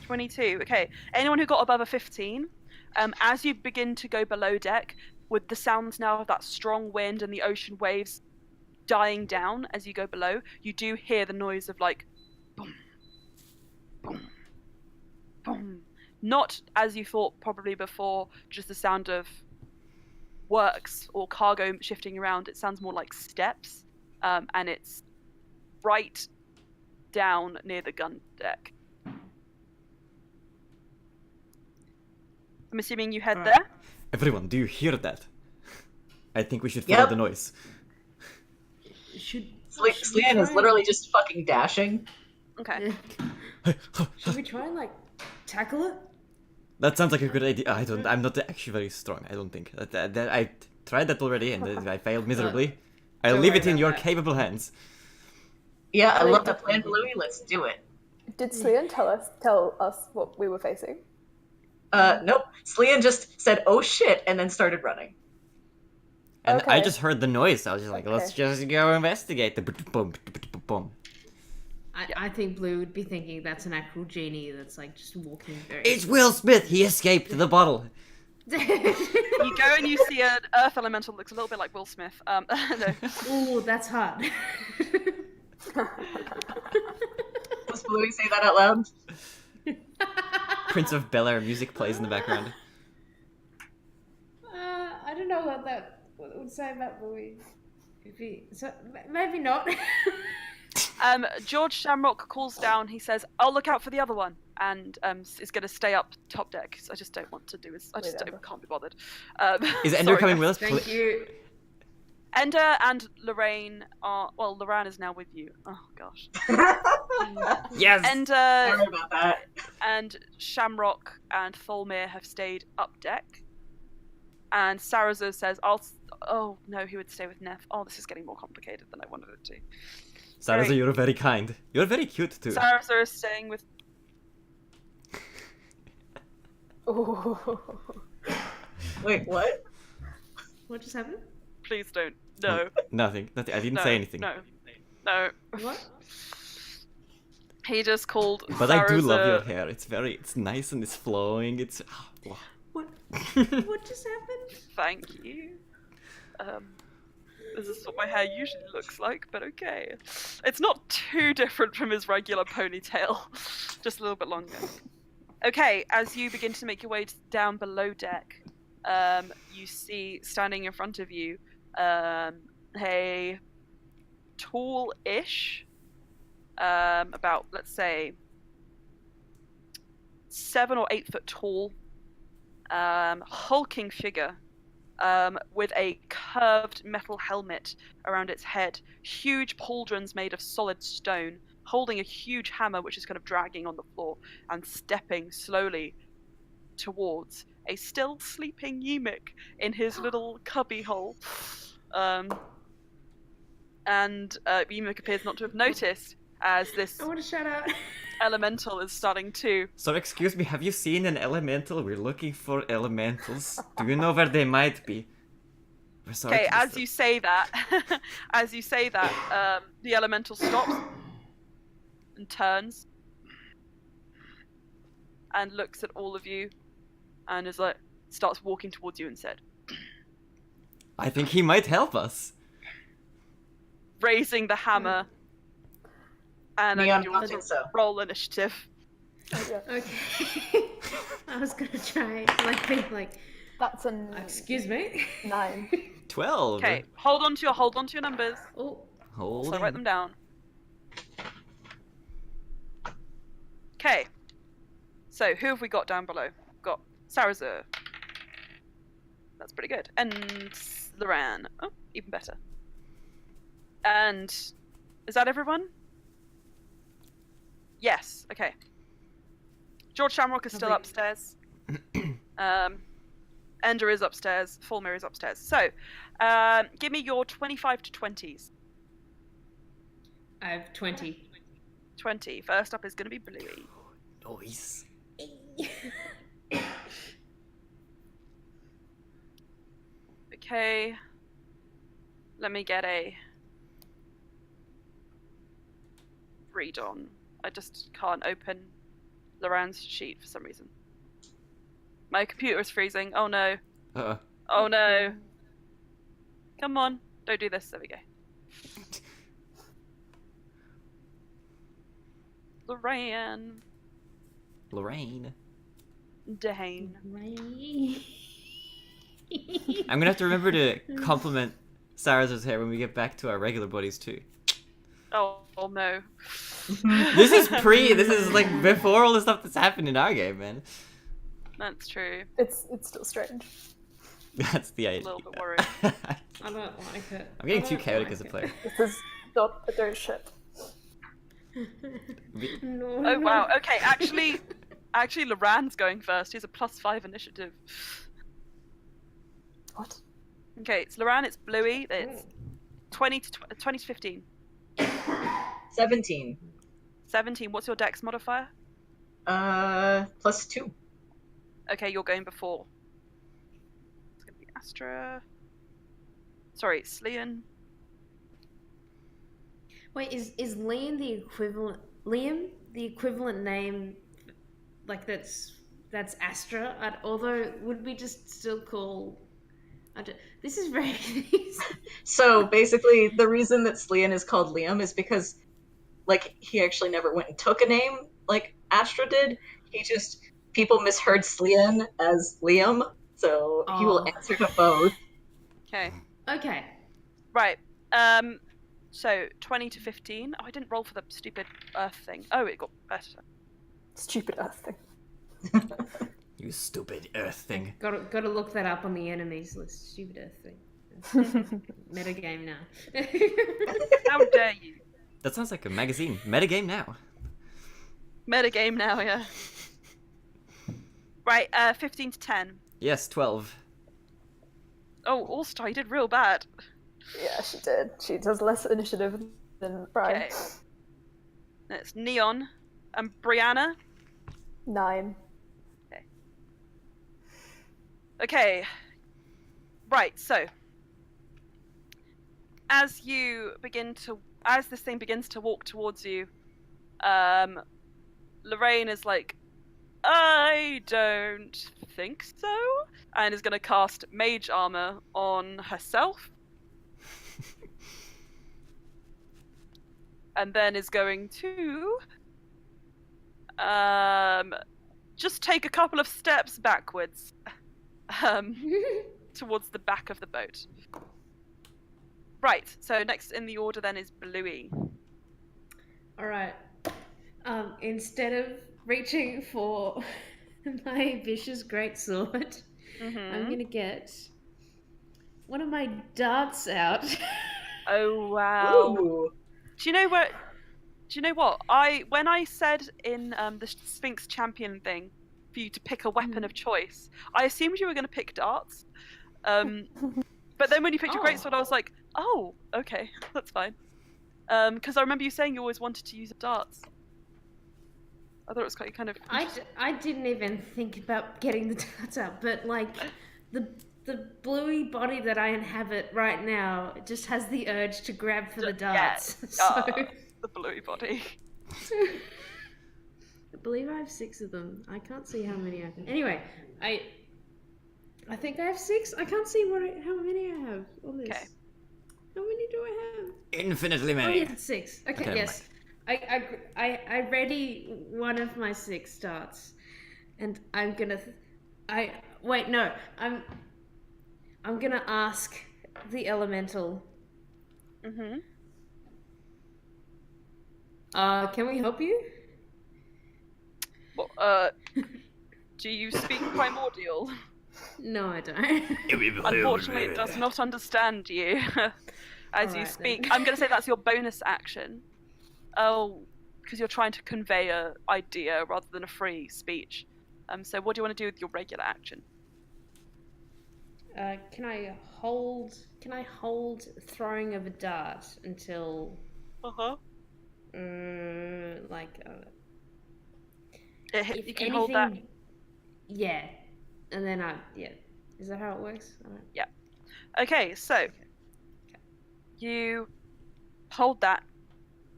Speaker 2: 22. Okay. Anyone who got above a 15, as you begin to go below deck, with the sounds now of that strong wind and the ocean waves dying down as you go below, you do hear the noise of like boom, boom, boom. Not as you thought probably before, just the sound of works or cargo shifting around. It sounds more like steps, and it's right down near the gun deck. I'm assuming you head there?
Speaker 1: Everyone, do you hear that? I think we should follow the noise.
Speaker 4: Slian is literally just fucking dashing.
Speaker 2: Okay.
Speaker 5: Should we try and like tackle it?
Speaker 1: That sounds like a good idea. I'm not actually very strong. I don't think. I tried that already and I failed miserably. I'll
Speaker 5: Don't
Speaker 1: leave
Speaker 5: worry
Speaker 1: it in
Speaker 5: about
Speaker 1: your
Speaker 5: that.
Speaker 1: capable hands.
Speaker 4: Yeah, I love that plan, Louis. Let's do it.
Speaker 6: Did Slian tell us what we were facing?
Speaker 4: Nope. Slian just said, oh shit, and then started running.
Speaker 1: And I
Speaker 6: Okay.
Speaker 1: just heard the noise. I was just like, let's just go investigate. The boom, boom.
Speaker 5: I think Blue would be thinking that's an actual genie that's like just walking very.
Speaker 1: It's Will Smith. He escaped the bottle.
Speaker 2: You go and you see an earth elemental that looks a little bit like Will Smith. No.
Speaker 5: Ooh, that's hard.
Speaker 4: Does Louis say that out loud?
Speaker 1: Prince of Bel-Air music plays in the background.
Speaker 5: I don't know what that would say about Louis. Maybe not.
Speaker 2: George Shamrock calls down. He says, "I'll look out for the other one," and is going to stay up top deck. So I just don't want to do this. I just can't be bothered.
Speaker 1: Is Ender
Speaker 2: sorry,
Speaker 1: coming with us?
Speaker 5: Thank you.
Speaker 2: Ender and Lorraine are. Well, Lorraine is now with you. Oh gosh.
Speaker 1: Yes.
Speaker 2: Ender
Speaker 4: Sorry about that.
Speaker 2: and Shamrock and Tholmir have stayed up deck. And Sarazar says, Oh no, he would stay with Neff. Oh, this is getting more complicated than I wanted it to.
Speaker 1: Sarazar,
Speaker 2: Great.
Speaker 1: you're very kind. You're very cute too.
Speaker 2: Sarazar is staying with.
Speaker 4: Wait, what?
Speaker 5: What just happened?
Speaker 2: Please don't. No.
Speaker 1: Nothing. I didn't
Speaker 2: No.
Speaker 1: say anything.
Speaker 2: No.
Speaker 5: What?
Speaker 2: He just called.
Speaker 1: But I do love your
Speaker 2: Sarazar-
Speaker 1: hair. It's nice and it's flowing. It's.
Speaker 5: What? What just happened?
Speaker 2: Thank you. This is what my hair usually looks like, but okay. It's not too different from his regular ponytail, just a little bit longer. Okay, as you begin to make your way down below deck, you see standing in front of you a tall-ish, about, let's say, 7 or 8 foot tall, hulking figure with a curved metal helmet around its head, huge pauldrons made of solid stone, holding a huge hammer which is kind of dragging on the floor, and stepping slowly towards a still sleeping eunuch in his little cubby hole. Eunuch appears not to have noticed as this
Speaker 5: I want to shout out.
Speaker 2: elemental is starting to...
Speaker 1: So excuse me, have you seen an elemental? We're looking for elementals. Do you know where they might be? We're sorry
Speaker 2: Okay,
Speaker 1: to
Speaker 2: as
Speaker 1: disturb.
Speaker 2: you say that, the elemental stops and turns and looks at all of you and is like, starts walking towards you and said,
Speaker 1: I think he might help us.
Speaker 2: raising the hammer. And I
Speaker 4: Neon,
Speaker 2: need you
Speaker 4: I
Speaker 2: all
Speaker 4: don't
Speaker 2: to
Speaker 4: think so.
Speaker 2: roll initiative.
Speaker 5: Okay. I was gonna try be like,
Speaker 6: That's a
Speaker 5: excuse me.
Speaker 6: 9.
Speaker 1: 12.
Speaker 2: Okay, hold on to your numbers.
Speaker 5: Oh,
Speaker 1: Hold
Speaker 2: Also
Speaker 1: on.
Speaker 2: write them down. Okay. So who have we got down below? We've got Sarazur. That's pretty good. And Loran. Oh, even better. And is that everyone? Yes. Okay. George Shamrock is still
Speaker 5: Lovely.
Speaker 2: upstairs. Ender is upstairs. Fulmir is upstairs. So, give me your 25 to 20s.
Speaker 5: I have 20.
Speaker 2: 20. First up is going to be Bluey.
Speaker 1: Nice.
Speaker 2: Okay. Let me get a read on. I just can't open Loran's sheet for some reason. My computer is freezing. Oh no.
Speaker 1: Uh-oh.
Speaker 2: Oh no. Come on. Don't do this. There we go. Loran.
Speaker 1: Lorraine.
Speaker 2: Dane.
Speaker 1: I'm gonna have to remember to compliment Saraz's hair when we get back to our regular buddies too.
Speaker 2: Oh no.
Speaker 1: This is like before all the stuff that's happened in our game, man.
Speaker 2: That's true.
Speaker 6: It's still strange.
Speaker 1: That's the
Speaker 2: A
Speaker 1: idea.
Speaker 2: little bit worried.
Speaker 5: I don't like it.
Speaker 1: I'm getting
Speaker 5: I
Speaker 1: too
Speaker 5: don't
Speaker 1: chaotic
Speaker 5: like
Speaker 1: as a
Speaker 5: it.
Speaker 1: player.
Speaker 6: This is not a dirt ship.
Speaker 5: No,
Speaker 2: Oh
Speaker 5: no.
Speaker 2: wow. Okay, actually Loran's going first. He's a +5 initiative.
Speaker 6: What?
Speaker 2: Okay, it's Loran, it's Bluey, it's 20 to 15.
Speaker 4: 17.
Speaker 2: 17, what's your dex modifier?
Speaker 4: +2.
Speaker 2: Okay, you're going before. It's gonna be Astra. Sorry, Slian.
Speaker 5: Wait, is Liam the equivalent? Liam the equivalent name, like that's Astra. Although would we just still call? This is very confusing.
Speaker 4: So basically, the reason that Slian is called Liam is because, like, he actually never went and took a name like Astra did. People misheard Slian as Liam, so he will
Speaker 5: Oh.
Speaker 4: answer to both.
Speaker 2: Okay.
Speaker 5: Okay.
Speaker 2: Right. So 20 to 15. Oh, I didn't roll for the stupid earth thing. Oh, it got better.
Speaker 6: Stupid Earth thing.
Speaker 1: You stupid earth thing.
Speaker 5: Gotta look that up on the enemies list. Stupid Earth thing. Metagame now.
Speaker 2: How dare you?
Speaker 1: That sounds like a magazine. Metagame now.
Speaker 2: Metagame now, yeah. Right, 15 to 10.
Speaker 1: Yes, 12.
Speaker 2: Oh, All-Star, you did real bad.
Speaker 6: Yeah, she did. She does less initiative than Brian.
Speaker 2: Okay. It's Neon and Brianna.
Speaker 6: 9.
Speaker 2: Okay. Right, so as this thing begins to walk towards you, Lorraine is like, I don't think so. And is going to cast Mage Armor on herself. And then is going to just take a couple of steps backwards towards the back of the boat. Right, so next in the order then is Bluey.
Speaker 5: Alright. Instead of reaching for my vicious greatsword, I'm gonna get one of my darts out.
Speaker 2: Oh wow.
Speaker 4: Ooh.
Speaker 2: Do you know what? When I said in the Sphinx Champion thing for you to pick a weapon of choice, I assumed you were going to pick darts. But then when you picked your greatsword, I was like, oh, okay, that's fine. Because I remember you saying you always wanted to use darts. I thought it was quite kind of.
Speaker 5: I didn't even think about getting the darts out, but like the bluey body that I inhabit right now just has the urge to grab for the darts.
Speaker 2: Yeah. The bluey body.
Speaker 5: I believe I have 6 of them. I can't see how many I have. Anyway, I think I have 6. I can't see how many I have on this. Okay. How many do I have?
Speaker 1: Infinitely many.
Speaker 5: Oh, yeah, 6. Okay, yes. I ready one of my 6 darts, and I'm gonna. Wait, no. I'm gonna ask the elemental. Can we help you?
Speaker 2: Well, do you speak primordial?
Speaker 5: No, I don't.
Speaker 2: Unfortunately, it does not understand you as you speak. Then. I'm going to say that's your bonus action. Oh, because you're trying to convey a idea rather than a free speech. So what do you want to do with your regular action?
Speaker 5: Can I hold throwing of a dart until?
Speaker 2: You can hold that.
Speaker 5: Yeah, and then is that how it works?
Speaker 2: Yeah. Okay, so you hold that.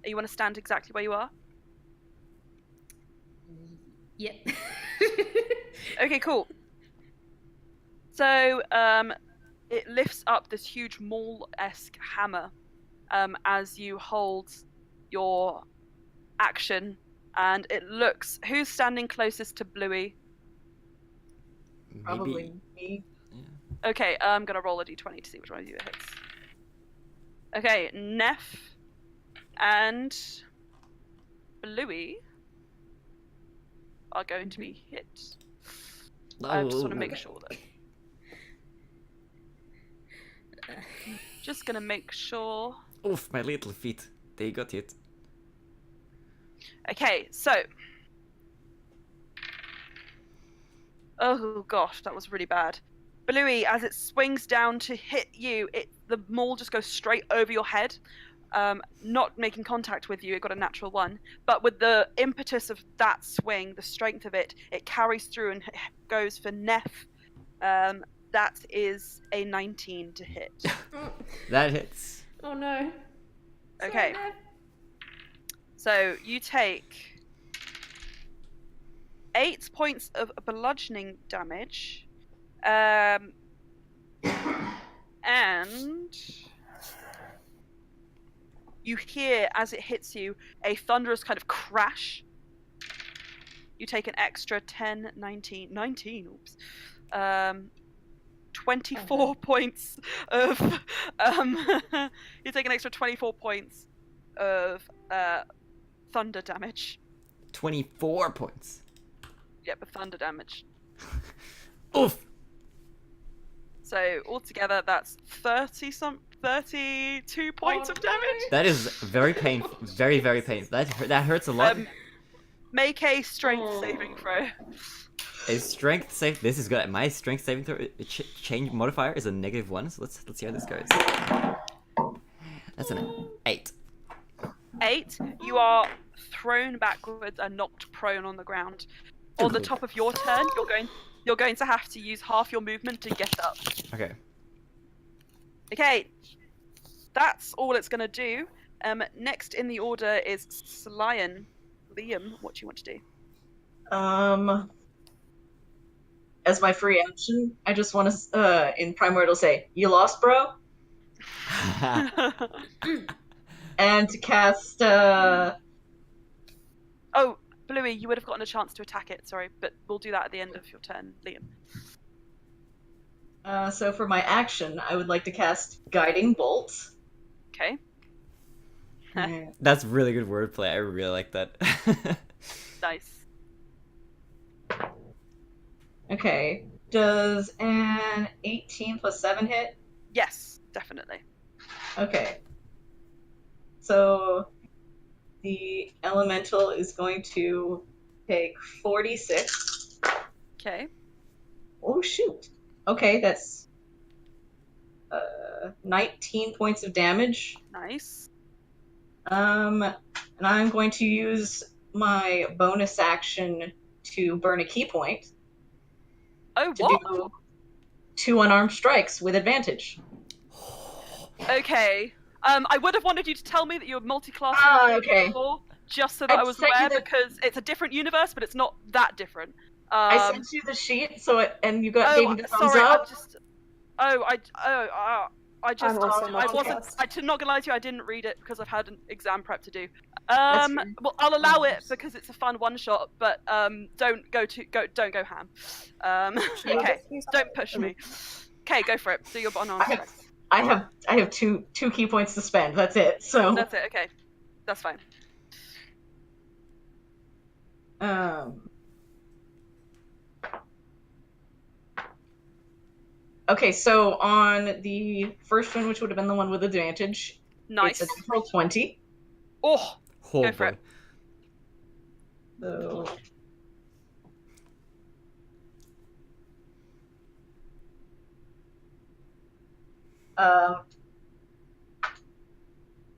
Speaker 2: You want to stand exactly where you are?
Speaker 5: Yep.
Speaker 2: Okay, cool. So it lifts up this huge maul-esque hammer as you hold your action, and it looks. Who's standing closest to Bluey?
Speaker 4: Probably me.
Speaker 2: Yeah. Okay, I'm gonna roll a d20 to see which one of you it hits. Okay, Neff and Bluey are going to be hit. I just want to make sure that. Just gonna make sure.
Speaker 1: Oof, my little feet. They got hit.
Speaker 2: Okay, so. Oh gosh, that was really bad. Bluey, as it swings down to hit you, the maul just goes straight over your head, not making contact with you. It got a natural 1, but with the impetus of that swing, the strength of it, it carries through and goes for Neff. That is a 19 to hit.
Speaker 1: That hits.
Speaker 5: Oh no.
Speaker 2: Okay. So you take 8 points of bludgeoning damage, and you hear as it hits you a thunderous kind of crash. You take an extra 10, 19, oops. 24 points of you take an extra 24 points of thunder damage.
Speaker 1: 24 points.
Speaker 2: Yep, with thunder damage.
Speaker 1: Oof.
Speaker 2: So altogether that's 32 points of damage.
Speaker 1: That is very painful. Very, very painful. That hurts a lot.
Speaker 2: Make a strength saving throw.
Speaker 1: A strength save. This is good. My strength saving throw change modifier is a -1. So let's see how this goes. That's an 8.
Speaker 2: 8. You are thrown backwards and knocked prone on the ground. On the top of your turn, you're going to have to use half your movement to get up.
Speaker 1: Okay.
Speaker 2: Okay. That's all it's gonna do. Next in the order is Liam, what do you want to do?
Speaker 4: as my free action, I just want to, in Primordial, say, "You lost, bro," and to cast.
Speaker 2: Oh, Bluey, you would have gotten a chance to attack it. Sorry, but we'll do that at the end of your turn, Liam.
Speaker 4: So for my action, I would like to cast Guiding Bolt.
Speaker 2: Okay.
Speaker 1: That's really good wordplay. I really like that.
Speaker 2: Nice.
Speaker 4: Okay. Does an 18 plus 7 hit?
Speaker 2: Yes, definitely.
Speaker 4: Okay. So the elemental is going to take 46.
Speaker 2: Okay.
Speaker 4: Oh, shoot. Okay, that's 19 points of damage.
Speaker 2: Nice.
Speaker 4: And I'm going to use my bonus action to burn a key point
Speaker 2: Oh,
Speaker 4: to
Speaker 2: what?
Speaker 4: do 2 unarmed strikes with advantage.
Speaker 2: Okay. I would have wanted you to tell me that you were multi-classing
Speaker 4: Okay.
Speaker 2: before, just so that I was
Speaker 4: sent you
Speaker 2: aware,
Speaker 4: the-
Speaker 2: because it's a different universe, but it's not that different.
Speaker 4: I sent you the sheet, and you gave me the thumbs
Speaker 2: sorry,
Speaker 4: up.
Speaker 2: I just,
Speaker 6: I'm also
Speaker 2: I wasn't.
Speaker 6: multiclassed.
Speaker 2: I'm not gonna lie to you. I didn't read it because I've had an exam prep to do.
Speaker 4: That's fair.
Speaker 2: Well, I'll allow it because it's a fun one shot, but don't go ham. Okay, don't push me. Okay, go for it. Do your unarmed strikes.
Speaker 4: I have two key points to spend. That's it. So
Speaker 2: That's it. Okay, that's fine.
Speaker 4: Okay, so on the first one, which would have been the one with advantage,
Speaker 2: Nice.
Speaker 4: it's a natural 20.
Speaker 2: Oh,
Speaker 1: Oh,
Speaker 2: go for
Speaker 1: boy.
Speaker 2: it.
Speaker 4: So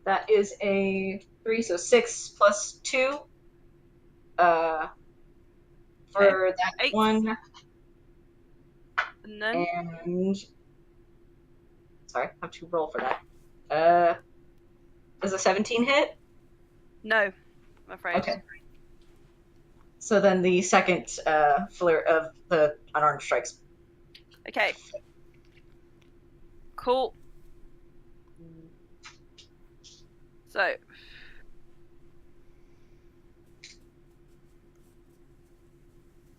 Speaker 4: that is a 3, so 6 plus 2. For that
Speaker 2: 8.
Speaker 4: one,
Speaker 2: And then
Speaker 4: and sorry, I have to roll for that. Does a 17 hit?
Speaker 2: no, I'm afraid.
Speaker 4: Okay. So then the second flare of the unarmed strikes.
Speaker 2: Okay. Cool. So.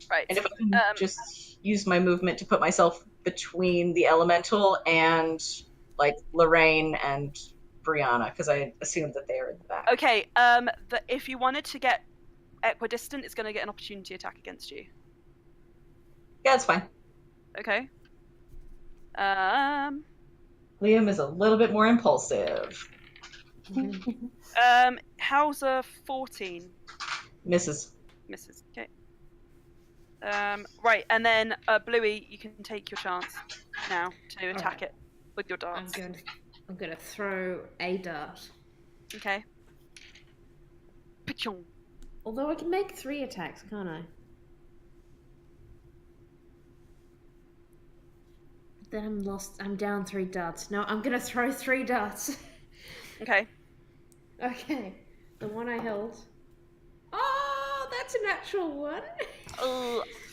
Speaker 2: Right.
Speaker 4: And if I can just use my movement to put myself between the elemental and like Lorraine and Brianna, because I assumed that they are in the back.
Speaker 2: Okay. If you wanted to get equidistant, it's going to get an opportunity attack against you.
Speaker 4: Yeah, that's fine.
Speaker 2: Okay.
Speaker 4: Liam is a little bit more impulsive.
Speaker 2: How's a 14?
Speaker 4: Misses.
Speaker 2: Misses. Okay. Right, and then Bluey, you can take your chance now to attack it with your darts.
Speaker 5: I'm gonna throw a dart.
Speaker 2: Okay. Pichong.
Speaker 5: Although I can make 3 attacks, can't I? Then I'm lost. I'm down 3 darts. No, I'm gonna throw 3 darts.
Speaker 2: Okay.
Speaker 5: Okay. The one I held. Oh, that's a natural 1.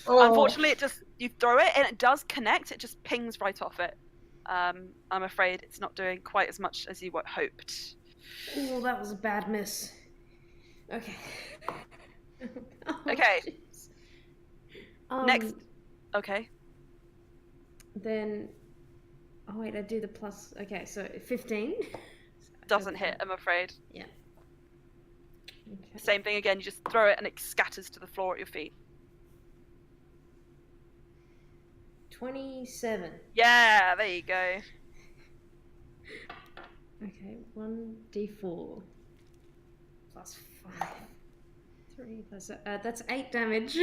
Speaker 2: Unfortunately, you throw it and it does connect. It just pings right off it. I'm afraid it's not doing quite as much as you hoped.
Speaker 5: Oh, that was a bad miss. Okay.
Speaker 2: Okay.
Speaker 5: Jeez.
Speaker 2: Next. Okay.
Speaker 5: Then. Oh wait, I do the plus. Okay, so 15.
Speaker 2: Doesn't hit, I'm afraid.
Speaker 5: Yeah. Okay.
Speaker 2: Same thing again. You just throw it and it scatters to the floor at your feet.
Speaker 5: 27.
Speaker 2: Yeah, there you go.
Speaker 5: Okay, 1d4 plus 5. 3 plus. That's 8 damage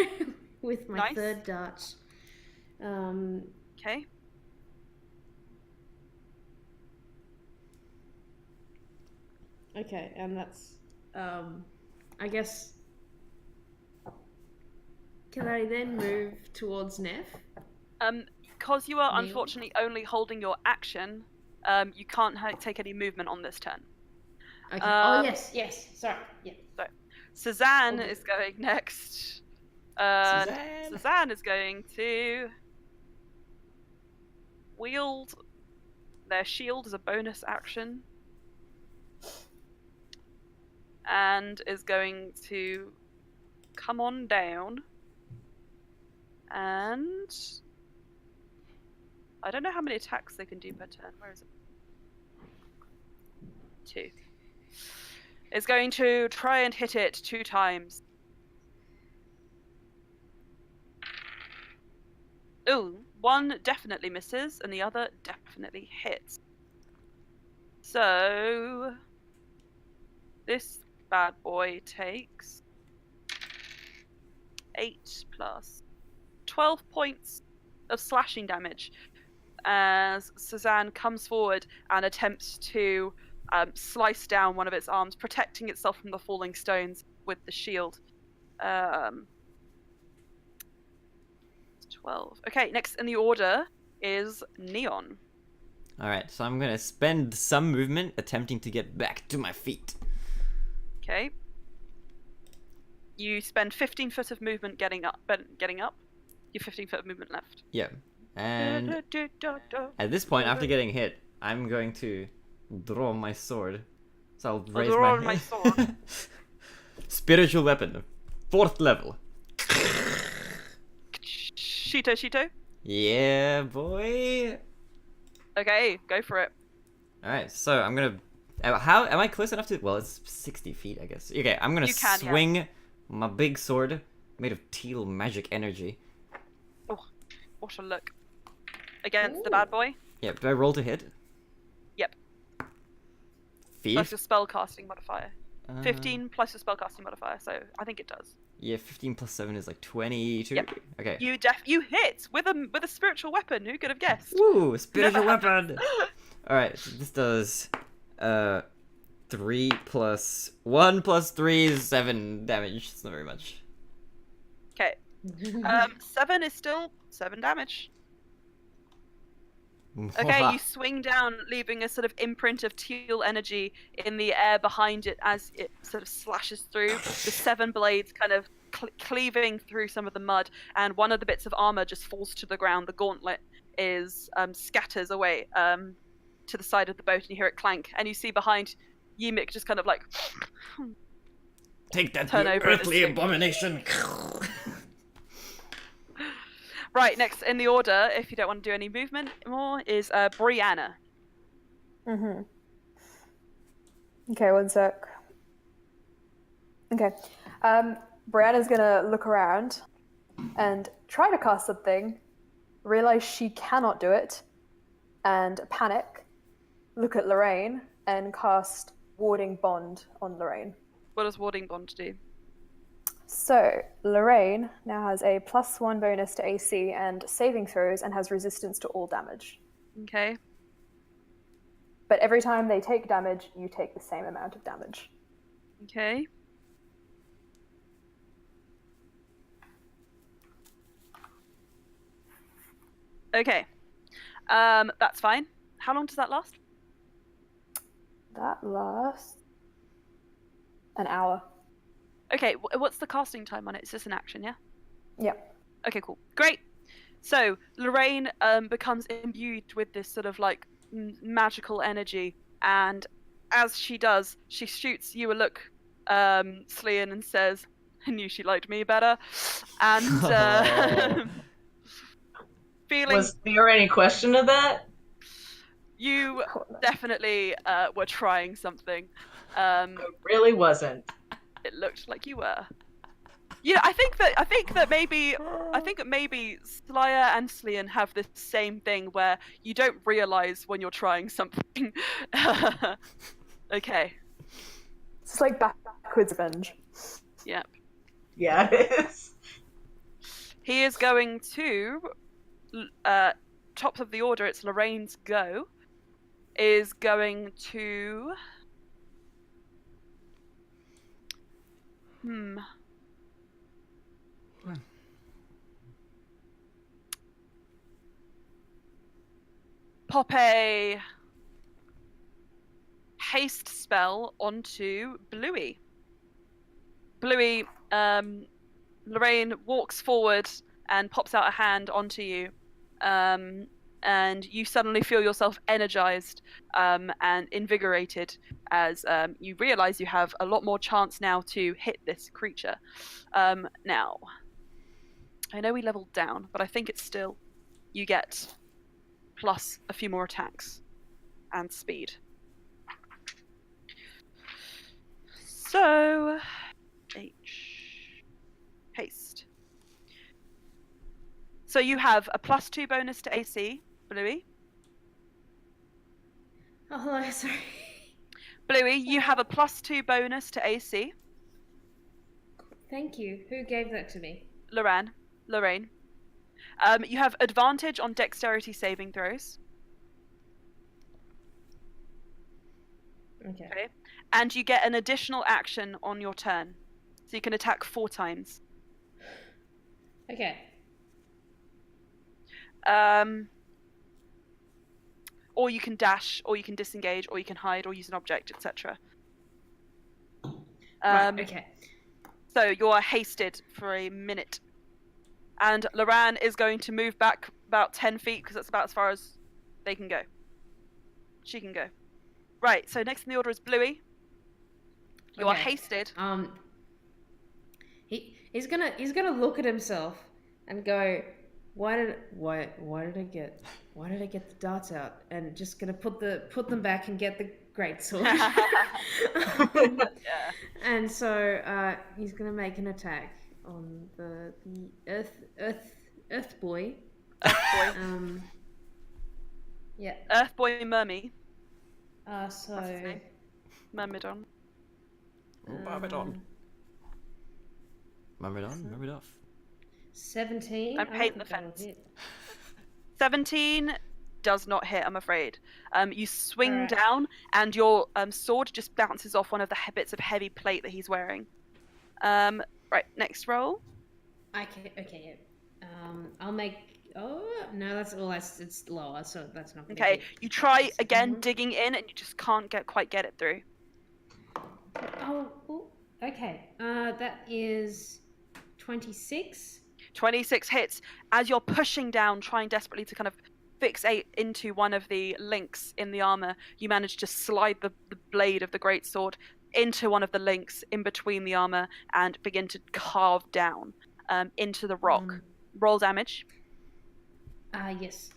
Speaker 5: with my
Speaker 2: Nice.
Speaker 5: third dart.
Speaker 2: Okay.
Speaker 5: Okay, and that's. I guess. Can I then move towards Neff?
Speaker 2: Because you are
Speaker 5: Neil?
Speaker 2: unfortunately only holding your action, you can't take any movement on this turn.
Speaker 5: Okay. Oh yes. Sorry. Yeah.
Speaker 2: So, Suzanne
Speaker 5: Okay.
Speaker 2: is going next.
Speaker 1: Suzanne.
Speaker 2: Suzanne is going to wield their shield as a bonus action. And is going to come on down. And I don't know how many attacks they can do per turn. Where is it? 2. Is going to try and hit it 2 times. Ooh, one definitely misses and the other definitely hits. So this bad boy takes 8 plus 12 points of slashing damage as Suzanne comes forward and attempts to slice down one of its arms, protecting itself from the falling stones with the shield. 12. Okay, next in the order is Neon.
Speaker 1: Alright, so I'm gonna spend some movement attempting to get back to my feet.
Speaker 2: Okay. You spend 15 foot of movement getting up. You 15 foot of movement left.
Speaker 1: Yeah. And at this point, after getting hit, I'm going to draw my sword. So I'll raise
Speaker 2: draw
Speaker 1: my
Speaker 2: my sword.
Speaker 1: Spiritual weapon, 4th level.
Speaker 2: Shito.
Speaker 1: Yeah, boy.
Speaker 2: Okay, go for it.
Speaker 1: Alright, so I'm gonna... How am I close enough to... Well, it's 60 feet, I guess. Okay, I'm gonna swing my big sword made of teal magic energy.
Speaker 2: Oh, what a look. Against the bad boy?
Speaker 1: Yeah, do I roll to hit?
Speaker 2: Yep. Plus your spellcasting modifier. 15 plus your spellcasting modifier, so I think it does.
Speaker 1: Yeah, 15 plus 7 is like 22.
Speaker 2: Yep.
Speaker 1: Okay.
Speaker 2: You hit with a spiritual weapon. Who could have guessed?
Speaker 1: Woo! Spiritual weapon! Alright, so this does 3 plus 1 plus 3 is 7 damage. It's not very much.
Speaker 2: Okay. 7 is still 7 damage. Okay, you swing down, leaving a sort of imprint of teal energy in the air behind it as it sort of slashes through. The 7 blades kind of cleaving through some of the mud, and one of the bits of armor just falls to the ground. The gauntlet is scatters away to the side of the boat, and you hear it clank. And you see behind Ymik just kind of like
Speaker 1: take that,
Speaker 2: turn
Speaker 1: you
Speaker 2: over
Speaker 1: earthly abomination.
Speaker 2: Right, next in the order, if you don't want to do any movement more, is Brianna.
Speaker 6: Mm-hmm. Okay, one sec. Okay. Brianna's gonna look around and try to cast something, realize she cannot do it, and panic, look at Lorraine, and cast Warding Bond on Lorraine.
Speaker 2: What does Warding Bond do?
Speaker 6: So, Lorraine now has a +1 bonus to AC and saving throws and has resistance to all damage.
Speaker 2: Okay.
Speaker 6: But every time they take damage, you take the same amount of damage.
Speaker 2: Okay. Okay. That's fine. How long does that last?
Speaker 6: That lasts an hour.
Speaker 2: Okay, what's the casting time on it? It's just an action, yeah?
Speaker 6: Yep.
Speaker 2: Okay, cool. Great. So, Lorraine becomes imbued with this sort of like magical energy, and as she does, she shoots you a look, Slian, and says, I knew she liked me better. And feeling...
Speaker 4: Was there any question of that?
Speaker 2: You definitely were trying something.
Speaker 4: It really wasn't.
Speaker 2: It looked like you were. Yeah, I think that maybe Slyer and Slian have this same thing where you don't realize when you're trying something. Okay.
Speaker 6: It's like backwards revenge.
Speaker 2: Yep.
Speaker 4: Yeah, it is.
Speaker 2: He is going to top of the order. It's Lorraine's go. Is going to. Pop a haste spell onto Bluey. Bluey, Lorraine walks forward and pops out a hand onto you, and and you suddenly feel yourself energized and invigorated as you realize you have a lot more chance now to hit this creature. Now, I know we leveled down, but I think it's still, you get plus a few more attacks and speed. So, haste. So you have a +2 bonus to AC, Bluey.
Speaker 5: Oh, hello, sorry.
Speaker 2: Bluey, you have a +2 bonus to AC.
Speaker 5: Thank you. Who gave that to me?
Speaker 2: Lorraine. You have advantage on dexterity saving throws.
Speaker 5: Okay.
Speaker 2: And you get an additional action on your turn. So you can attack 4 times.
Speaker 5: Okay.
Speaker 2: Or you can dash, or you can disengage, or you can hide, or use an object, etc.
Speaker 5: Right, okay.
Speaker 2: So you're hasted for a minute. And Loran is going to move back about 10 feet, because that's about as far as they can go. She can go. Right, so next in the order is Bluey. You are hasted.
Speaker 5: He's gonna look at himself and go, why did I get the darts out? And just gonna put them back and get the great sword.
Speaker 2: Yeah.
Speaker 5: And so he's gonna make an attack on the earth boy.
Speaker 2: Earth boy.
Speaker 5: Yeah.
Speaker 2: Earth boy Mermy.
Speaker 5: So
Speaker 2: Myrmidon.
Speaker 1: Myrmidon. Myrmidon.
Speaker 5: 17.
Speaker 2: I'm painting the fence. 17 does not hit, I'm afraid. You swing down, and your sword just bounces off one of the bits of heavy plate that he's wearing. Right, next roll.
Speaker 5: Okay. I'll make. Oh no, that's all. It's lower, so that's not.
Speaker 2: Okay, you try again digging in, and you just can't quite get it through.
Speaker 5: Oh, okay. That is 26.
Speaker 2: 26 hits. As you're pushing down, trying desperately to kind of fixate into one of the links in the armor, you manage to slide the blade of the greatsword into one of the links in between the armor and begin to carve down into the rock. Roll damage.
Speaker 5: Yes.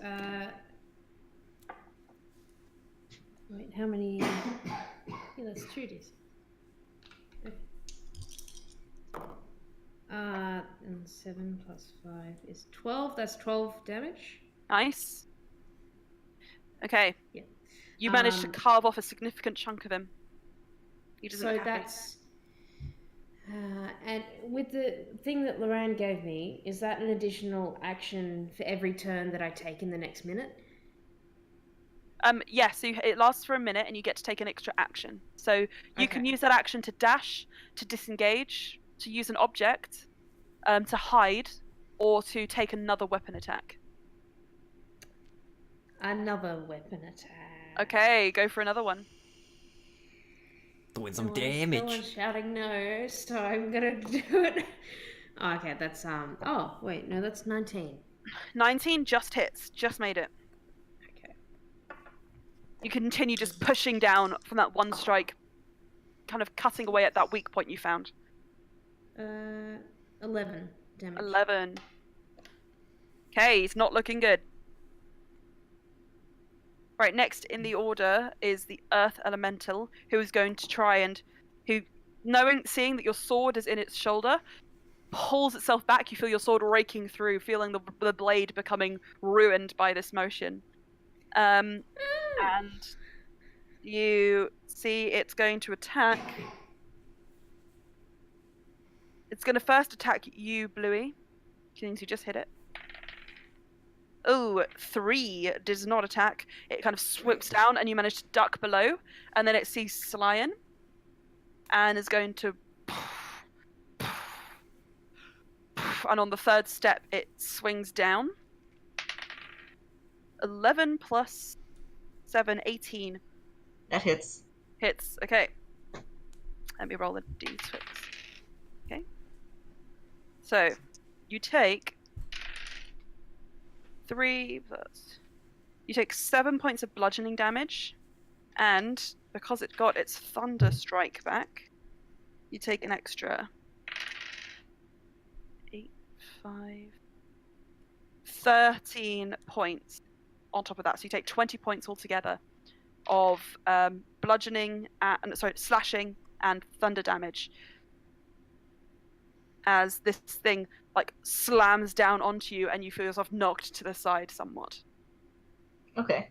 Speaker 5: Wait, how many? Yeah, that's 2d. And 7 plus 5 is 12. That's 12 damage.
Speaker 2: Nice. Okay.
Speaker 5: Yeah.
Speaker 2: You managed to carve off a significant chunk of him. He doesn't
Speaker 5: So that's. And with the thing that Loran gave me, is that an additional action for every turn that I take in the next minute?
Speaker 2: Yeah, so it lasts for a minute and you get to take an extra action. So you can use that action to dash, to disengage, to use an object, to hide, or to take another weapon attack.
Speaker 5: Another weapon attack.
Speaker 2: Okay, go for another one.
Speaker 1: Doing some damage.
Speaker 5: No one's shouting no, so I'm gonna do it. Oh, okay, that's oh wait, no, that's 19.
Speaker 2: 19 just hits, just made it.
Speaker 5: Okay.
Speaker 2: You continue just pushing down from that one strike, kind of cutting away at that weak point you found.
Speaker 5: 11 damage.
Speaker 2: 11. Okay, it's not looking good. Right, next in the order is the Earth Elemental, who is going to try and, seeing that your sword is in its shoulder, pulls itself back. You feel your sword raking through, feeling the blade becoming ruined by this motion. And you see it's going to attack. It's going to first attack you, Bluey, since you just hit it. Oh, 3 does not attack. It kind of swoops down and you manage to duck below. And then it sees Slyan and is going to... And on the third step, it swings down. 11 plus 7, 18.
Speaker 4: That hits.
Speaker 2: Hits, okay. Let me roll the d6. Okay. So, you take 3 plus You take 7 points of bludgeoning damage, and because it got its thunder strike back, you take an extra 8, 5, 13 points on top of that. So you take 20 points altogether of slashing and thunder damage as this thing like slams down onto you and you feel yourself knocked to the side somewhat.
Speaker 4: Okay.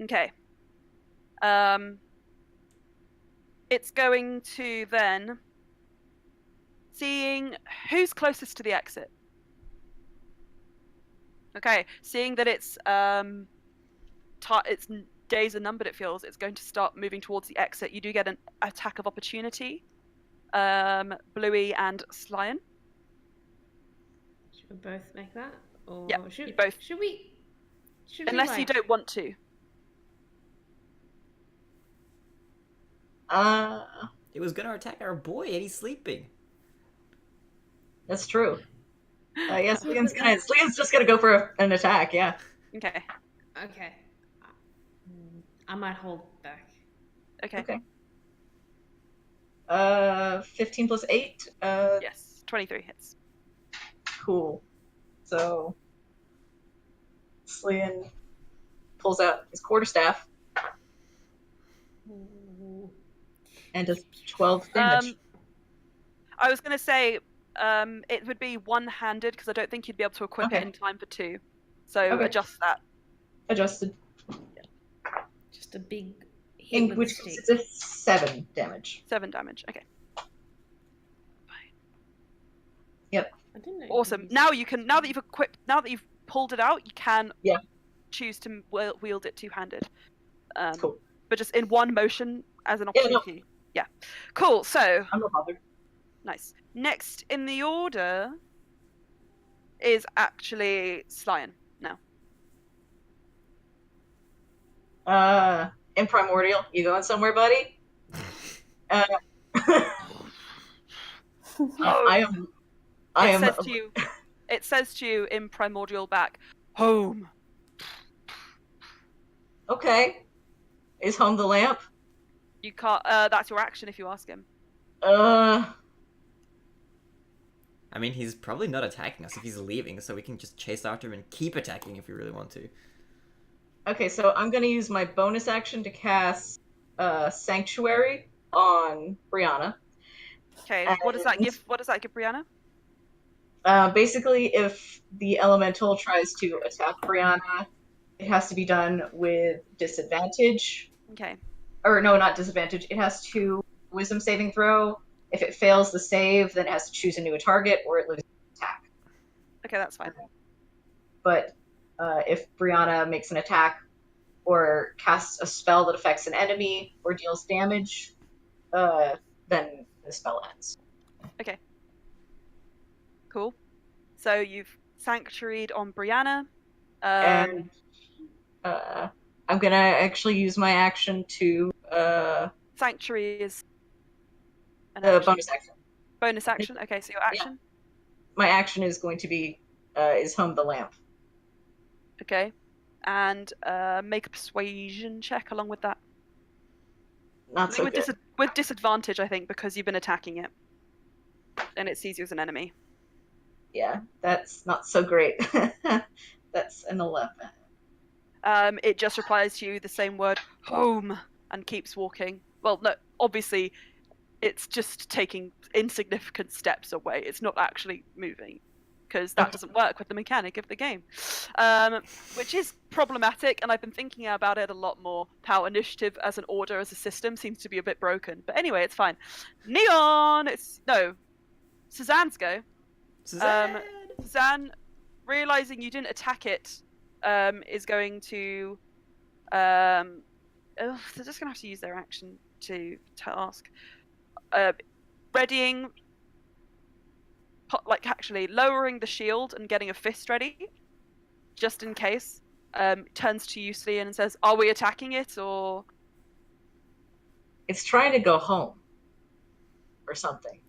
Speaker 2: Okay. It's going to then seeing who's closest to the exit. Okay, seeing that its days are numbered, it feels it's going to start moving towards the exit. You do get an attack of opportunity. Bluey and Slyan.
Speaker 5: Should we both make that? Or
Speaker 2: Yeah,
Speaker 5: should,
Speaker 2: you both.
Speaker 5: Should we?
Speaker 2: Unless you don't want to.
Speaker 1: It was gonna attack our boy and he's sleeping.
Speaker 4: That's true. Yes, Leon's just gonna go for an attack, yeah.
Speaker 2: Okay.
Speaker 5: Okay. I might hold back.
Speaker 2: Okay.
Speaker 4: 15 plus 8.
Speaker 2: Yes, 23 hits.
Speaker 4: Cool. So, Leon pulls out his quarterstaff and does 12 damage.
Speaker 2: I was going to say it would be one-handed because I don't think you'd be able to equip it in time for 2. So adjust that.
Speaker 4: Adjusted.
Speaker 5: Just a big hit
Speaker 4: In
Speaker 5: with
Speaker 4: which
Speaker 5: the
Speaker 4: case
Speaker 5: stick.
Speaker 4: it's a 7 damage.
Speaker 2: 7 damage. Okay.
Speaker 4: Yep.
Speaker 5: I didn't know.
Speaker 2: Awesome. Now you can. Now that you've pulled it out, you can choose to wield it two-handed.
Speaker 4: Cool.
Speaker 2: But just in one motion as an opportunity. Yeah. Cool. So.
Speaker 4: I'm not bothered.
Speaker 2: Nice. Next in the order is actually Slyan now.
Speaker 4: In Primordial, you going somewhere, buddy?
Speaker 2: It says to you in Primordial back, home.
Speaker 4: Okay. Is home the lamp?
Speaker 2: You can't. That's your action if you ask him.
Speaker 1: I mean, he's probably not attacking us if he's leaving, so we can just chase after him and keep attacking if we really want to.
Speaker 4: Okay, so I'm gonna use my bonus action to cast Sanctuary on Brianna.
Speaker 2: Okay, what does that give? What does that give Brianna?
Speaker 4: Basically, if the elemental tries to attack Brianna, it has to be done with disadvantage.
Speaker 2: Okay.
Speaker 4: Or no, not disadvantage. It has to wisdom saving throw. If it fails the save, then it has to choose a new target, or it loses attack.
Speaker 2: Okay, that's fine.
Speaker 4: But if Brianna makes an attack or casts a spell that affects an enemy or deals damage, then the spell ends.
Speaker 2: Okay. Cool. So you've sanctuaried on Brianna.
Speaker 4: And I'm gonna actually use my action to
Speaker 2: Sanctuary is an
Speaker 4: bonus action.
Speaker 2: Bonus action. Okay, so your action.
Speaker 4: Yeah. My action is going to be is home the lamp.
Speaker 2: Okay, and make a persuasion check along with that.
Speaker 4: Not so good.
Speaker 2: With disadvantage, I think, because you've been attacking it, and it sees you as an enemy.
Speaker 4: Yeah, that's not so great. That's an 11.
Speaker 2: It just replies to you the same word, home, and keeps walking. Well, no, obviously, it's just taking insignificant steps away. It's not actually moving, because that doesn't work with the mechanic of the game, which is problematic, and I've been thinking about it a lot more. How initiative as an order, as a system, seems to be a bit broken. But anyway, it's fine. Neon! Suzanne's go. Suzanne, realizing you didn't attack it, is going to... they're just going to have to use their action to ask. Readying... actually lowering the shield and getting a fist ready, just in case, turns to you, Slean, and says, are we attacking it, or...?
Speaker 4: It's trying to go home. Or something.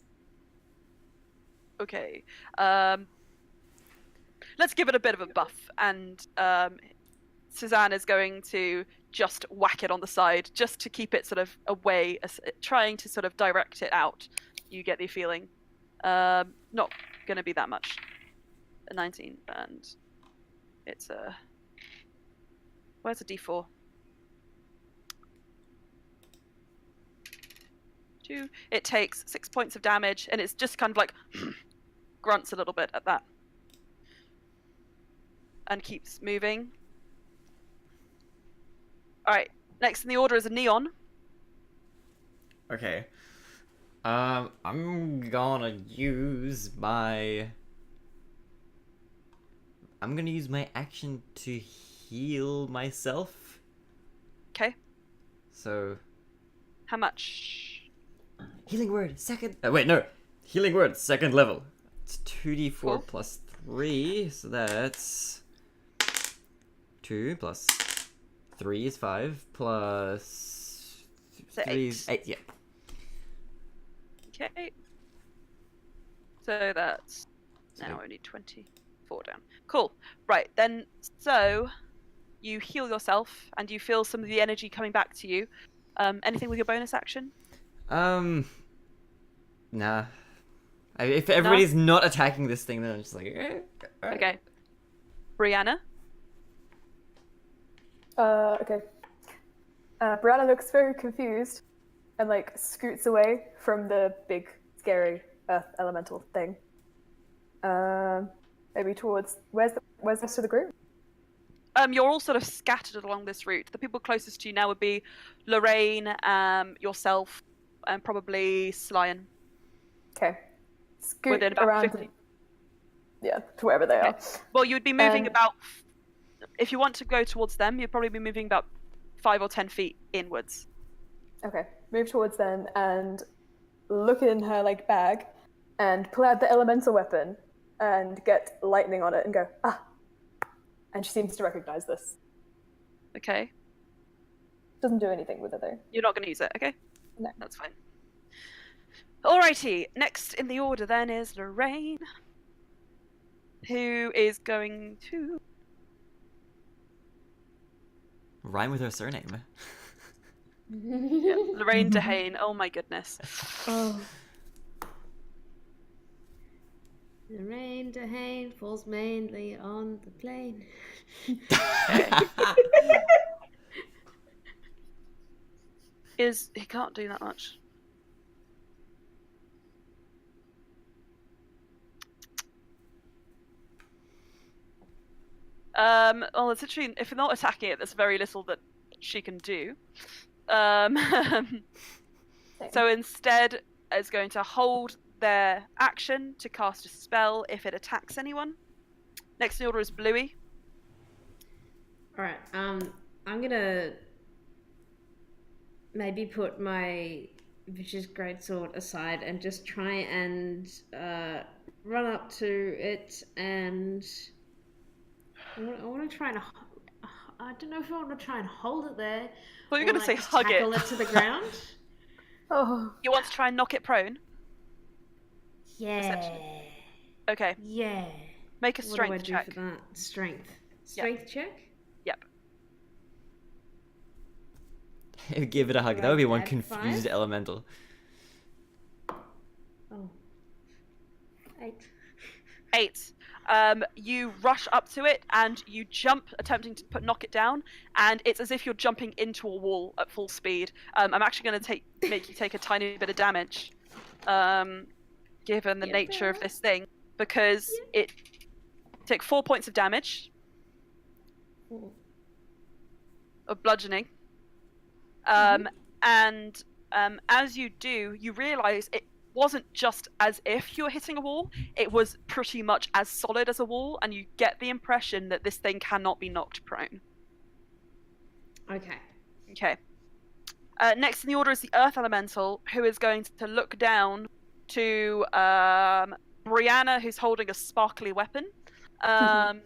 Speaker 2: Okay. Let's give it a bit of a buff, and Suzanne is going to just whack it on the side, just to keep it sort of away, trying to sort of direct it out. You get the feeling. Not going to be that much. A 19, and it's a... Where's a D4? 2. It takes 6 points of damage, and it's just kind of like grunts a little bit at that. And keeps moving. Alright, next in the order is a Neon.
Speaker 1: Okay. I'm gonna use my... I'm gonna use my action to heal myself.
Speaker 2: Okay.
Speaker 1: So...
Speaker 2: How much?
Speaker 1: Healing word, second... wait, no. Healing word, second level. It's 2d4
Speaker 2: Cool.
Speaker 1: plus 3, so that's... 2 plus 3 is 5, plus...
Speaker 2: So
Speaker 1: 3 is 8, yeah.
Speaker 2: Okay. So that's... Now only 24 down. Cool. Right, then, so... You heal yourself, and you feel some of the energy coming back to you. Anything with your bonus action?
Speaker 1: Nah. If everybody's not attacking this thing, then I'm just like... alright.
Speaker 2: Okay. Brianna?
Speaker 6: Okay. Brianna looks very confused and like scoots away from the big, scary earth elemental thing. Maybe towards where's the rest of the group?
Speaker 2: You're all sort of scattered along this route. The people closest to you now would be Lorraine, yourself, and probably Slyan.
Speaker 6: Okay. Scoot
Speaker 2: Within about
Speaker 6: around
Speaker 2: 50.
Speaker 6: Yeah, to wherever they are.
Speaker 2: Well, you would be moving about... If you want to go towards them, you'd probably be moving about 5 or 10 feet inwards.
Speaker 6: Okay. Move towards them and look in her like bag and pull out the elemental weapon and get lightning on it and go, ah. And she seems to recognize this.
Speaker 2: Okay.
Speaker 6: Doesn't do anything with it though.
Speaker 2: You're not going to use it, okay?
Speaker 6: No.
Speaker 2: That's fine. Alrighty, next in the order then is Lorraine, who is going to...
Speaker 1: Rhyme with her surname.
Speaker 2: Yeah, Lorraine Dehane, oh my goodness.
Speaker 5: Oh. Lorraine Dehane falls mainly on the plane.
Speaker 2: He can't do that much. Well, it's literally, if you're not attacking it, there's very little that she can do. So instead, is going to hold their action to cast a spell if it attacks anyone. Next in order is Bluey.
Speaker 5: Alright, I'm gonna maybe put my Vicious Greatsword aside and just try and run up to it and I want to try and I don't know if I want to try and hold it there.
Speaker 2: Well, you're going to say
Speaker 5: just
Speaker 2: hug it.
Speaker 5: tackle it to the ground.
Speaker 6: Oh.
Speaker 2: You want to try and knock it prone?
Speaker 5: Yeah.
Speaker 2: Okay.
Speaker 5: Yeah.
Speaker 2: Make a
Speaker 5: What
Speaker 2: strength
Speaker 5: do I
Speaker 2: check.
Speaker 5: do for that? Strength. Strength check?
Speaker 2: Yep.
Speaker 1: Give it a hug.
Speaker 5: Do
Speaker 1: That would be
Speaker 5: I
Speaker 1: one
Speaker 5: add
Speaker 1: confused
Speaker 5: 5?
Speaker 1: elemental.
Speaker 5: Oh. 8.
Speaker 2: 8. You rush up to it and you jump, attempting to knock it down, and it's as if you're jumping into a wall at full speed. I'm actually going to make you take a tiny bit of damage, given the nature of this thing, because it take 4 points of damage of bludgeoning, and as you do, you realise it wasn't just as if you were hitting a wall, it was pretty much as solid as a wall, and you get the impression that this thing cannot be knocked prone. Okay. Next in the order is the Earth Elemental, who is going to look down to Brianna, who's holding a sparkly weapon, and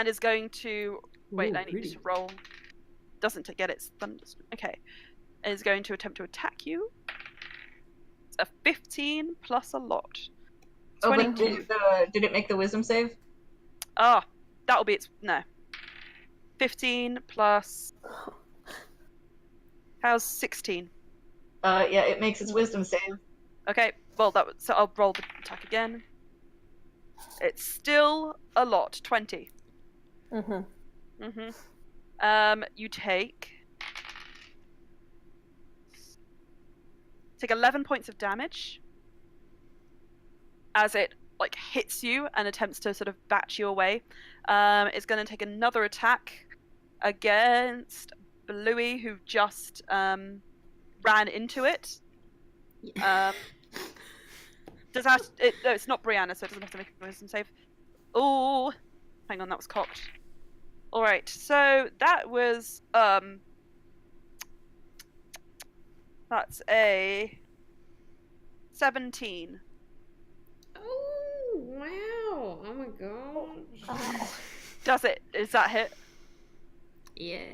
Speaker 2: is going to... Wait, I need to roll. Doesn't get its thunder... Okay. Is going to attempt to attack you. A 15 plus a lot. 22.
Speaker 4: But did it make the wisdom save?
Speaker 2: Ah, that'll be its... No. 15 plus. How's 16?
Speaker 4: Yeah, it makes its wisdom save.
Speaker 2: Okay, well, so I'll roll the attack again. It's still a lot. 20. You take 11 points of damage as it like hits you and attempts to sort of bat you away. It's going to take another attack against Bluey, who just ran into it. Does that? No, it's not Brianna, so it doesn't have to make a wisdom save. Oh, hang on, that was cocked. All right, so that was that's a 17.
Speaker 5: Oh wow! Oh my god!
Speaker 2: Does it? Is that hit?
Speaker 5: Yeah.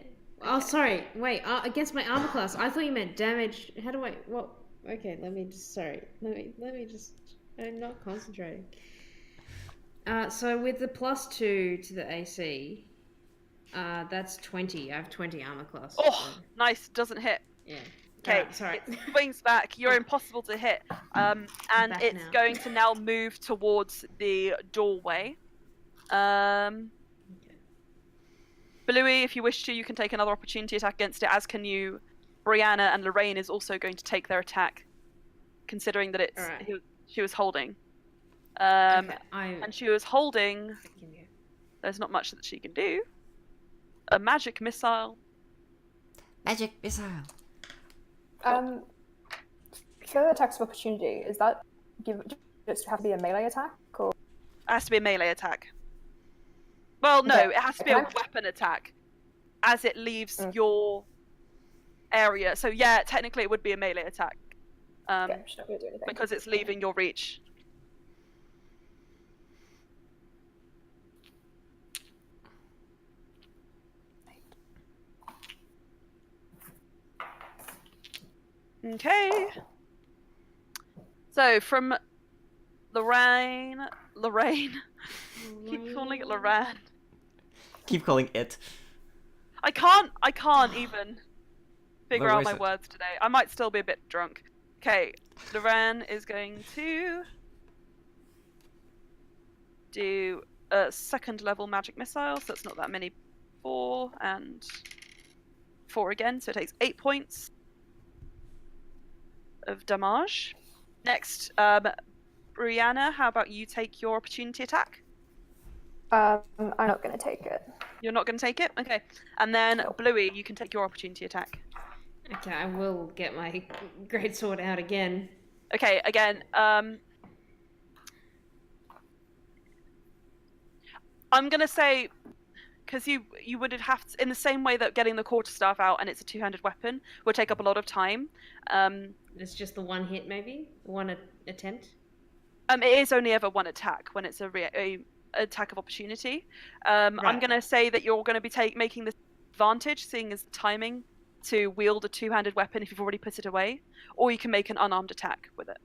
Speaker 5: Oh, sorry. Wait. Against my armor class. I thought you meant damage. How do I? What? Okay. Let me just. Sorry. Let me just. I'm not concentrating. So with the +2 to the AC, that's 20. I have 20 armor class.
Speaker 2: Oh,
Speaker 5: so.
Speaker 2: nice. Doesn't hit.
Speaker 5: Yeah.
Speaker 2: Okay,
Speaker 5: sorry.
Speaker 2: it swings back. You're impossible to hit. And
Speaker 5: Back
Speaker 2: it's
Speaker 5: now.
Speaker 2: going to now move towards the doorway. Bluey, if you wish to, you can take another opportunity attack against it, as can you. Brianna and Lorraine is also going to take their attack, considering that it's she was holding. And she was holding. There's not much that she can do. A magic missile.
Speaker 1: Magic missile.
Speaker 6: For the attacks of opportunity, is that just have to be a melee attack, or?
Speaker 2: It has to be a melee attack. Well, no,
Speaker 6: Okay.
Speaker 2: it has to be a weapon attack as it leaves your area. So yeah, technically it would be a melee attack.
Speaker 6: She's not gonna do anything.
Speaker 2: Because it's leaving your reach. Okay. So from Lorraine, keep calling it Lorraine.
Speaker 1: Keep calling it.
Speaker 2: I can't even figure
Speaker 1: What
Speaker 2: out
Speaker 1: was
Speaker 2: my
Speaker 1: it?
Speaker 2: words today. I might still be a bit drunk. Okay, Lorraine is going to do a second level magic missile, so it's not that many. 4 and 4 again, so it takes 8 points of damage. Next, Brianna, how about you take your opportunity attack?
Speaker 6: I'm not gonna take it.
Speaker 2: You're not going to take it? Okay. And then, Bluey, you can take your opportunity attack.
Speaker 5: Okay, I will get my greatsword out again.
Speaker 2: Okay, again, I'm going to say, because you would have to, in the same way that getting the quarterstaff out and it's a two-handed weapon would take up a lot of time.
Speaker 5: It's just the one hit, maybe? One attempt?
Speaker 2: It is only ever one attack when it's a attack of opportunity. I'm going to say that you're going to be making this advantage, seeing as the timing to wield a two-handed weapon if you've already put it away, or you can make an unarmed attack with it.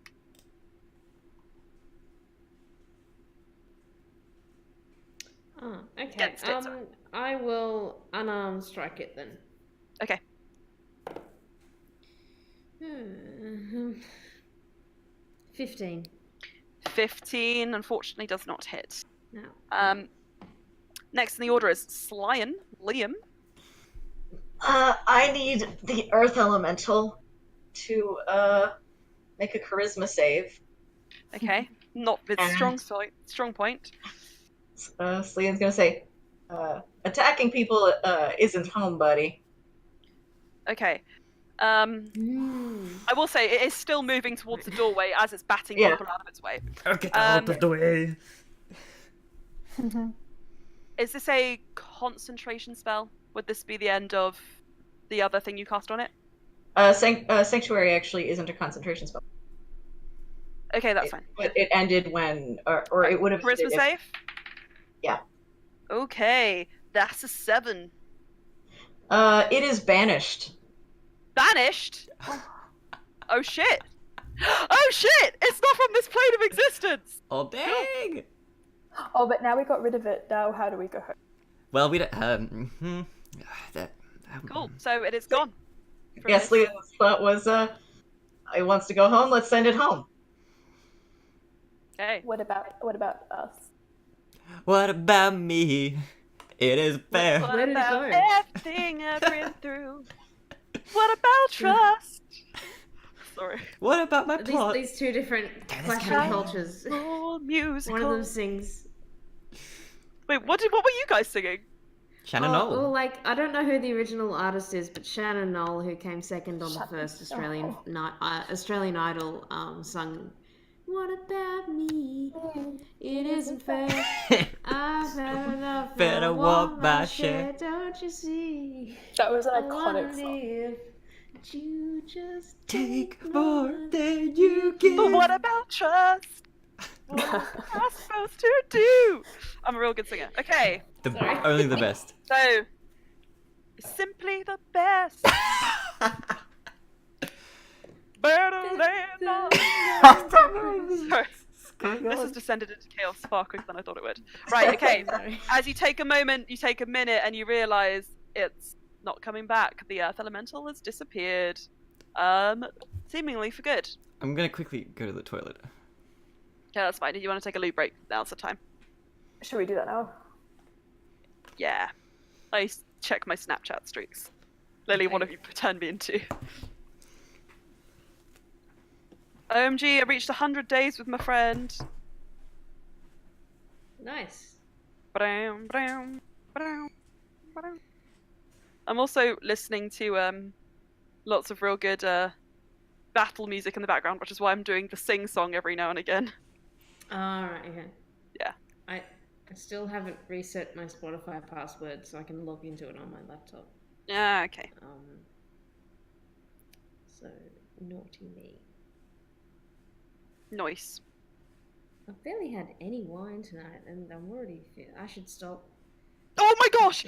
Speaker 5: Oh, okay.
Speaker 2: Against it, sorry.
Speaker 5: I will unarmed strike it then.
Speaker 2: Okay.
Speaker 5: 15.
Speaker 2: 15, unfortunately, does not hit.
Speaker 5: No.
Speaker 2: Next in the order is Liam.
Speaker 4: I need the Earth Elemental to make a Charisma save.
Speaker 2: Okay. Not with
Speaker 4: And-
Speaker 2: strong point.
Speaker 4: Slean's gonna say, attacking people isn't home, buddy.
Speaker 2: Okay. I will say it is still moving towards the doorway as it's batting
Speaker 4: Yeah.
Speaker 2: people out of its way.
Speaker 1: Get out of the way.
Speaker 2: Is this a concentration spell? Would this be the end of the other thing you cast on it?
Speaker 4: Sanctuary actually isn't a concentration spell.
Speaker 2: Okay, that's fine.
Speaker 4: But it ended when, or it would have.
Speaker 2: Charisma save?
Speaker 4: Yeah.
Speaker 2: Okay, that's a 7.
Speaker 4: It is banished.
Speaker 2: Banished? Oh shit! Oh shit! It's not from this plane of existence!
Speaker 1: Oh, dang!
Speaker 6: Oh, but now we got rid of it. Now, how do we go home?
Speaker 1: Well, we don't. That,
Speaker 2: Cool. So it is gone. From
Speaker 4: Yes,
Speaker 2: this-
Speaker 4: Leo's thought was, it wants to go home. Let's send it home.
Speaker 2: Okay.
Speaker 6: What about us?
Speaker 1: What about me? It is fair.
Speaker 2: What
Speaker 5: Where did it
Speaker 2: about
Speaker 5: go?
Speaker 2: everything I've been through? What about trust? Sorry.
Speaker 1: What about my plot?
Speaker 5: These two different clashing
Speaker 1: guy.
Speaker 5: cultures.
Speaker 2: Oh, musical.
Speaker 5: One of them sings.
Speaker 2: Wait, what were you guys singing?
Speaker 1: Shannon
Speaker 5: Well,
Speaker 1: Knoll.
Speaker 5: like, I don't know who the original artist is, but Shannon Knoll, who came second on the first Australian Australian Idol, sung "What About Me? It Isn't Fair. I've had enough.
Speaker 1: Better
Speaker 5: I
Speaker 1: walk
Speaker 5: want
Speaker 1: my
Speaker 5: my
Speaker 1: share."
Speaker 5: Don't you see?
Speaker 6: That was an
Speaker 5: I wanna
Speaker 6: iconic song.
Speaker 5: live, but you just
Speaker 1: Take more than you give.
Speaker 2: But what about trust? What am I supposed to do? I'm a real good singer. Okay,
Speaker 1: Only the best.
Speaker 2: so simply the best. Better than Sorry. This has descended into chaos far quicker than I thought it would. Right, okay.
Speaker 5: Sorry.
Speaker 2: As you take a moment, you take a minute, and you realise it's not coming back. The Earth Elemental has disappeared. Seemingly for good.
Speaker 1: I'm gonna quickly go to the toilet.
Speaker 2: Yeah, that's fine. If you want to take a loo break, now's the time.
Speaker 6: Should we do that now?
Speaker 2: Yeah. Check my Snapchat streaks. Lily, what have you turned me into? OMG, I reached 100 days with my friend.
Speaker 5: Nice.
Speaker 2: Ba-dam, ba-dam, ba-dam, ba-dam. I'm also listening to lots of real good battle music in the background, which is why I'm doing the sing song every now and again.
Speaker 5: Alright, okay.
Speaker 2: Yeah.
Speaker 5: I still haven't reset my Spotify password so I can log into it on my laptop.
Speaker 2: Yeah, okay.
Speaker 5: So, naughty me.
Speaker 2: Nice.
Speaker 5: I've barely had any wine tonight and I'm already I should stop.
Speaker 2: Oh my gosh!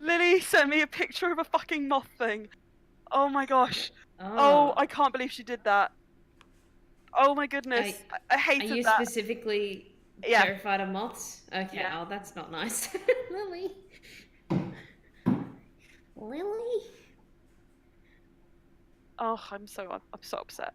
Speaker 2: Lily sent me a picture of a fucking moth thing. Oh my gosh. Oh, I can't believe she did that. Oh my goodness. I
Speaker 5: Are
Speaker 2: hated
Speaker 5: you
Speaker 2: that.
Speaker 5: specifically
Speaker 2: Yeah.
Speaker 5: terrified of moths? Okay,
Speaker 2: Yeah.
Speaker 5: oh, that's not nice. Lily? Lily?
Speaker 2: Oh, I'm so upset.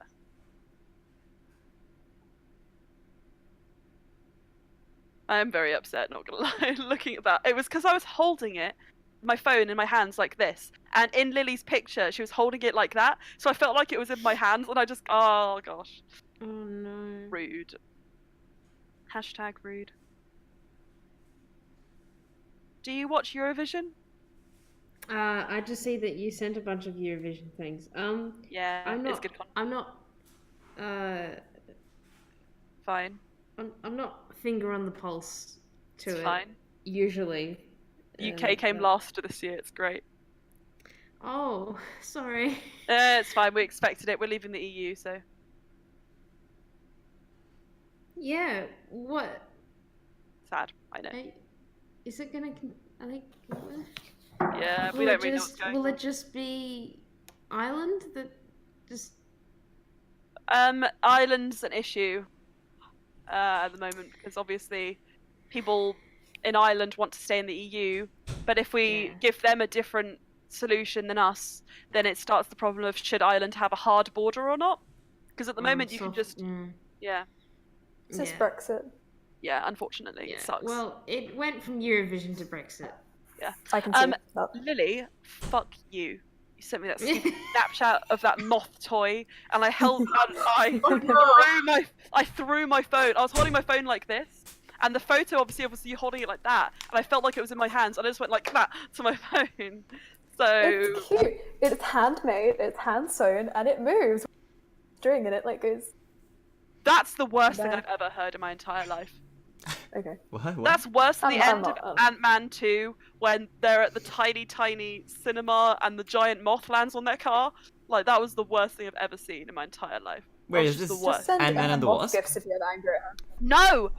Speaker 2: I am very upset, not gonna lie, looking at that. It was because I was holding it, my phone in my hands like this, and in Lily's picture, she was holding it like that, so I felt like it was in my hands, and I just, oh gosh.
Speaker 5: Oh no.
Speaker 2: Rude. Hashtag rude. Do you watch Eurovision?
Speaker 5: I just see that you sent a bunch of Eurovision things.
Speaker 2: Yeah,
Speaker 5: I'm
Speaker 2: it's
Speaker 5: not.
Speaker 2: good content.
Speaker 5: I'm not.
Speaker 2: Fine.
Speaker 5: I'm not finger on the pulse to
Speaker 2: It's
Speaker 5: it.
Speaker 2: fine.
Speaker 5: Usually.
Speaker 2: UK came last this year, it's great.
Speaker 5: Oh, sorry.
Speaker 2: It's fine, we expected it. We're leaving the EU, so.
Speaker 5: Yeah. What?
Speaker 2: Sad, I know.
Speaker 5: Is it gonna? I think.
Speaker 2: Yeah, we don't really know what's going
Speaker 5: Will
Speaker 2: on.
Speaker 5: it just be Ireland that just?
Speaker 2: Ireland's an issue at the moment because obviously people in Ireland want to stay in the EU, but if we give them a different solution than us, then it starts the problem of should Ireland have a hard border or not? Because at the moment you can just yeah.
Speaker 6: It's just Brexit.
Speaker 2: Yeah, unfortunately, it sucks.
Speaker 5: Well, it went from Eurovision to Brexit.
Speaker 2: Yeah.
Speaker 6: I can see that.
Speaker 2: Lily, fuck you. You sent me that stupid Snapchat of that moth toy, and I held I threw my phone. I was holding my phone like this, and the photo obviously you holding it like that, and I felt like it was in my hands, and I just went like that to my phone. So
Speaker 6: It's cute. It's handmade. It's hand sewn, and it moves. String and it like goes.
Speaker 2: that's the worst thing I've ever heard in my entire life.
Speaker 6: Okay.
Speaker 1: What?
Speaker 2: That's worse than the
Speaker 6: I'm
Speaker 2: end
Speaker 6: not-
Speaker 2: of Ant-Man 2 when they're at the tiny cinema and the giant moth lands on their car. Like, that was the worst thing I've ever seen in my entire life.
Speaker 1: Wait,
Speaker 2: That
Speaker 1: is
Speaker 2: was just
Speaker 1: this
Speaker 2: the worst.
Speaker 6: Just send
Speaker 1: Ant-Man
Speaker 6: her
Speaker 1: and the
Speaker 6: moth
Speaker 1: Wasp?
Speaker 6: gifts if you're angry at her.
Speaker 2: No!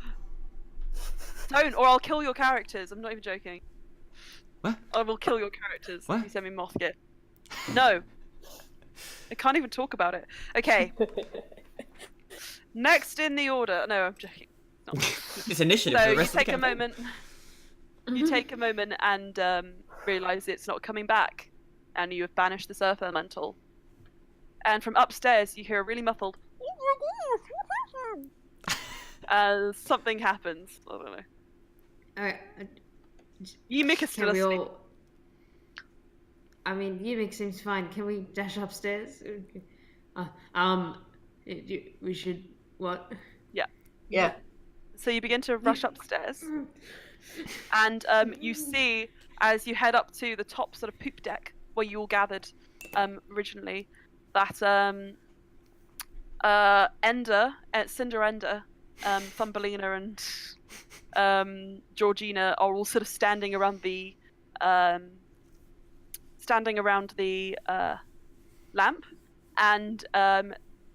Speaker 2: Don't, or I'll kill your characters. I'm not even joking.
Speaker 1: What?
Speaker 2: I will kill your characters
Speaker 1: What?
Speaker 2: if you send me moth gift. No. I can't even talk about it. Okay. Next in the order. No, I'm joking. No.
Speaker 1: It's initiative
Speaker 2: So
Speaker 1: for the
Speaker 2: you
Speaker 1: rest of the
Speaker 2: take a
Speaker 1: campaign.
Speaker 2: moment. You take a moment and realize it's not coming back, and you have banished the Earth Elemental. And from upstairs, you hear a really muffled as something happens. I don't know.
Speaker 5: Alright.
Speaker 2: Yumik is still
Speaker 5: Can we
Speaker 2: asleep.
Speaker 5: all... I mean, Yumik seems fine. Can we dash upstairs? We should... What?
Speaker 4: Yeah.
Speaker 2: So you begin to rush upstairs, and you see, as you head up to the top sort of poop deck where you all gathered originally, that Cinder Ender, Thumbelina and Georgina are all sort of standing around the lamp, and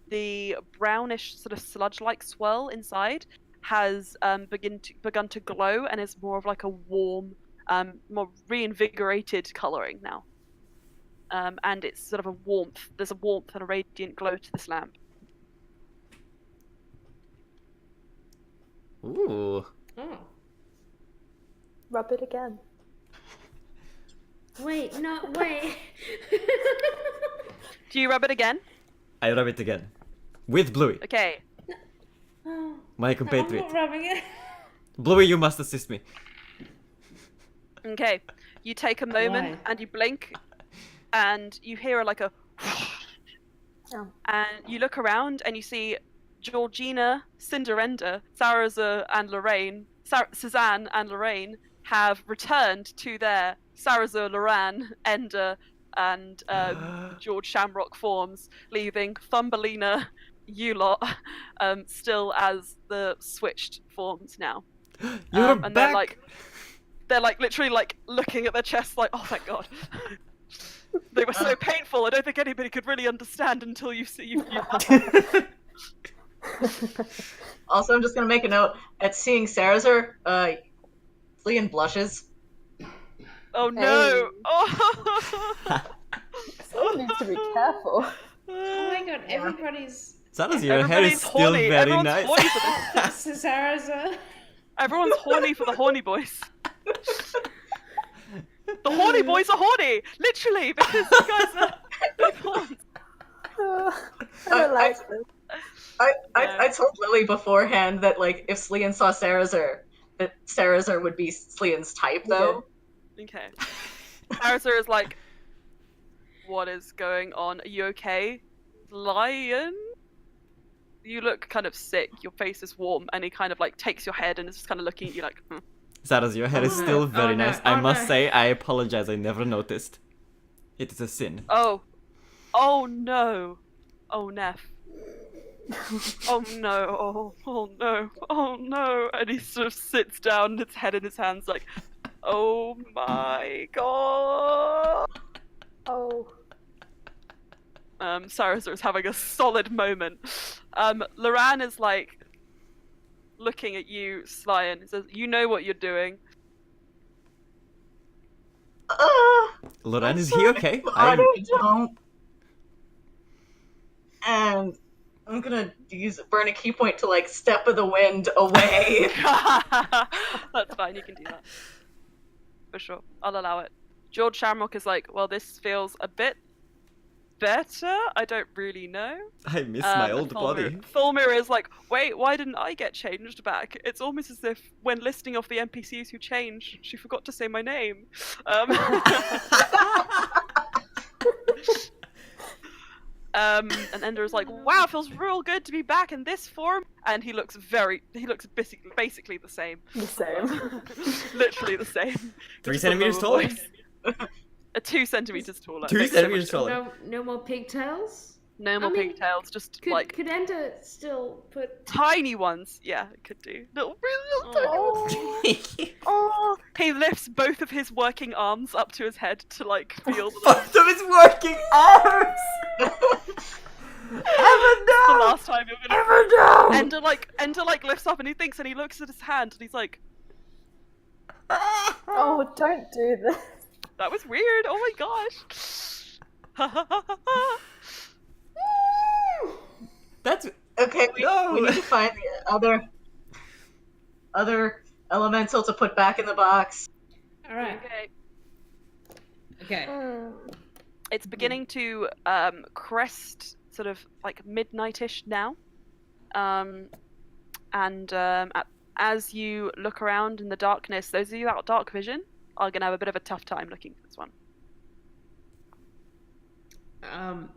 Speaker 2: the brownish sort of sludge-like swirl inside has begun to glow and is more of like a warm, more reinvigorated colouring now. And it's sort of a warmth. There's a warmth and a radiant glow to this lamp.
Speaker 1: Ooh.
Speaker 5: Oh.
Speaker 6: Rub it again.
Speaker 5: Wait, no, wait.
Speaker 2: Do you rub it again?
Speaker 1: I rub it again. With Bluey,
Speaker 2: Okay.
Speaker 5: Oh,
Speaker 1: my
Speaker 5: I'm
Speaker 1: compatriot.
Speaker 5: not rubbing it.
Speaker 1: Bluey, you must assist me.
Speaker 2: Okay. You take a moment
Speaker 5: Why?
Speaker 2: and you blink, and you hear like a.
Speaker 6: Oh.
Speaker 2: And you look around and you see Georgina, Cinderenda, Sarazar, and Lorraine, Suzanne and Lorraine have returned to their Sarazar, Loran, Ender, and George Shamrock forms, leaving Thumbelina, you lot, still as the switched forms now.
Speaker 1: You're
Speaker 2: And
Speaker 1: back.
Speaker 2: they're like literally like looking at their chests like, oh thank God. They were so painful. I don't think anybody could really understand until you see you.
Speaker 4: Also, I'm just gonna make a note at seeing Sarazar, Fleein blushes.
Speaker 2: Oh no!
Speaker 6: Hey.
Speaker 2: Oh.
Speaker 6: Someone needs to be careful.
Speaker 5: Oh my god, everybody's...
Speaker 1: Saras, your hair is
Speaker 2: Everybody's
Speaker 1: still
Speaker 2: horny.
Speaker 1: very
Speaker 2: Everyone's
Speaker 1: nice.
Speaker 2: horny for this.
Speaker 5: Cesara's
Speaker 2: Everyone's horny for the horny boys. The horny boys are horny, literally, because you guys are big horns.
Speaker 6: I don't like this.
Speaker 4: I told Lily beforehand that like if Sleean saw Sarazar, that Sarazar would be Sleean's type though.
Speaker 2: Okay. Sarazar is like, what is going on? Are you okay? Lion? You look kind of sick. Your face is warm, and he kind of like takes your head and is just kind of looking at you like,
Speaker 1: Saras, your hair is
Speaker 5: Oh, no.
Speaker 1: still very
Speaker 5: Oh, no.
Speaker 1: nice. I
Speaker 5: Oh,
Speaker 1: must
Speaker 5: no.
Speaker 1: say, I apologize. I never noticed. It is a sin.
Speaker 2: oh no, oh Neff. Oh no, oh no, oh no. And he sort of sits down, his head in his hands, like, oh my God.
Speaker 6: Oh.
Speaker 2: Sarazar is having a solid moment. Loran is like looking at you, Slyan, and says, you know what you're doing.
Speaker 1: Loran, is he okay?
Speaker 4: I don't. And I'm gonna burn a key point to like step of the wind away.
Speaker 2: That's fine, you can do that. For sure, I'll allow it. George Shamrock is like, well, this feels a bit better? I don't really know.
Speaker 1: I miss my old
Speaker 2: Fulmir-
Speaker 1: body.
Speaker 2: Fulmir is like, wait, why didn't I get changed back? It's almost as if when listing off the NPCs who changed, she forgot to say my name. And Ender is like, wow, it feels real good to be back in this form. And he looks basically the same.
Speaker 6: The same.
Speaker 2: Literally the same.
Speaker 1: 3
Speaker 2: Just a
Speaker 1: centimeters
Speaker 2: lower
Speaker 1: taller.
Speaker 2: voice. 2 centimeters taller.
Speaker 1: 2
Speaker 2: Thanks so
Speaker 1: centimeters
Speaker 2: much.
Speaker 1: taller.
Speaker 5: No more pigtails?
Speaker 2: No more
Speaker 5: I mean,
Speaker 2: pigtails, just
Speaker 5: Could,
Speaker 2: like
Speaker 5: could Ender still put...
Speaker 2: tiny ones. Yeah, it could do. Really little tiny ones.
Speaker 6: Oh.
Speaker 2: Oh, he lifts both of his working arms up to his head to like feel the,
Speaker 1: Both of his working arms!
Speaker 2: the last time you're gonna.
Speaker 1: Ever no!
Speaker 2: Ender like lifts up and he thinks and he looks at his hand and he's like,
Speaker 6: Oh, don't do this.
Speaker 2: that was weird. Oh my gosh.
Speaker 1: That's
Speaker 4: Okay, we
Speaker 1: No.
Speaker 4: need to find the other elemental to put back in the box.
Speaker 5: All right. Okay.
Speaker 2: It's beginning to crest sort of like midnightish now. As you look around in the darkness, those of you without dark vision are gonna have a bit of a tough time looking for this one.
Speaker 5: I'm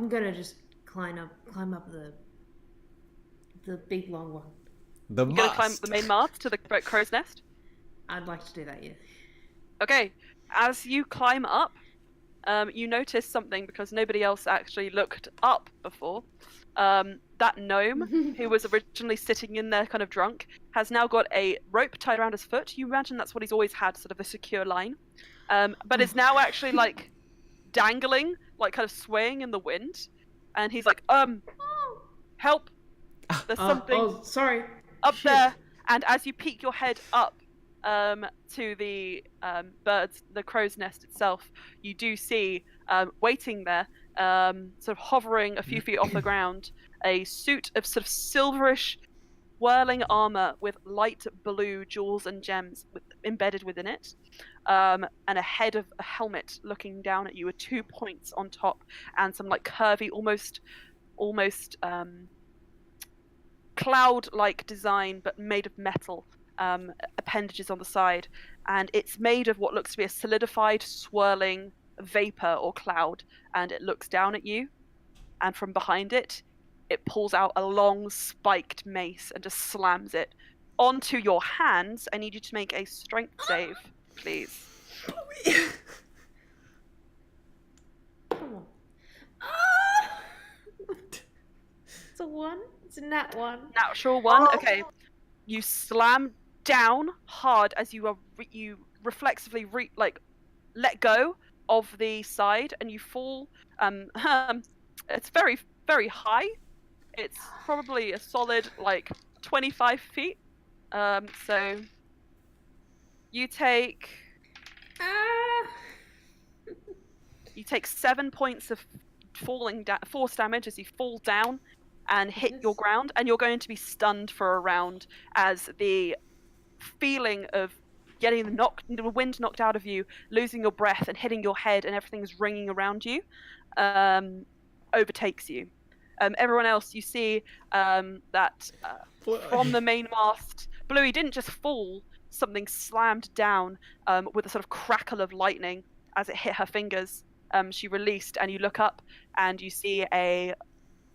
Speaker 5: gonna just climb up the big long one.
Speaker 1: The
Speaker 2: You're gonna climb up the main mast to the crow's nest?
Speaker 5: I'd like to do that, yeah.
Speaker 2: Okay. As you climb up, you notice something because nobody else actually looked up before. That gnome, who was originally sitting in there kind of drunk, has now got a rope tied around his foot. You imagine that's what he's always had, sort of a secure line. But is now actually like dangling, like kind of swaying in the wind. And he's like, help! There's something
Speaker 5: Oh, sorry.
Speaker 2: up
Speaker 5: Shit.
Speaker 2: there. And as you peek your head up to the the crow's nest itself, you do see waiting there, sort of hovering a few feet off the ground, a suit of sort of silverish whirling armor with light blue jewels and gems embedded within it, and a head of a helmet looking down at you with 2 points on top and some like curvy, almost cloud-like design, but made of metal. Appendages on the side, and it's made of what looks to be a solidified, swirling vapor or cloud, and it looks down at you, and from behind it, it pulls out a long, spiked mace and just slams it onto your hands. I need you to make a strength save, please.
Speaker 5: Come on. It's a 1. It's a nat 1.
Speaker 2: Natural 1. Okay. You slam down hard as you are you reflexively let go of the side, and you fall. It's very, very high. It's probably a solid like 25 feet. So you take 7 points of force damage as you fall down and hit your ground, and you're going to be stunned for a round as the feeling of getting the wind knocked out of you, losing your breath, and hitting your head, and everything's ringing around you, overtakes you. Everyone else, you see that from the main mast, Bluey didn't just fall, something slammed down with a sort of crackle of lightning as it hit her fingers. She released, and you look up, and you see a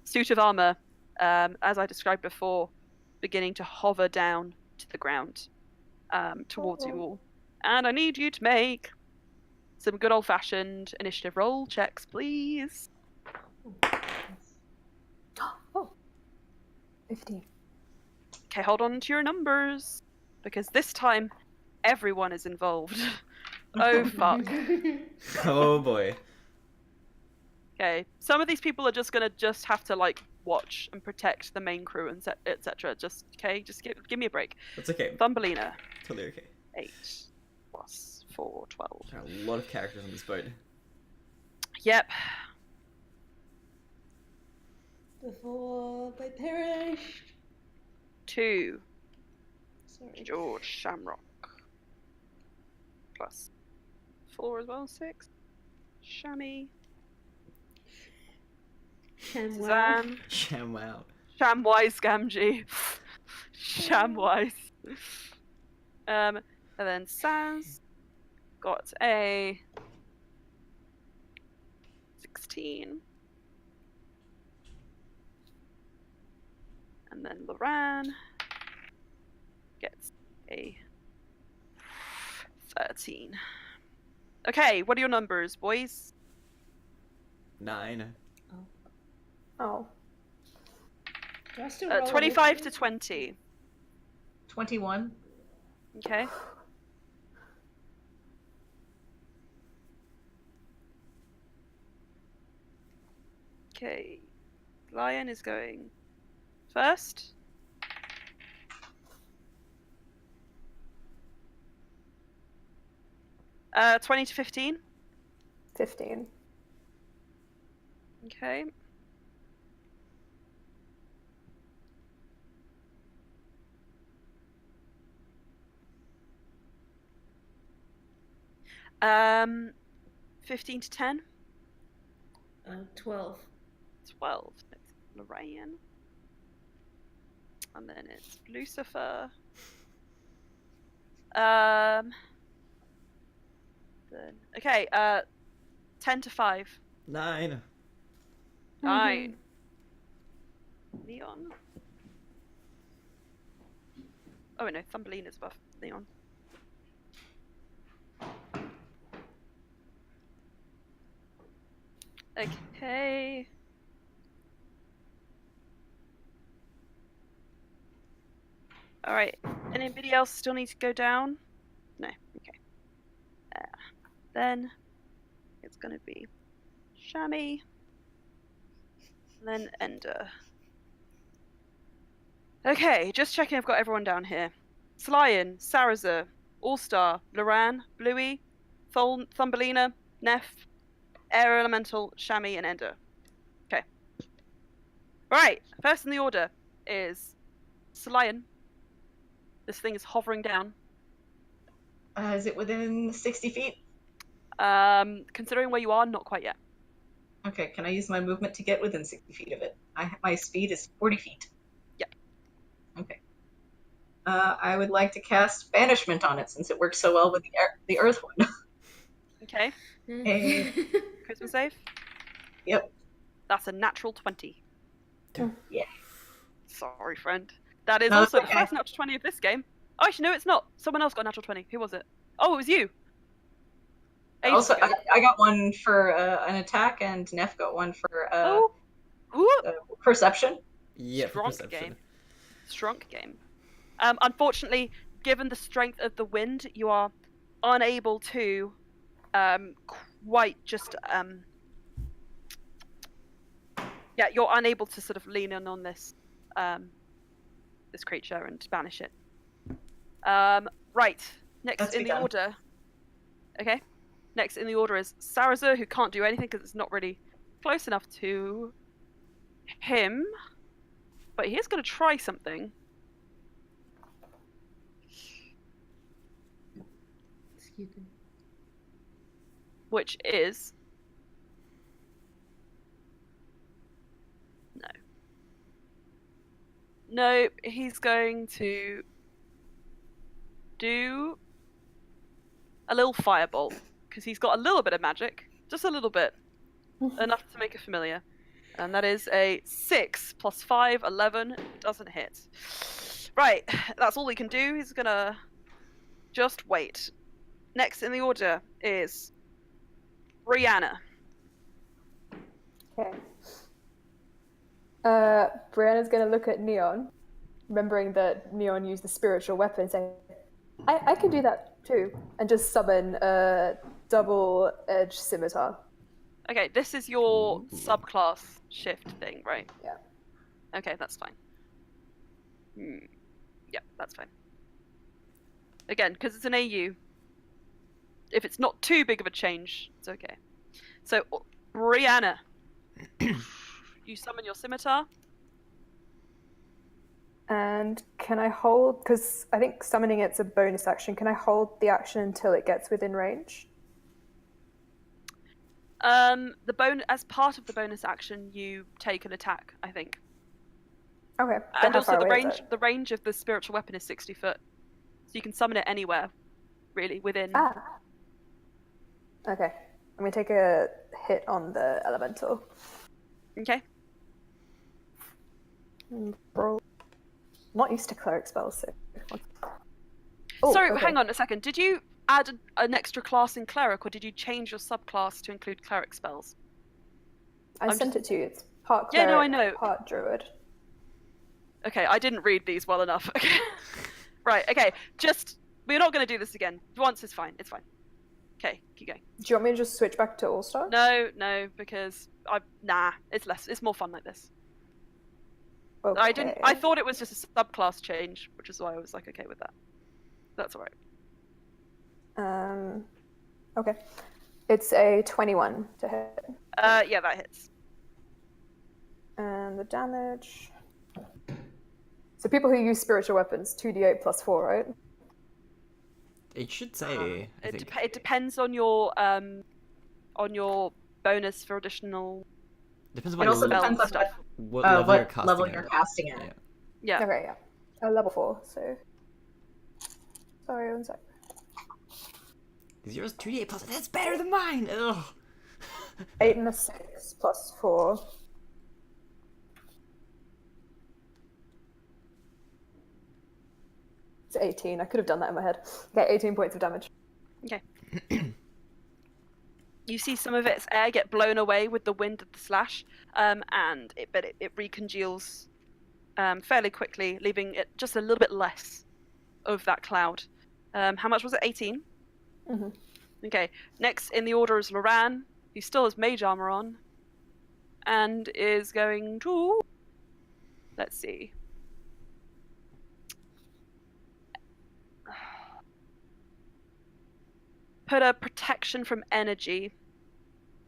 Speaker 2: suit of armor, as I described before, beginning to hover down to the ground towards you all. And I need you to make some good old-fashioned initiative roll checks, please.
Speaker 6: Oh. 15.
Speaker 2: Okay, hold on to your numbers, because this time everyone is involved. Oh fuck.
Speaker 1: Oh boy.
Speaker 2: Okay, some of these people are just gonna have to like watch and protect the main crew and etc. Just give me a break.
Speaker 1: That's okay.
Speaker 2: Thumbelina.
Speaker 1: Totally okay.
Speaker 2: 8 plus 4, 12.
Speaker 1: There are a lot of characters on this boat.
Speaker 2: Yep.
Speaker 5: Before they perished.
Speaker 2: 2
Speaker 5: Sorry.
Speaker 2: George Shamrock. Plus 4 as well, 6. Shammy.
Speaker 5: Shamwow.
Speaker 2: Zan.
Speaker 1: ShamWow.
Speaker 2: Shamwise Gamgee. Shamwise. And then Saz got a 16. And then Loran gets a 13. Okay, what are your numbers, boys?
Speaker 1: 9.
Speaker 6: Oh.
Speaker 5: Do I still roll
Speaker 2: 25 to
Speaker 5: initiative?
Speaker 2: 20.
Speaker 4: 21.
Speaker 2: Okay. Okay. Lion is going first. Uh, 20 to 15.
Speaker 6: 15.
Speaker 2: Okay. 15 to 10.
Speaker 5: 12.
Speaker 2: 12. It's Lorraine. And then it's Lucifer. Then okay, 10 to 5.
Speaker 1: 9.
Speaker 2: 9. Neon. Oh no, Thumbelina's above Neon. Okay. Alright. Anybody else still need to go down? No. Okay. Then it's gonna be Shammy. Then Ender. Okay, just checking I've got everyone down here. Slyan, Sarazer, All-Star, Loran, Bluey, Thumbelina, Neff, Air Elemental, Shammy, and Ender. Okay. Right, first in the order is Slyan. This thing is hovering down.
Speaker 4: Is it within 60 feet?
Speaker 2: Considering where you are, not quite yet.
Speaker 4: Okay, can I use my movement to get within 60 feet of it? My speed is 40 feet.
Speaker 2: Yep.
Speaker 4: Okay. I would like to cast Banishment on it since it works so well with the Earth one.
Speaker 2: Okay.
Speaker 4: Hey.
Speaker 2: Charisma save.
Speaker 4: Yep.
Speaker 2: That's a natural 20.
Speaker 4: Yeah.
Speaker 2: Sorry, friend. That is
Speaker 4: No,
Speaker 2: also
Speaker 4: it's
Speaker 2: the
Speaker 4: okay.
Speaker 2: first natural 20 of this game. Oh, actually, no, it's not. Someone else got a natural 20. Who was it? Oh, it was you. Ages
Speaker 4: Also,
Speaker 2: ago.
Speaker 4: I got one for an attack, and Neff got one for
Speaker 2: Ooh,
Speaker 4: perception.
Speaker 1: Yeah, for
Speaker 2: Strong
Speaker 1: perception.
Speaker 2: game. Strong game. Unfortunately, given the strength of the wind, you are unable to quite just yeah, you're unable to sort of lean in on this this creature and banish it. Right. Next
Speaker 4: Let's
Speaker 2: in
Speaker 4: be
Speaker 2: the
Speaker 4: done.
Speaker 2: order. Okay. Next in the order is Sarazer, who can't do anything because it's not really close enough to him. But he is going to try something.
Speaker 5: Excuse me.
Speaker 2: Which is no, he's going to do a little firebolt because he's got a little bit of magic, just a little bit, enough to make a familiar, and that is a 6 plus 5, 11. Doesn't hit. Right, that's all he can do. He's gonna just wait. Next in the order is Brianna.
Speaker 6: Okay. Brianna's gonna look at Neon, remembering that Neon used the spiritual weapon, saying, I can do that too, and just summon a double-edged scimitar.
Speaker 2: Okay, this is your subclass shift thing, right?
Speaker 6: Yeah.
Speaker 2: Okay, that's fine. Yeah, that's fine. Again, because it's an AU. If it's not too big of a change, it's okay. So, Brianna, you summon your scimitar.
Speaker 6: And can I hold, because I think summoning it's a bonus action, can I hold the action until it gets within range?
Speaker 2: As part of the bonus action, you take an attack, I think.
Speaker 6: Okay.
Speaker 2: And
Speaker 6: how
Speaker 2: also
Speaker 6: far
Speaker 2: the
Speaker 6: away is
Speaker 2: range
Speaker 6: it?
Speaker 2: the range of the spiritual weapon is 60 foot. So you can summon it anywhere, really, within.
Speaker 6: Ah. Okay. I'm gonna take a hit on the elemental.
Speaker 2: Okay.
Speaker 6: And roll. Not used to cleric spells, so. Oh,
Speaker 2: Sorry,
Speaker 6: okay.
Speaker 2: hang on a second. Did you add an extra class in cleric, or did you change your subclass to include cleric spells?
Speaker 6: I sent it to you. It's part
Speaker 2: Yeah,
Speaker 6: cleric,
Speaker 2: no, I know.
Speaker 6: part druid.
Speaker 2: Okay, I didn't read these well enough. Okay. Right, okay. We're not going to do this again. Once is fine. It's fine. Okay, keep going.
Speaker 6: Do you want me to just switch back to All-Star?
Speaker 2: No, because it's more fun like this.
Speaker 6: Okay.
Speaker 2: I thought it was just a subclass change, which is why I was like, okay with that. That's alright.
Speaker 6: Okay. It's a 21 to hit.
Speaker 2: Yeah, that hits.
Speaker 6: And the damage. So people who use spiritual weapons, 2d8 plus 4, right?
Speaker 1: It should say. I think.
Speaker 2: It depends on your bonus for additional.
Speaker 1: Depends
Speaker 4: It
Speaker 1: what
Speaker 4: also
Speaker 2: spell
Speaker 4: depends on
Speaker 2: stuff.
Speaker 1: what level you're
Speaker 4: what
Speaker 1: casting
Speaker 4: level
Speaker 1: at.
Speaker 4: you're casting at.
Speaker 1: Yeah.
Speaker 2: Yeah.
Speaker 6: Okay, yeah. Level 4, so. Sorry, one sec.
Speaker 1: Zero's 2d8 plus. That's better than mine. Ugh.
Speaker 6: 8 and a 6 plus 4. It's 18. I could have done that in my head. Okay, 18 points of damage.
Speaker 2: Okay. You see some of its air get blown away with the wind of the slash, and it recongeals fairly quickly, leaving it just a little bit less of that cloud. How much was it? 18?
Speaker 6: Mm-hmm.
Speaker 2: Okay. Next in the order is Loran, who still has mage armor on, and is going to. Let's see. Put a protection from energy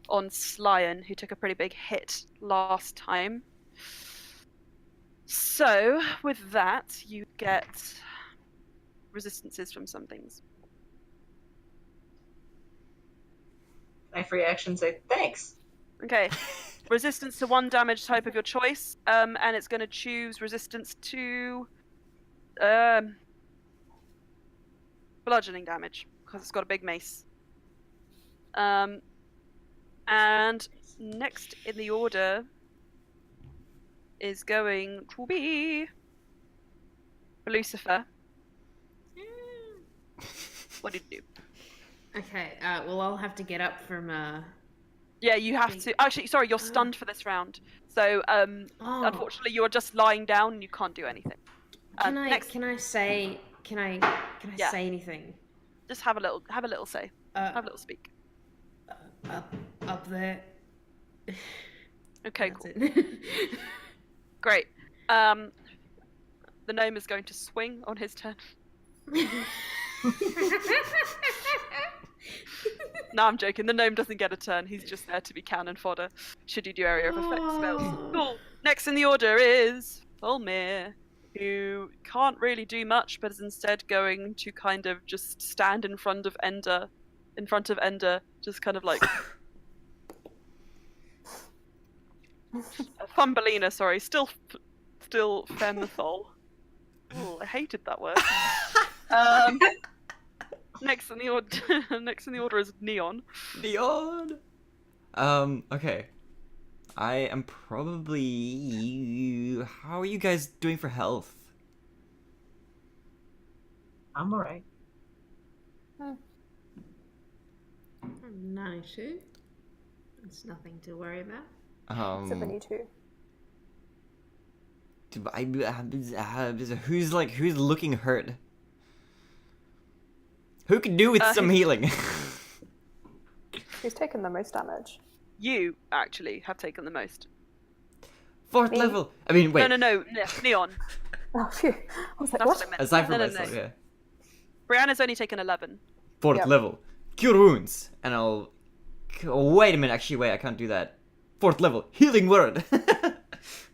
Speaker 2: on Slyan, who took a pretty big hit last time. So, with that, you get resistances from some things.
Speaker 4: My free action say thanks.
Speaker 2: Okay. Resistance to one damage type of your choice, and it's going to choose resistance to bludgeoning damage, because it's got a big mace. And next in the order is going to be Lucifer. What did you do?
Speaker 5: Okay, well, I'll have to get up from.
Speaker 2: Yeah, you have to. Actually, sorry, you're stunned for this round. So, unfortunately, you are just lying down and you can't do anything.
Speaker 5: Can I
Speaker 2: next,
Speaker 5: say anything?
Speaker 2: just have a little say. Have a little speak.
Speaker 5: Up there.
Speaker 2: Okay,
Speaker 5: That's
Speaker 2: cool.
Speaker 5: it.
Speaker 2: Great. The gnome is going to swing on his turn. No, I'm joking. The gnome doesn't get a turn. He's just there to be cannon fodder, should you do area of effect spells. Cool. Next in the order is Volmir, who can't really do much, but is instead going to kind of just stand in front of Ender, just kind of like... Thumbelina, sorry. Still Femethol. Oh, I hated that word. Next in the order is Neon.
Speaker 1: Neon. Okay. I am probably. How are you guys doing for health?
Speaker 4: I'm alright.
Speaker 5: 92. That's nothing to worry about.
Speaker 6: 72.
Speaker 1: Who's looking hurt? Who can do with some healing?
Speaker 6: Who's taken the most damage?
Speaker 2: You actually have taken the most.
Speaker 1: 4th
Speaker 6: Me?
Speaker 1: level. I mean, wait.
Speaker 2: No, Neon.
Speaker 6: Oh, phew. I was like,
Speaker 2: That's
Speaker 6: what?
Speaker 2: what I meant.
Speaker 1: Aside from
Speaker 2: No.
Speaker 1: myself, yeah.
Speaker 2: Brianna's only taken 11.
Speaker 1: 4th
Speaker 6: Yep.
Speaker 1: level. Cure wounds. And I'll... Oh, wait a minute. Actually, wait. I can't do that. 4th level. Healing word.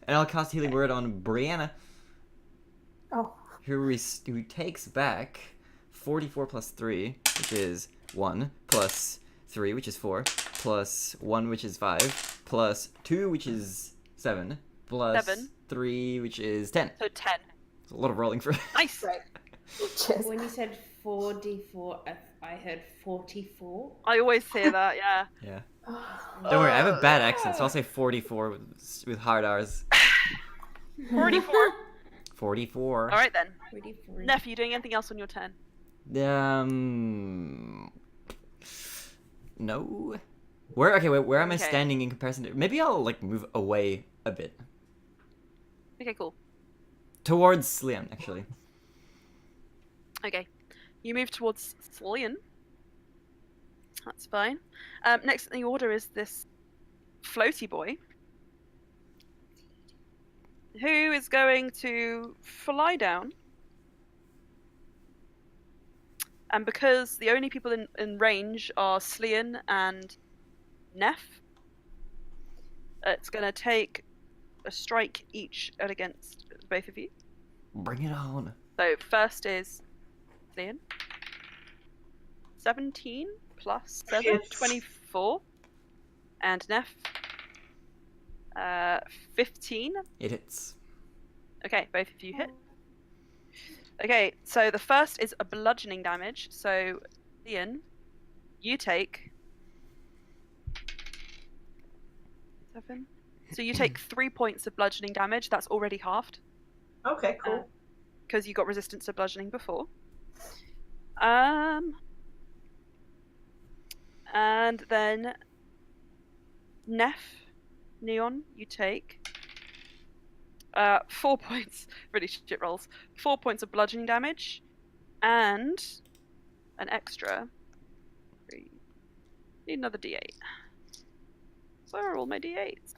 Speaker 1: And I'll cast healing word on Brianna.
Speaker 6: Oh.
Speaker 1: Who takes back 44 plus 3, which is 1, plus 3, which is 4, plus 1, which is 5, plus 2, which is 7, plus
Speaker 2: 7.
Speaker 1: 3, which is 10.
Speaker 2: So 10.
Speaker 1: It's a lot of rolling for...
Speaker 2: Nice.
Speaker 6: Right. Cheers.
Speaker 5: When you said 4d4, I heard 44.
Speaker 2: I always hear that, yeah.
Speaker 1: Yeah. Don't worry, I have a bad accent, so I'll say 44 with hard R's.
Speaker 2: 44.
Speaker 1: 44.
Speaker 2: All right then.
Speaker 5: 44.
Speaker 2: Neff, are you doing anything else on your turn?
Speaker 1: No. Where am I
Speaker 2: Okay.
Speaker 1: standing in comparison to... Maybe I'll, move away a bit.
Speaker 2: Okay, cool.
Speaker 1: Towards Slian, actually.
Speaker 2: Okay. You move towards Slian. That's fine. Next in the order is this floaty boy, who is going to fly down. And because the only people in range are Slian and Neff, it's going to take a strike each against both of you.
Speaker 1: Bring it on.
Speaker 2: So first is Slian. 17 plus 7,
Speaker 4: Hits.
Speaker 2: 24. And Neff, 15.
Speaker 1: It hits.
Speaker 2: Okay, both of you hit. Okay, so the first is a bludgeoning damage. So, Ian, you take 7. So you take 3 points of bludgeoning damage. That's already halved
Speaker 4: Okay, cool.
Speaker 2: because you got resistance to bludgeoning before. And then Neff, Neon, you take 4 points. Really shit rolls. 4 points of bludgeoning damage, and an extra. 3. Need another D8. Where are all my D8s?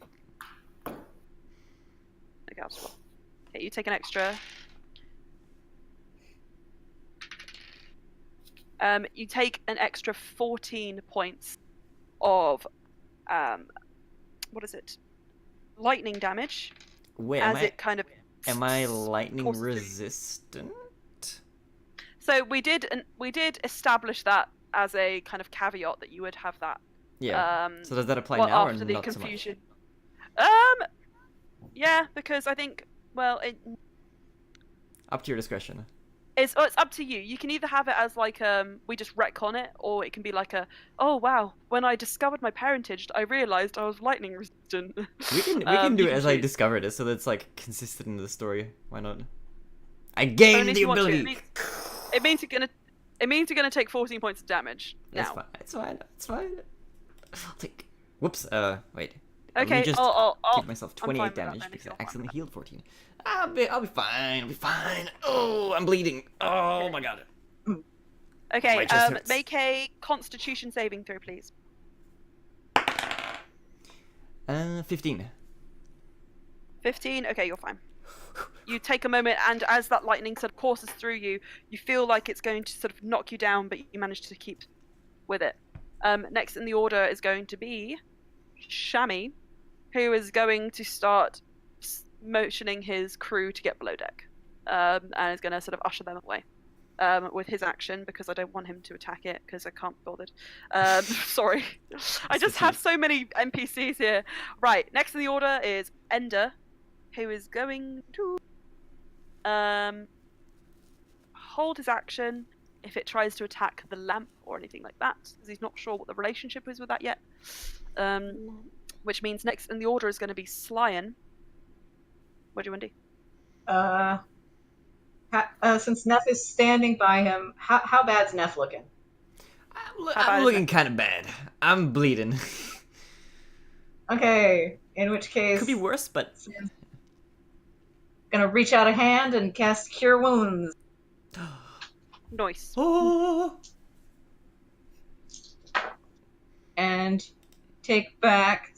Speaker 2: Okay, I'll swap. Okay, you take an extra. You take an extra 14 points of what is it? Lightning damage.
Speaker 1: Wait,
Speaker 2: as it kind of.
Speaker 1: am I lightning
Speaker 2: courses through.
Speaker 1: resistant?
Speaker 2: So we did establish that as a kind of caveat that you would have that.
Speaker 1: Yeah. So does that apply
Speaker 2: well,
Speaker 1: now or
Speaker 2: after the
Speaker 1: not
Speaker 2: confusion. Yeah, because I think it,
Speaker 1: Up to your discretion.
Speaker 2: it's up to you. You can either have it as like we just retcon it, or it can be like oh wow, when I discovered my parentage, I realized I was lightning resistant.
Speaker 1: We can do
Speaker 2: you
Speaker 1: it
Speaker 2: can
Speaker 1: as I
Speaker 2: choose.
Speaker 1: discovered it, so that's like consistent in the story. Why not? I gained
Speaker 2: Only if
Speaker 1: the
Speaker 2: you want to.
Speaker 1: ability.
Speaker 2: It means you're gonna take 14 points of damage.
Speaker 1: That's
Speaker 2: Now.
Speaker 1: fine. It's fine. It's fine. I'll take. Whoops. Wait.
Speaker 2: Okay.
Speaker 1: Let me just
Speaker 2: I'll
Speaker 1: give myself
Speaker 2: I'm fine
Speaker 1: 28
Speaker 2: with that
Speaker 1: damage
Speaker 2: then, if
Speaker 1: because
Speaker 2: you're
Speaker 1: I
Speaker 2: fine with
Speaker 1: accidentally
Speaker 2: that.
Speaker 1: healed 14. I'll be fine. I'll be fine. Oh, I'm bleeding. Oh my god.
Speaker 2: Okay.
Speaker 1: My chest hurts.
Speaker 2: Make a Constitution saving throw, please.
Speaker 1: 15.
Speaker 2: 15. Okay, you're fine. You take a moment, and as that lightning sort of courses through you, you feel like it's going to sort of knock you down, but you manage to keep with it. Next in the order is going to be Shami, who is going to start motioning his crew to get below deck, and is going to sort of usher them away with his action, because I don't want him to attack it because I can't be bothered. Sorry, I just have so many NPCs here. Right, next in the order is Ender, who is going to hold his action if it tries to attack the lamp or anything like that, because he's not sure what the relationship is with that yet. Which means next in the order is going to be Slyan. What do you want to do?
Speaker 4: Since Neff is standing by him, how bad's Neff looking?
Speaker 1: I'm looking kind of bad. I'm bleeding.
Speaker 4: Okay, in which case...
Speaker 1: Could be worse, but...
Speaker 4: Gonna reach out a hand and cast Cure Wounds.
Speaker 2: Nice.
Speaker 1: Oh.
Speaker 4: And take back...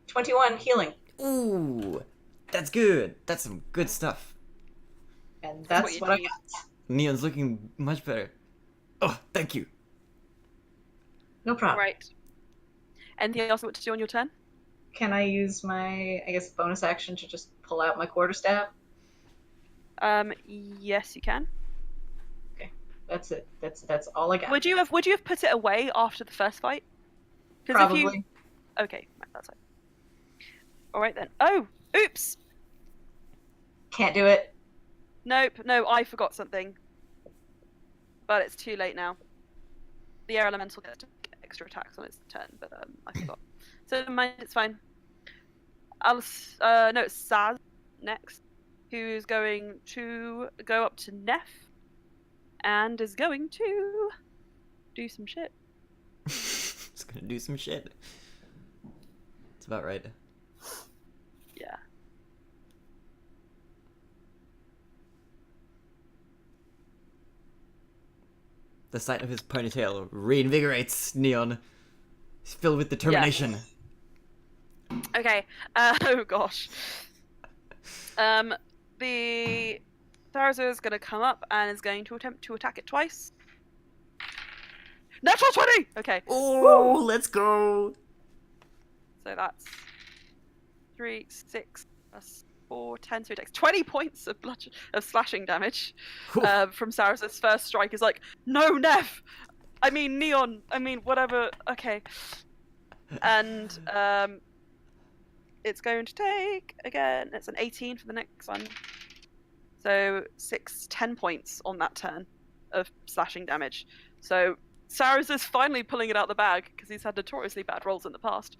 Speaker 4: 21 healing.
Speaker 1: Ooh, that's good. That's some good stuff.
Speaker 4: And that's what I got.
Speaker 1: Neon's looking much better. Oh, thank you.
Speaker 4: No problem.
Speaker 2: Right. Anything else you want to do on your turn?
Speaker 4: Can I use my, I guess, bonus action to just pull out my quarterstaff?
Speaker 2: Yes, you can.
Speaker 4: Okay, that's it. That's all I got.
Speaker 2: Would you have put it away after the first fight? 'Cause
Speaker 4: Probably.
Speaker 2: Okay, right, that's fine. All right then. Oh, oops.
Speaker 4: Can't do it.
Speaker 2: Nope. No, I forgot something. But it's too late now. The air elemental gets to make extra attacks on its turn, but I forgot. So never mind, it's fine. No, it's Saz next, who's going to go up to Neff and is going to do some shit.
Speaker 1: It's gonna do some shit. It's about right.
Speaker 2: Yeah.
Speaker 1: The sight of his ponytail reinvigorates Neon. He's filled with determination.
Speaker 2: Okay. Oh gosh. The Tharazer is going to come up and is going to attempt to attack it twice. Natural 20! Okay.
Speaker 1: Oh, let's go!
Speaker 2: So that's 3, 6, plus 4, 10, so he takes 20 points of slashing damage from Saris's first strike. Is like, no, Neff! I mean, Neon! I mean, whatever. Okay. And it's going to take, again, it's an 18 for the next one. So 10 points on that turn of slashing damage. So Saris is finally pulling it out the bag because he's had notoriously bad rolls in the past.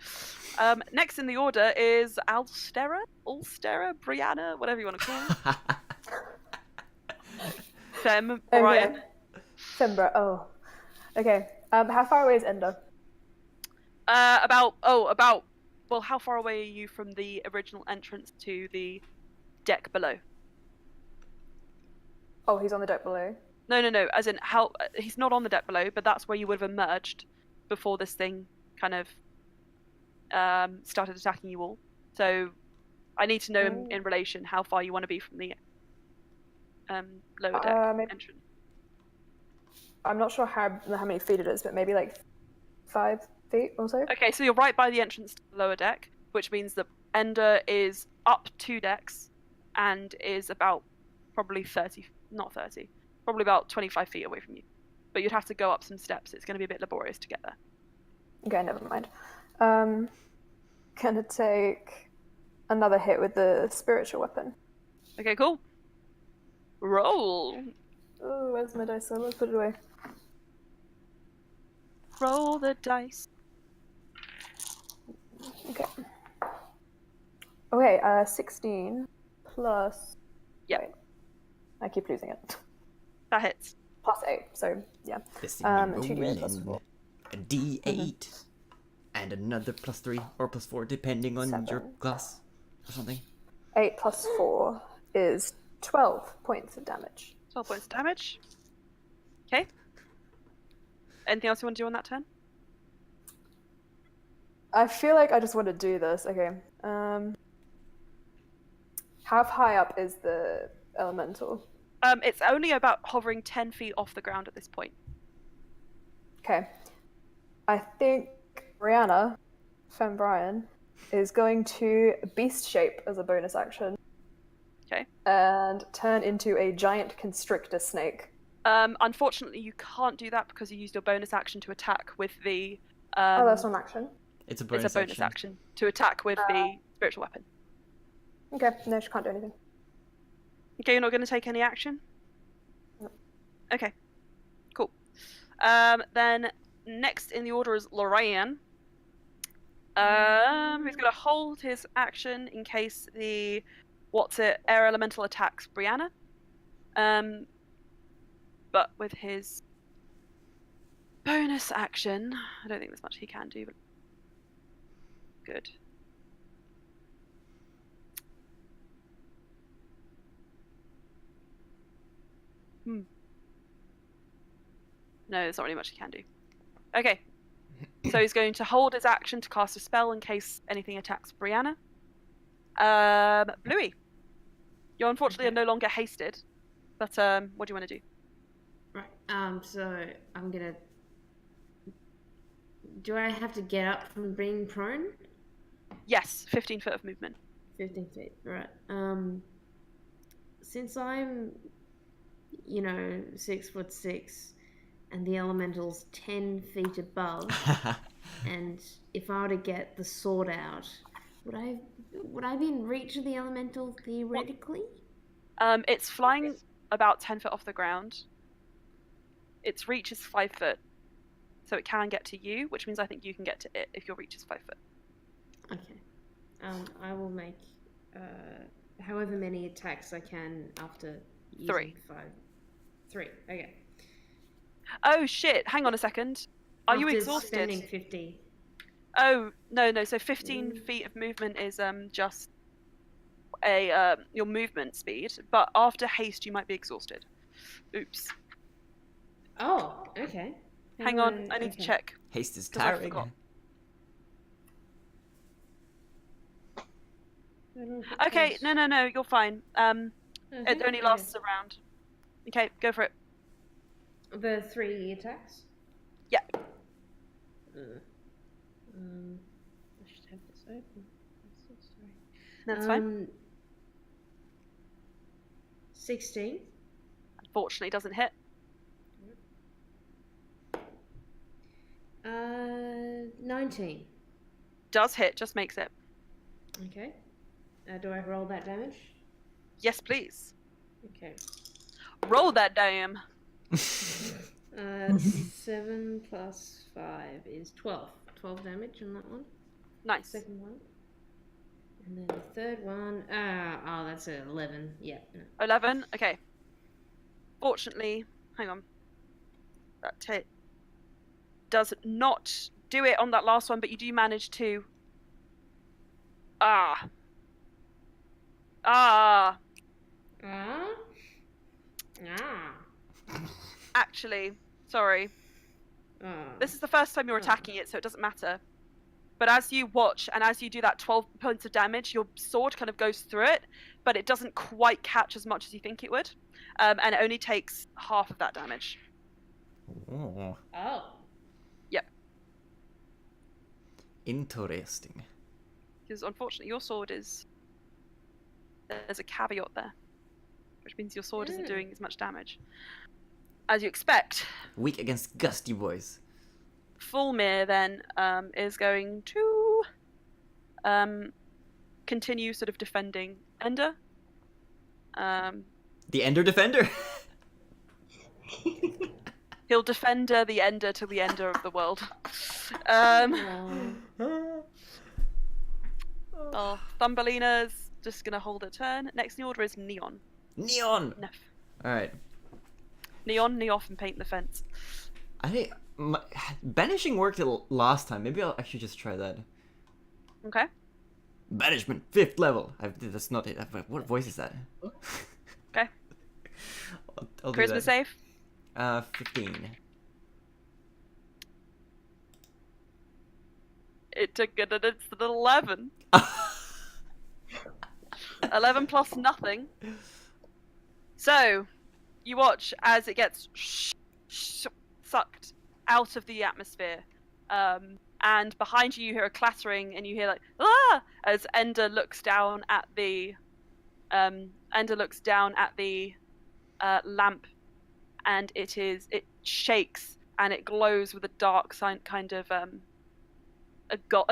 Speaker 2: Next in the order is Ulstera, Brianna, whatever you want to call her. Fem, Brian.
Speaker 6: Okay. Fembra. Oh. Okay. How far away is Ender?
Speaker 2: Well, how far away are you from the original entrance to the deck below?
Speaker 6: Oh, he's on the deck below.
Speaker 2: No. As in, how he's not on the deck below, but that's where you would have emerged before this thing kind of started attacking you all. So I need to know in relation how far you want to be from the lower deck entrance.
Speaker 6: I'm not sure how many feet it is, but maybe like 5 feet or so.
Speaker 2: Okay, so you're right by the entrance to the lower deck, which means that Ender is up 2 decks and is about probably probably about 25 feet away from you. But you'd have to go up some steps. It's going to be a bit laborious to get there.
Speaker 6: Okay, never mind. Gonna take another hit with the spiritual weapon.
Speaker 2: Okay, cool. Roll.
Speaker 6: Oh, where's my dice? Let's put it away.
Speaker 2: Roll the dice.
Speaker 6: Okay. Okay, 16 plus...
Speaker 2: Yeah.
Speaker 6: Wait. I keep losing it.
Speaker 2: That hits.
Speaker 6: Plus 8, so yeah.
Speaker 1: This thing
Speaker 6: 2d8 plus 4.
Speaker 1: a D8 and another +3 or +4 depending on
Speaker 6: 7.
Speaker 1: your class or something.
Speaker 6: 8 plus 4 is 12 points of damage.
Speaker 2: 12 points of damage. Okay. Anything else you want to do on that turn?
Speaker 6: I feel like I just want to do this. Okay. How high up is the elemental?
Speaker 2: It's only about hovering 10 feet off the ground at this point.
Speaker 6: Okay. I think Brianna, Fem Brian, is going to beast shape as a bonus action.
Speaker 2: Okay.
Speaker 6: And turn into a giant constrictor snake.
Speaker 2: Unfortunately, you can't do that because you used your bonus action to attack with the.
Speaker 6: Oh, that's not an action.
Speaker 1: It's a bonus
Speaker 2: action to attack with the spiritual weapon.
Speaker 6: Okay, no, she can't do anything.
Speaker 2: Okay, you're not going to take any action?
Speaker 6: No.
Speaker 2: Okay, cool. Then next in the order is Lorraine. Who's going to hold his action in case the air elemental attacks Brianna. But with his bonus action, I don't think there's much he can do. But good. No, there's not really much he can do. Okay. So he's going to hold his action to cast a spell in case anything attacks Brianna. Bluey. You unfortunately are no longer hasted. But what do you want to do?
Speaker 5: Right. So I'm gonna. Do I have to get up from being prone?
Speaker 2: Yes, 15 foot of movement.
Speaker 5: 15 feet. Right. Since I'm, 6'6", and the elemental's 10 feet above, and if I were to get the sword out, would I be in reach of the elemental theoretically?
Speaker 2: It's flying about 10 foot off the ground. Its reach is 5 foot, so it can get to you, which means I think you can get to it if your reach is 5 foot.
Speaker 5: Okay. I will make however many attacks I can after using
Speaker 2: 3.
Speaker 5: 3. Okay.
Speaker 2: Oh shit! Hang on a second. Are you
Speaker 5: After
Speaker 2: exhausted?
Speaker 5: Spending 50.
Speaker 2: Oh no. So 15 feet of movement is just your movement speed, but after haste you might be exhausted. Oops.
Speaker 5: Oh, okay.
Speaker 2: Hang on, I need to check.
Speaker 1: Haste is
Speaker 2: 'Cause I
Speaker 1: tiring.
Speaker 2: forgot. Okay, no, you're fine. It only lasts a round. Okay, go for it.
Speaker 5: The 3 attacks?
Speaker 2: Yeah.
Speaker 5: I should have this open. I'm so sorry.
Speaker 2: That's fine.
Speaker 5: 16.
Speaker 2: Unfortunately, doesn't hit.
Speaker 5: 19.
Speaker 2: Does hit, just makes it.
Speaker 5: Okay. Do I roll that damage?
Speaker 2: Yes, please.
Speaker 5: Okay.
Speaker 2: Roll that damn.
Speaker 5: 7 plus 5 is 12. 12 damage on that one.
Speaker 2: Nice.
Speaker 5: Second one. And then the third one. That's an 11. Yeah. No.
Speaker 2: 11. Okay. Fortunately, hang on. That hit does not do it on that last one, but you do manage to. Ah. Actually, sorry. This is the first time you're attacking it, so it doesn't matter. But as you watch and as you do that 12 points of damage, your sword kind of goes through it, but it doesn't quite catch as much as you think it would. And it only takes half of that damage.
Speaker 1: Oh,
Speaker 5: Oh.
Speaker 2: Yep.
Speaker 1: interesting.
Speaker 2: Because unfortunately, your sword is. There's a caveat there, which means your sword isn't doing as much damage as you expect.
Speaker 1: Weak against gusty boys.
Speaker 2: Fulmir then is going to continue sort of defending Ender.
Speaker 1: The Ender Defender?
Speaker 2: He'll defender the Ender to the Ender of the world. Thumbelina's just gonna hold her turn. Next in the order is Neon.
Speaker 1: Neon!
Speaker 2: Nef.
Speaker 1: Alright.
Speaker 2: Neon, knee off and paint the fence.
Speaker 1: I think banishing worked last time. Maybe I'll actually just try that.
Speaker 2: Okay.
Speaker 1: Banishment, 5th level. That's not it. What voice is that?
Speaker 2: Okay.
Speaker 1: I'll do
Speaker 2: Charisma
Speaker 1: that.
Speaker 2: save.
Speaker 1: 15.
Speaker 2: It took it at its 11. 11 plus nothing. So, you watch as it gets sucked out of the atmosphere. And behind you, you hear a clattering, and you hear like "ah!" as Ender looks down at the lamp, and it shakes and it glows with a dark kind of a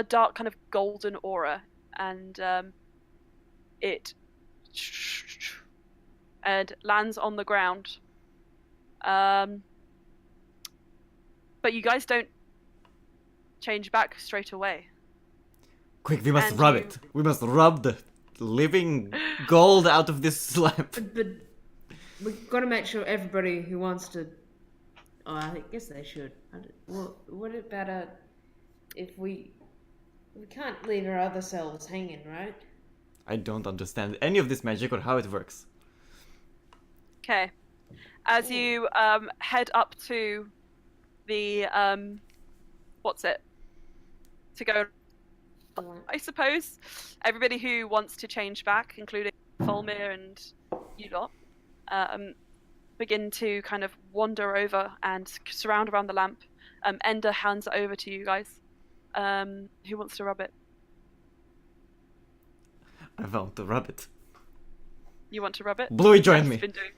Speaker 2: dark kind of golden aura, and it lands on the ground. But you guys don't change back straight away.
Speaker 1: Quick, we must
Speaker 2: And
Speaker 1: rub
Speaker 2: you-
Speaker 1: it. We must rub the living gold out of this lamp.
Speaker 5: But we've got to make sure everybody who wants to. Oh, I guess they should. What about if we can't leave our other selves hanging, right?
Speaker 1: I don't understand any of this magic or how it works.
Speaker 2: Okay. As you head up to the to go, I suppose everybody who wants to change back, including Fulmir and you lot, begin to kind of wander over and surround around the lamp. Ender hands it over to you guys. Who wants to rub it?
Speaker 1: I want to rub it.
Speaker 2: You want to rub it?
Speaker 1: Bluey, join
Speaker 2: Neff's
Speaker 1: me.
Speaker 2: been doing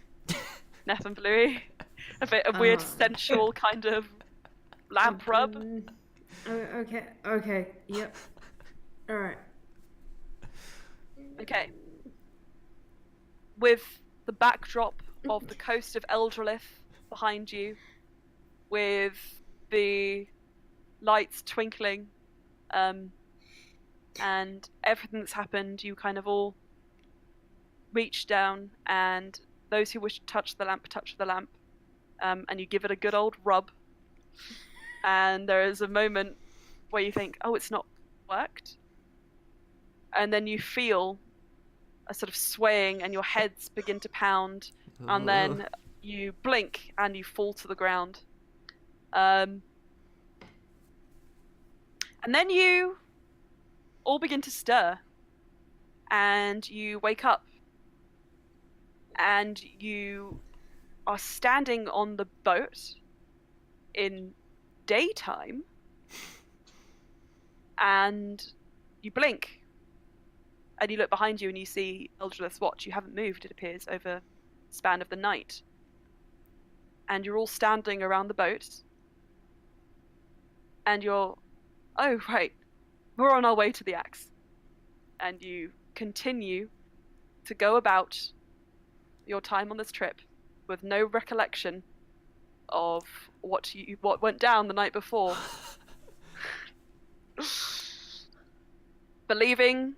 Speaker 2: Neff and Bluey. A bit of weird sensual kind of lamp rub.
Speaker 5: Okay. Yep. All right.
Speaker 2: Okay. With the backdrop of the coast of Eldralith behind you, with the lights twinkling, and everything that's happened, you kind of all reach down, and those who wish to touch the lamp, and you give it a good old rub. And there is a moment where you think, oh, it's not worked. And then you feel a sort of swaying and your heads begin to pound. And then you blink and you fall to the ground. And then you all begin to stir. And you wake up. And you are standing on the boat in daytime. And you blink. And you look behind you and you see Eldralith's watch. You haven't moved, it appears, over span of the night. And you're all standing around the boat. And you're, oh, right, we're on our way to the axe. And you continue to go about your time on this trip with no recollection of what went down the night before. Believing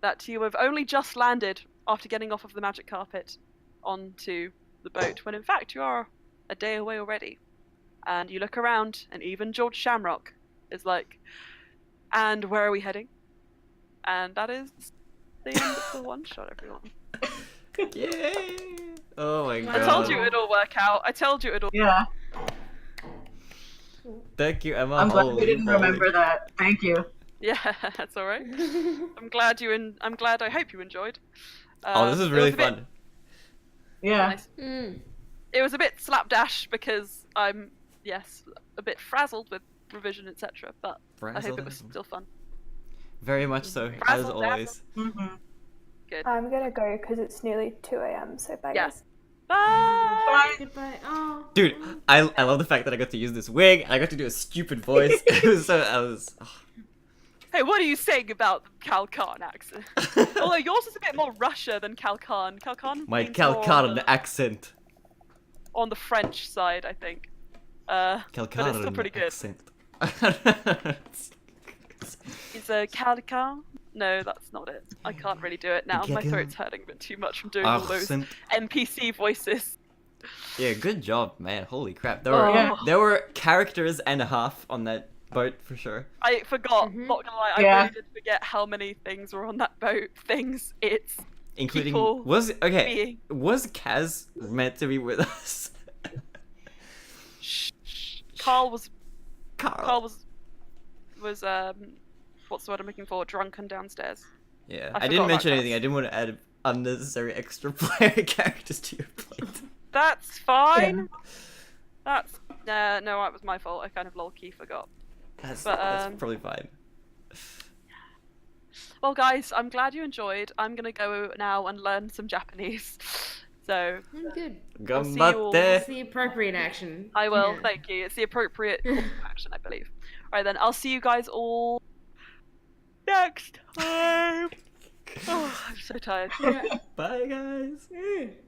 Speaker 2: that you have only just landed after getting off of the magic carpet onto the boat, when in fact you are a day away already. And you look around, and even George Shamrock is like, and where are we heading? And that is the end of the one shot, everyone.
Speaker 1: Yay! Oh my god.
Speaker 2: I told you it'd all work out. I told you it'd all.
Speaker 4: Yeah.
Speaker 1: Thank you, Emma.
Speaker 4: I'm glad we
Speaker 1: Holy
Speaker 4: didn't
Speaker 1: moly.
Speaker 4: remember that. Thank you.
Speaker 2: Yeah, that's all right. I'm glad I hope you enjoyed.
Speaker 1: Oh, this is
Speaker 2: It
Speaker 1: really
Speaker 2: was a bit
Speaker 1: fun.
Speaker 4: Yeah.
Speaker 2: nice. It was a bit slapdash because I'm, yes, a bit frazzled with revision, etc. But I hope it was still fun.
Speaker 1: Very much so, as
Speaker 2: Frazzle
Speaker 1: always.
Speaker 4: Mm-hmm.
Speaker 2: Good.
Speaker 6: I'm gonna go because it's nearly 2 a.m. So bye,
Speaker 2: Yeah.
Speaker 6: guys.
Speaker 2: Bye.
Speaker 4: Bye.
Speaker 5: Goodbye. Oh.
Speaker 1: Dude, I love the fact that I got to use this wig. I got to do a stupid voice. It was so,
Speaker 2: Hey, what are you saying about the Calcan accent? Although yours is a bit more Russia than Calcan. Calcan.
Speaker 1: my
Speaker 2: means more
Speaker 1: Calcaran accent.
Speaker 2: on the French side, I think. But it's still
Speaker 1: Calcaran
Speaker 2: pretty good.
Speaker 1: accent.
Speaker 2: Is a Calcan? No, that's not it. I can't really do it now. My
Speaker 1: Calcan?
Speaker 2: throat's hurting a bit too much from doing all those
Speaker 1: Accent.
Speaker 2: NPC voices.
Speaker 1: Yeah, good job, man. Holy crap.
Speaker 2: Oh.
Speaker 1: There were characters and a half on that boat for sure.
Speaker 2: I forgot. Not gonna lie, I
Speaker 4: Yeah.
Speaker 2: really did forget how many things were on that boat. It's
Speaker 1: Including
Speaker 2: people
Speaker 1: was
Speaker 2: being.
Speaker 1: Kaz meant to be with us?
Speaker 2: Shh. Carl was
Speaker 1: Carl.
Speaker 2: what's the word I'm looking for? Drunken downstairs.
Speaker 1: Yeah,
Speaker 2: I
Speaker 1: I
Speaker 2: forgot
Speaker 1: didn't
Speaker 2: about
Speaker 1: mention
Speaker 2: Kaz.
Speaker 1: anything. I didn't want to add unnecessary extra player characters to your plate.
Speaker 2: That's fine. That's no, it was my fault. I kind of low-key forgot.
Speaker 1: That's
Speaker 2: But,
Speaker 1: probably fine.
Speaker 2: Well, guys, I'm glad you enjoyed. I'm gonna go now and learn some Japanese. So
Speaker 5: Good.
Speaker 2: I'll see you all.
Speaker 1: Gambatte.
Speaker 5: It's the appropriate action.
Speaker 2: I will.
Speaker 5: Yeah.
Speaker 2: Thank you. It's the appropriate call to action, I believe. All right, then. I'll see you guys all next time. Oh, I'm so tired.
Speaker 5: Yeah.
Speaker 1: Bye, guys.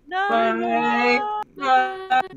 Speaker 2: No.
Speaker 4: Bye. Bye.